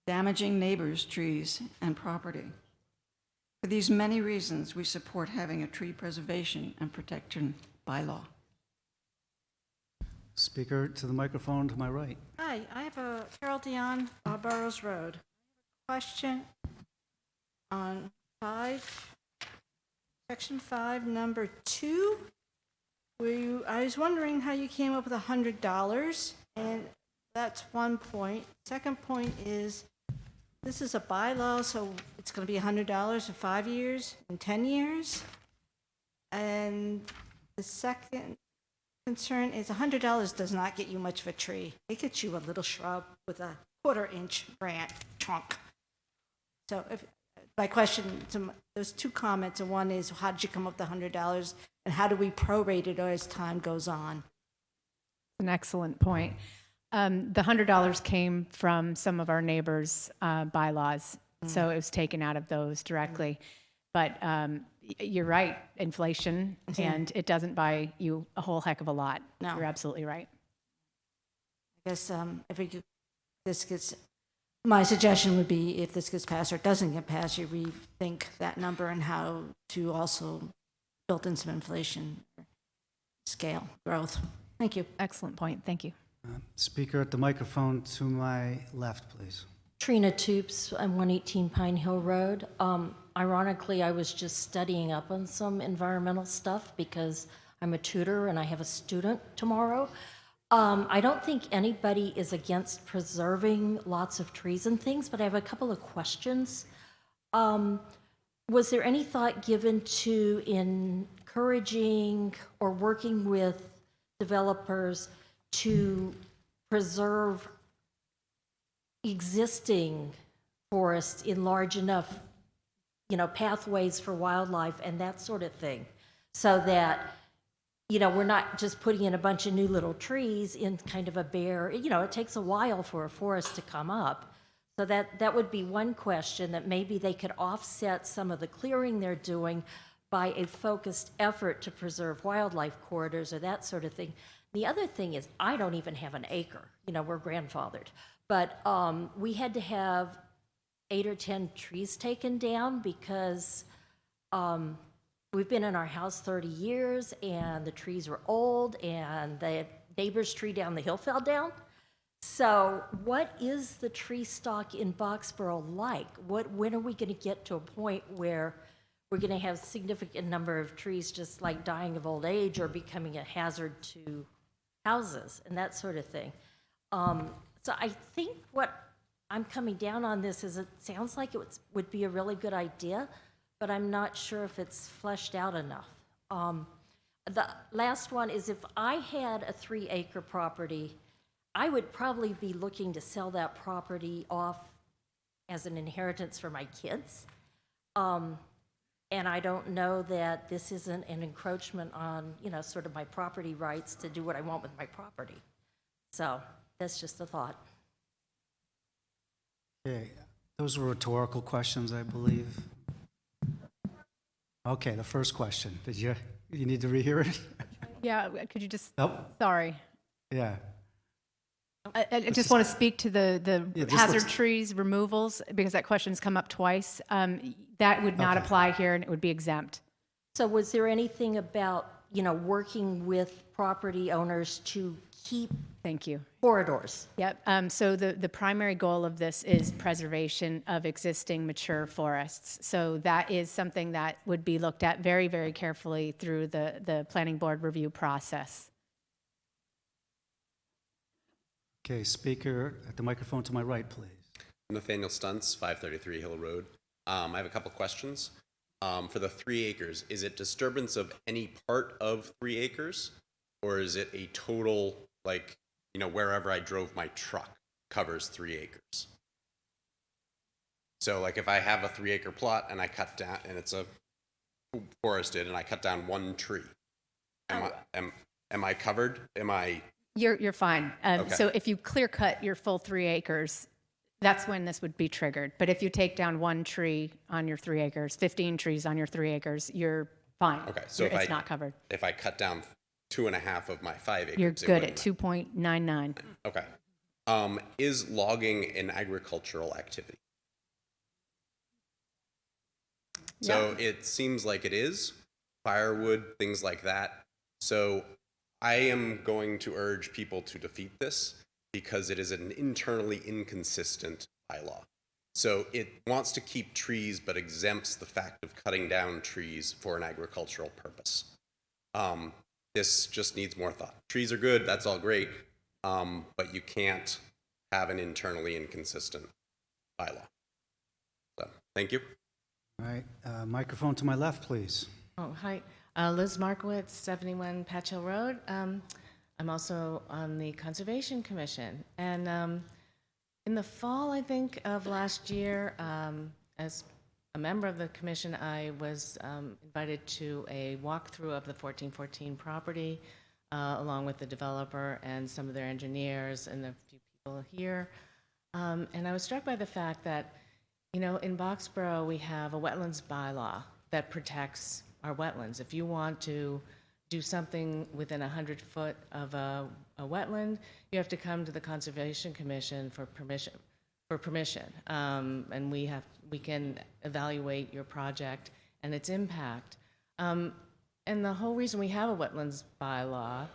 damaging neighbors' trees and property. For these many reasons, we support having a tree preservation and protection bylaw. Speaker to the microphone to my right. Hi, I have a Carol Dion, Burroughs Road. Question on section 5, number 2, where I was wondering how you came up with $100, and that's one point. Second point is, this is a bylaw, so it's going to be $100 for 5 years and 10 years. And the second concern is $100 does not get you much of a tree. It gets you a little shrub with a 1/4-inch branch trunk. So my question, there's 2 comments, and one is, how did you come up with the $100, and how do we prorate it as time goes on? An excellent point. The $100 came from some of our neighbors' bylaws, so it was taken out of those directly. But you're right, inflation, and it doesn't buy you a whole heck of a lot. No. You're absolutely right. I guess my suggestion would be, if this gets passed or it doesn't get passed, you rethink that number and how to also build in some inflation scale growth. Thank you. Excellent point. Thank you. Speaker at the microphone to my left, please. Trina Toops, I'm 118 Pine Hill Road. Ironically, I was just studying up on some environmental stuff because I'm a tutor and I have a student tomorrow. I don't think anybody is against preserving lots of trees and things, but I have a couple of questions. Was there any thought given to encouraging or working with developers to preserve existing forests in large enough, pathways for wildlife and that sort of thing, so that, we're not just putting in a bunch of new little trees in kind of a bare, it takes a while for a forest to come up. So that would be one question, that maybe they could offset some of the clearing they're doing by a focused effort to preserve wildlife corridors or that sort of thing. The other thing is, I don't even have an acre. We're grandfathered. But we had to have 8 or 10 trees taken down because we've been in our house 30 years and the trees were old and the neighbor's tree down the hill fell down. So what is the tree stock in Boxborough like? When are we going to get to a point where we're going to have a significant number of trees just like dying of old age or becoming a hazard to houses and that sort of thing? So I think what I'm coming down on this is, it sounds like it would be a really good idea, but I'm not sure if it's fleshed out enough. The last one is, if I had a 3-acre property, I would probably be looking to sell that property off as an inheritance for my kids. And I don't know that this isn't an encroachment on, sort of my property rights to do what I want with my property. So that's just a thought. Okay, those were rhetorical questions, I believe. Okay, the first question. Did you need to rehear it? Yeah, could you just, Nope. sorry. Yeah. I just want to speak to the Yeah, hazard let's- trees removals, because that question's come up twice. That would not Okay. apply here, and it would be exempt. So was there anything about working with property owners to keep Thank you. corridors. Yep. So the primary goal of this is preservation of existing mature forests. So that is something that would be looked at very, very carefully through the planning board review process. Okay, speaker at the microphone to my right, please. Nathaniel Stuntz, 533 Hill Road. I have a couple questions. For the 3 acres, is it disturbance of any part of 3 acres? Or is it a total, like, wherever I drove my truck covers 3 acres? So, like, if I have a 3 acre plot and I cut down, and it's a forested, and I cut down 1 tree, am I covered? You're fine. Okay. So if you clear cut your full 3 acres, that's when this would be triggered. But if you take down 1 tree on your 3 acres, 15 trees on your 3 acres, you're fine. Okay, so It's not covered. If I cut down 2.5 of my 5 acres, You're it good at wouldn't- 2.99. Okay. Is logging an agricultural activity? So it seems like it is. Firewood, things like that. So I am going to urge people to defeat this because it is an internally inconsistent bylaw. So it wants to keep trees but exempts the fact of cutting down trees for an agricultural purpose. This just needs more thought. Trees are good, that's all great, but you can't have an internally inconsistent bylaw. So, thank you. All right, microphone to my left, please. Oh, hi. Liz Markowitz, 71 Patch Hill Road. I'm also on the Conservation Commission. And in the fall, I think, of last year, as a member of the commission, I was invited to a walkthrough of the 1414 property, along with the developer and some of their engineers and a few people here. And I was struck by the fact that, in Boxborough, we have a wetlands bylaw that protects our wetlands. If you want to do something within 100 foot of a wetland, you have to come to the Conservation Commission for permission. And we can evaluate your project and its impact. And the whole reason we have a wetlands bylaw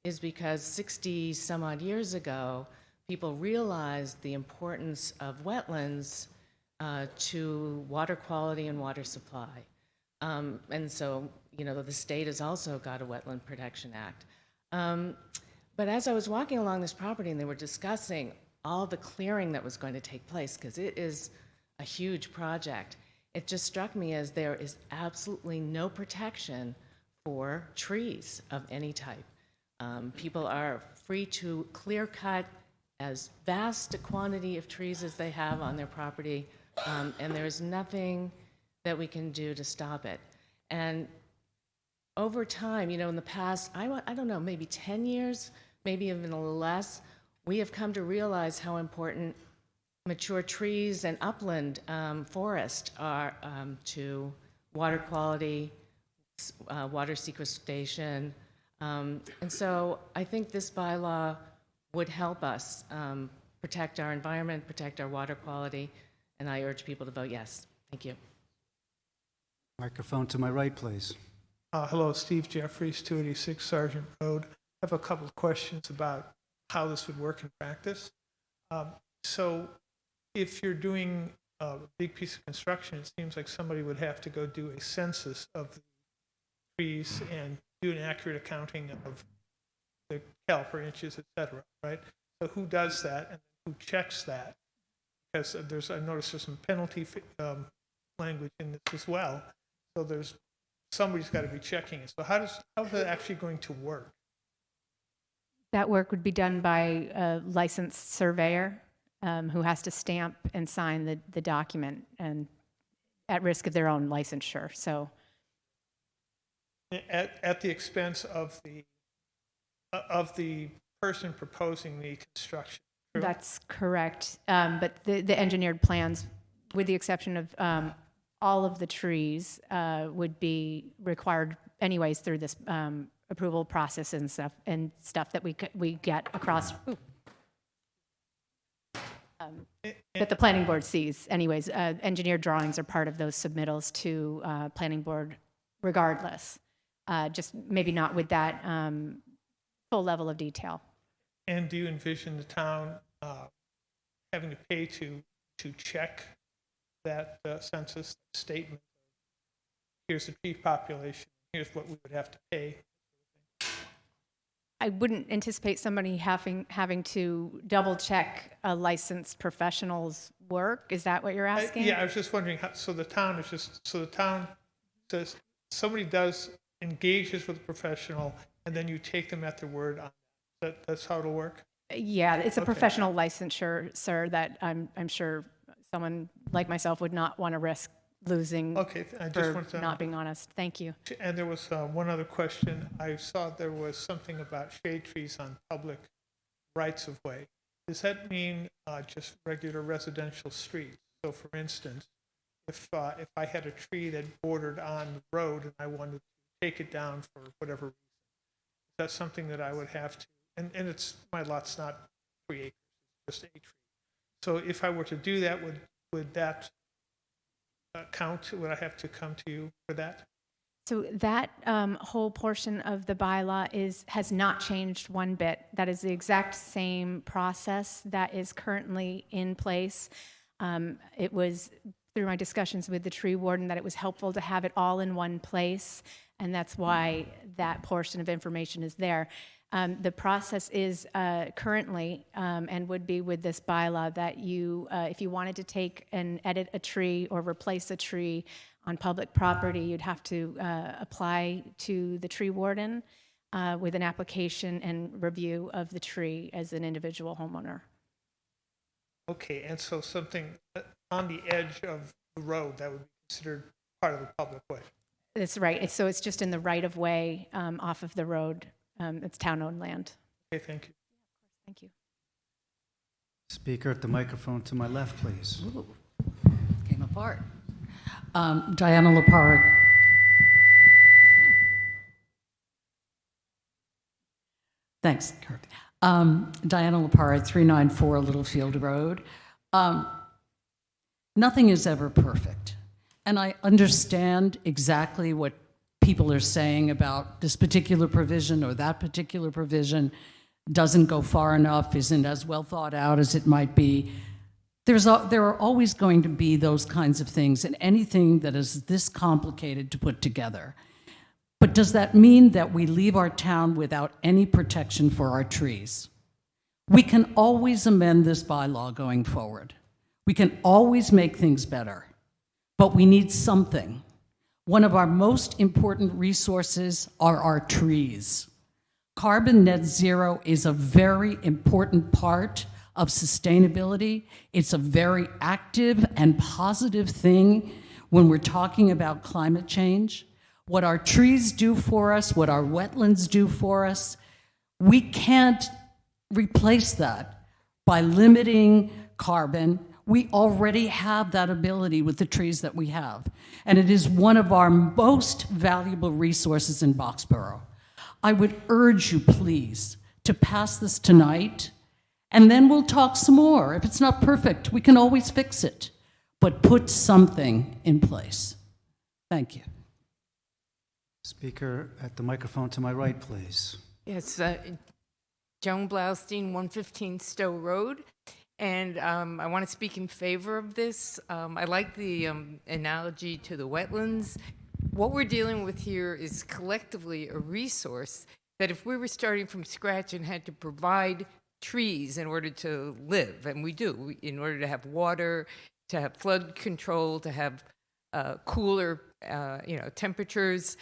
is because 60 some odd years ago, people realized the importance of wetlands to water quality and water supply. And so, the state has also got a Wetland Protection Act. But as I was walking along this property and they were discussing all the clearing that was going to take place, because it is a huge project, it just struck me as there is absolutely no protection for trees of any type. People are free to clear cut as vast a quantity of trees as they have on their property, and there is nothing that we can do to stop it. And over time, in the past, I don't know, maybe 10 years, maybe even a little less, we have come to realize how important mature trees and upland forest are to water quality, water sequestration. And so I think this bylaw would help us protect our environment, protect our water quality, and I urge people to vote yes. Thank you. Microphone to my right, please. Hello, Steve Jeffries, 286 Sergeant Road. I have a couple of questions about how this would work in practice. So if you're doing a big piece of construction, it seems like somebody would have to go do a census of the trees and do an accurate accounting of the caliper inches, et cetera, right? So who does that and who checks that? Because I noticed there's some penalty language in this as well. So somebody's got to be checking it. So how is that actually going to work? That work would be done by a licensed surveyor who has to stamp and sign the document and at risk of their own licensure. So at the expense of the person proposing the construction. True? that's correct. But the engineered plans, with the exception of all of the trees, would be required anyways through this approval process and stuff that we get across. That the planning board sees. Anyways, engineered drawings are part of those submittals to planning board regardless. just maybe not with that full level of detail. And do you envision the town having to pay to check that census statement? Here's the tree population, here's what we would have to pay. I wouldn't anticipate somebody having to double check a licensed professional's work. Is that what you're asking? Yeah, I was just wondering, so the town says, somebody does engages with a professional, and then you take them at their word on that. That's how it'll work? Yeah, it's a Okay. professional licensure, sir, that I'm sure someone like myself would not want to risk losing Okay, I just for wanted to not being honest. Thank you. And there was one other question. I saw there was something about shade trees on public rights of way. Does that mean just regular residential streets? So for instance, if I had a tree that bordered on the road and I wanted to take it down for whatever reason, is that something that I would have to, and it's, my lot's not 3 acres, it's just a tree. So if I were to do that, would that count? Would I have to come to you for that? So that whole portion of the bylaw has not changed one bit. That is the exact same process that is currently in place. It was through my discussions with the tree warden that it was helpful to have it all in one place, and that's why that portion of information is there. The process is currently, and would be with this bylaw, that you, if you wanted to take and edit a tree or replace a tree on public property, you'd have to apply to the tree warden with an application and review of the tree as an individual homeowner. Okay, and so something on the edge of the road, that would be considered part of the public way? That's right. So it's just in the right of way off of the road. It's town-owned land. Okay, thank you. Thank you. Speaker at the microphone to my left, please. Ooh, came apart. Diana Lepard. Thanks, Kurt. Diana Lepard, 394 Littlefield Road. Nothing is ever perfect. And I understand exactly what people are saying about this particular provision or that particular provision doesn't go far enough, isn't as well thought out as it might be. There are always going to be those kinds of things in anything that is this complicated to put together. But does that mean that we leave our town without any protection for our trees? We can always amend this bylaw going forward. We can always make things better, but we need something. One of our most important resources are our trees. Carbon net zero is a very important part of sustainability. It's a very active and positive thing when we're talking about climate change. What our trees do for us, what our wetlands do for us, we can't replace that by limiting carbon. We already have that ability with the trees that we have. And it is one of our most valuable resources in Boxborough. I would urge you, please, to pass this tonight, and then we'll talk some more. If it's not perfect, we can always fix it, but put something in place. Thank you. Speaker at the microphone to my right, please. Yes, Joan Blaustein, 115 Stowe Road. And I want to speak in favor of this. I like the analogy to the wetlands. What we're dealing with here is collectively a resource that if we were starting from scratch and had to provide trees in order to live, and we do, in order to have water, to have flood control, to have cooler temperatures,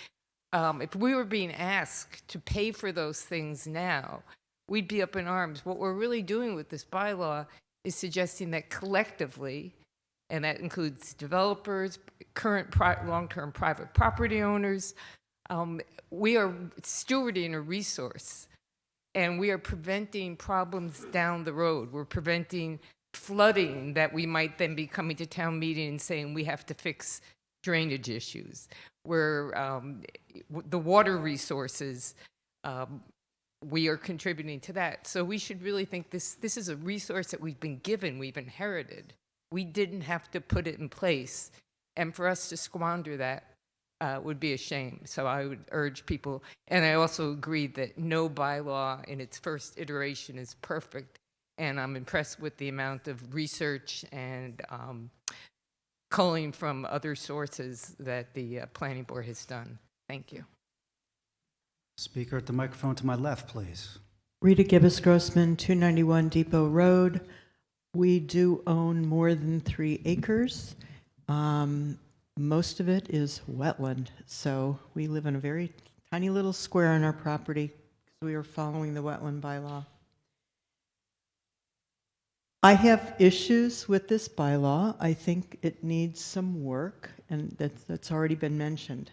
if we were being asked to pay for those things now, we'd be up in arms. What we're really doing with this bylaw is suggesting that collectively, and that includes developers, current long-term private property owners, we are stewarding a resource, and we are preventing problems down the road. We're preventing flooding that we might then be coming to town meeting and saying we have to fix drainage issues. Where the water resources, we are contributing to that. So we should really think this is a resource that we've been given, we've inherited. We didn't have to put it in place. And for us to squander that would be a shame. So I would urge people, and I also agree that no bylaw in its first iteration is perfect, and I'm impressed with the amount of research and culling from other sources that the planning board has done. Thank you. Speaker at the microphone to my left, please. Rita Gibbous Grossman, 291 Depot Road. We do own more than 3 acres. Most of it is wetland, so we live in a very tiny little square on our property because we are following the wetland bylaw. I have issues with this bylaw. I think it needs some work, and that's already been mentioned.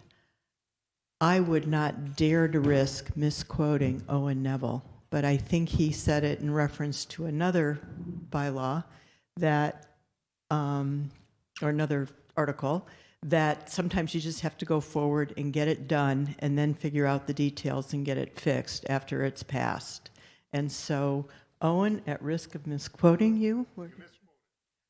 I would not dare to risk misquoting Owen Neville, but I think he said it in reference to another bylaw that, or another article, that sometimes you just have to go forward and get it done and then figure out the details and get it fixed after it's passed. And so, Owen, at risk of misquoting you,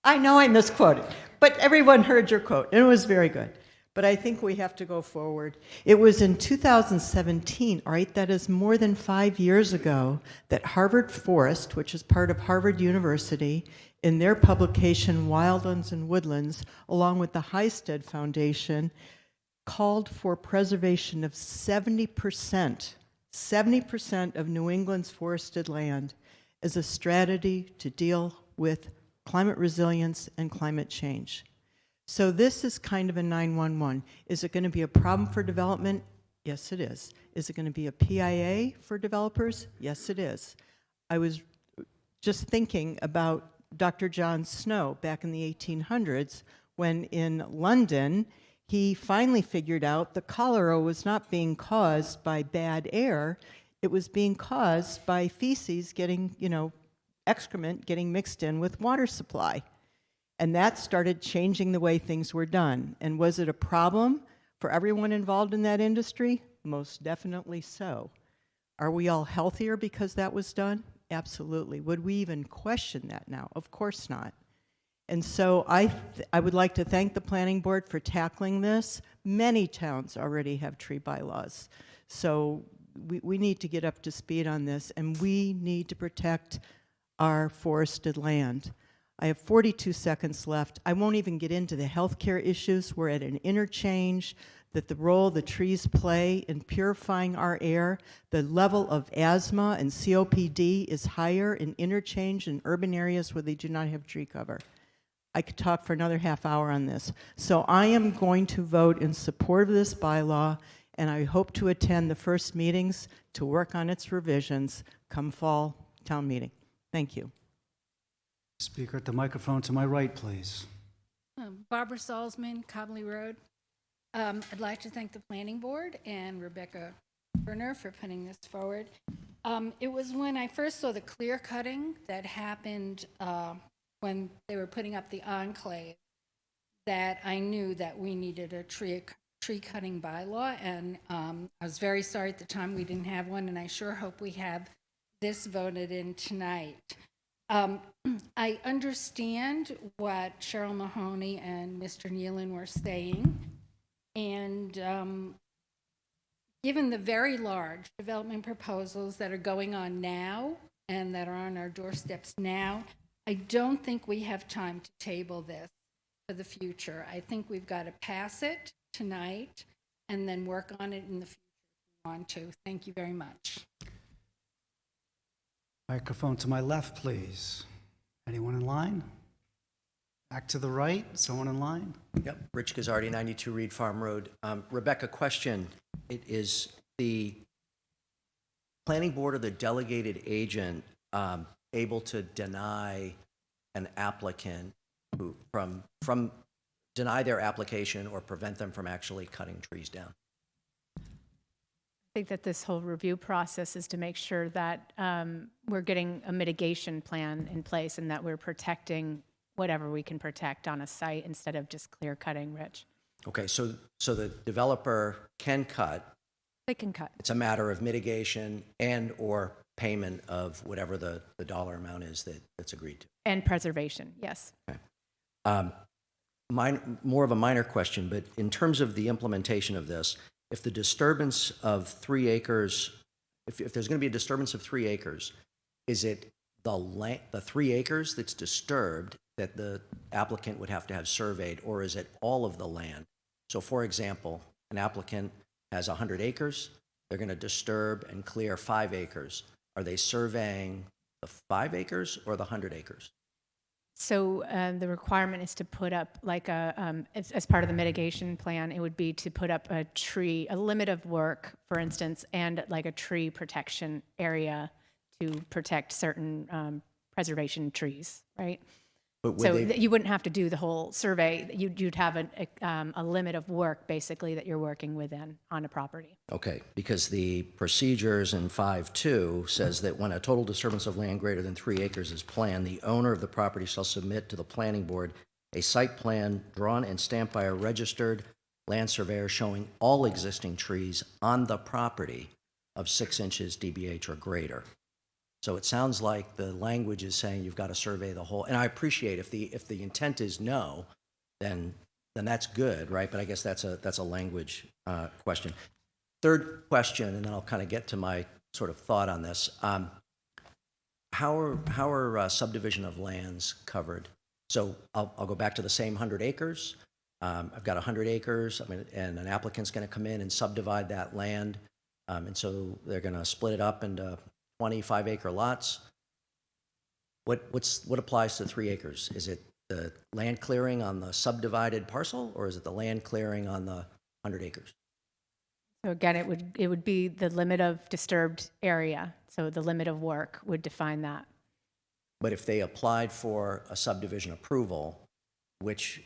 I know I misquoted, but everyone heard your quote, and it was very good. But I think we have to go forward. It was in 2017, all right, that is more than 5 years ago, that Harvard Forest, which is part of Harvard University, in their publication Wildlands and Woodlands, along with the Highstead Foundation, called for preservation of 70% of New England's forested land as a strategy to deal with climate resilience and climate change. So this is kind of a 911. Is it going to be a problem for development? Yes, it is. Is it going to be a PIA for developers? Yes, it is. I was just thinking about Dr. John Snow back in the 1800s when in London he finally figured out the cholera was not being caused by bad air. It was being caused by feces getting, excrement getting mixed in with water supply. And that started changing the way things were done. And was it a problem for everyone involved in that industry? Most definitely so. Are we all healthier because that was done? Absolutely. Would we even question that now? Of course not. And so I would like to thank the planning board for tackling this. Many towns already have tree bylaws. So we need to get up to speed on this, and we need to protect our forested land. I have 42 seconds left. I won't even get into the healthcare issues. We're at an interchange, that the role the trees play in purifying our air, the level of asthma and COPD is higher in interchange in urban areas where they do not have tree cover. I could talk for another half hour on this. So I am going to vote in support of this bylaw, and I hope to attend the first meetings to work on its revisions come fall town meeting. Thank you. Speaker at the microphone to my right, please. Barbara Salzman, Cobley Road. I'd like to thank the planning board and Rebecca Turner for putting this forward. It was when I first saw the clear cutting that happened when they were putting up the enclave that I knew that we needed a tree cutting bylaw, and I was very sorry at the time we didn't have one, and I sure hope we have this voted in tonight. I understand what Cheryl Mahoney and Mr. Nealon were saying, and given the very large development proposals that are going on now and that are on our doorsteps now, I don't think we have time to table this for the future. I think we've got to pass it tonight and then work on it in the future if we want to. Thank you very much. Microphone to my left, please. Anyone in line? Back to the right, someone in line? Yep, Rich Gazzardi, 92 Reed Farm Road. Rebecca, question. Is the planning board or the delegated agent able to deny an applicant who, from deny their application or prevent them from actually cutting trees down? I think that this whole review process is to make sure that we're getting a mitigation plan in place and that we're protecting whatever we can protect on a site instead of just clear cutting, Rich. Okay, so the developer can cut. They can cut. It's a matter of mitigation and or payment of whatever the dollar amount is that's agreed to. And preservation, yes. Okay. more of a minor question, but in terms of the implementation of this, if the disturbance of 3 acres, if there's going to be a disturbance of 3 acres, is it the 3 acres that's disturbed that the applicant would have to have surveyed, or is it all of the land? So for example, an applicant has 100 acres, they're going to disturb and clear 5 acres. Are they surveying the 5 acres or the 100 acres? So the requirement is to put up like as part of the mitigation plan, it would be to put up a limit of work, for instance, and like a tree protection area to protect certain preservation trees, right? But So you wouldn't have to do the whole survey. You'd have a limit of work, basically, that you're working within on a property. Okay, because the procedures in 5.2 says that when a total disturbance of land greater than 3 acres is planned, the owner of the property shall submit to the planning board a site plan drawn and stamped by a registered land surveyor showing all existing trees on the property of 6 inches DBH or greater. So it sounds like the language is saying you've got to survey the whole, and I appreciate if the intent is no, then that's good, right? But I guess that's a language question. Third question, and then I'll kind of get to my sort of thought on this. How are subdivision of lands covered? So I'll go back to the same 100 acres. I've got 100 acres, and an applicant's going to come in and subdivide that land, and so they're going to split it up into 25-acre lots. What applies to 3 acres? Is it the land clearing on the subdivided parcel, or is it the land clearing on the 100 acres? So again, it would be the limit of disturbed area. So the limit of work would define that. But if they applied for a subdivision approval, which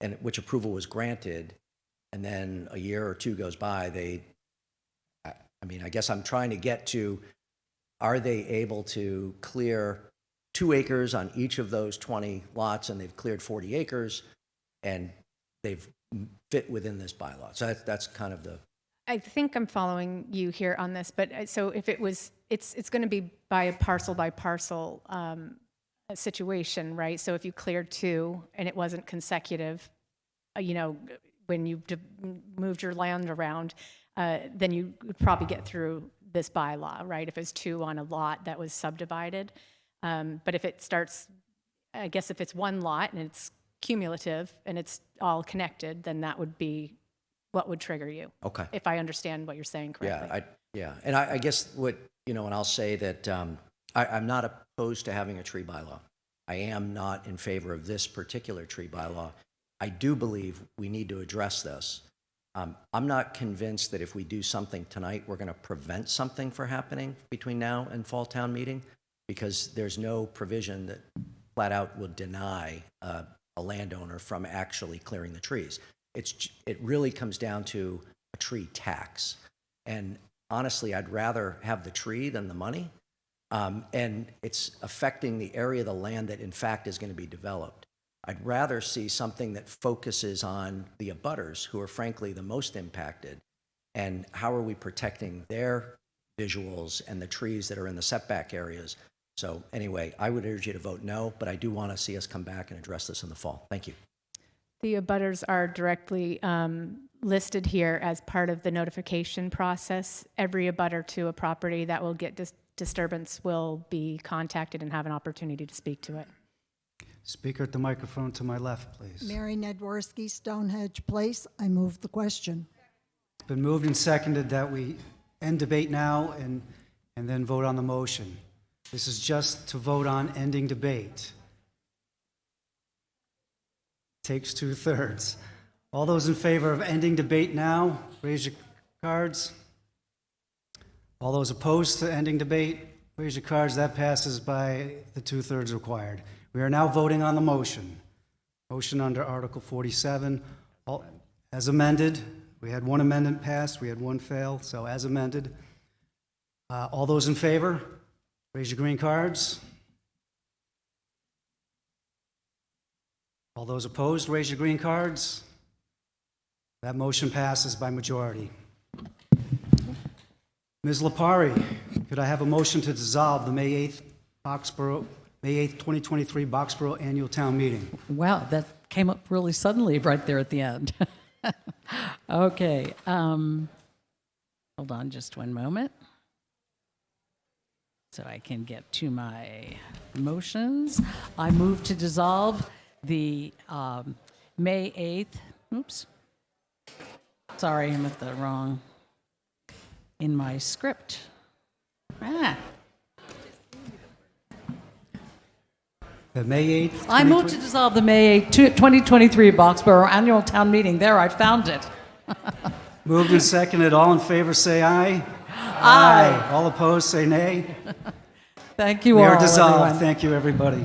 approval was granted, and then a year or two goes by, I guess I'm trying to get to, are they able to clear 2 acres on each of those 20 lots, and they've cleared 40 acres, and they've fit within this bylaw? So that's kind of the... I think I'm following you here on this, but so if it's going to be by parcel situation, right? So if you cleared 2 and it wasn't consecutive, when you moved your land around, then you would probably get through this bylaw, right? If it's 2 on a lot that was subdivided. But if it starts, I guess if it's 1 lot and it's cumulative and it's all connected, then that would be what would trigger you. Okay. If I understand what you're saying correctly. And I guess and I'll say that I'm not opposed to having a tree bylaw. I am not in favor of this particular tree bylaw. I do believe we need to address this. I'm not convinced that if we do something tonight, we're going to prevent something from happening between now and fall town meeting, because there's no provision that flat out would deny a landowner from actually clearing the trees. It really comes down to a tree tax. And honestly, I'd rather have the tree than the money. And it's affecting the area of the land that in fact is going to be developed. I'd rather see something that focuses on the abutters, who are frankly the most impacted, and how are we protecting their visuals and the trees that are in the setback areas. So anyway, I would urge you to vote no, but I do want to see us come back and address this in the fall. Thank you. The abutters are directly listed here as part of the notification process. Every abutter to a property that will get disturbance will be contacted and have an opportunity to speak to it. Speaker at the microphone to my left, please. Mary Nedworski, Stonehenge Place. I move the question. It's been moved and seconded that we end debate now and then vote on the motion. This is just to vote on ending debate. Takes 2/3. All those in favor of ending debate now, raise your cards. All those opposed to ending debate, raise your cards. That passes by the 2/3 required. We are now voting on the motion. Motion under Article 47. As amended, we had 1 amendment passed, we had 1 fail, so as amended. All those in favor, raise your green cards. All those opposed, raise your green cards. That motion passes by majority. Ms. Lapari, could I have a motion to dissolve the May 8th, 2023 Boxborough Annual Town Meeting? Wow, that came up really suddenly right there at the end. Okay. Hold on just one moment so I can get to my motions. I move to dissolve the May 8th, oops. Sorry, I'm at the wrong, in my script. The May 8th. I move to dissolve the May 8th, 2023 Boxborough Annual Town Meeting. There, I found it. Moved and seconded. All in favor, say aye. Aye. All opposed, say nay. Thank you We all. are dissolved. everyone. Thank you, everybody.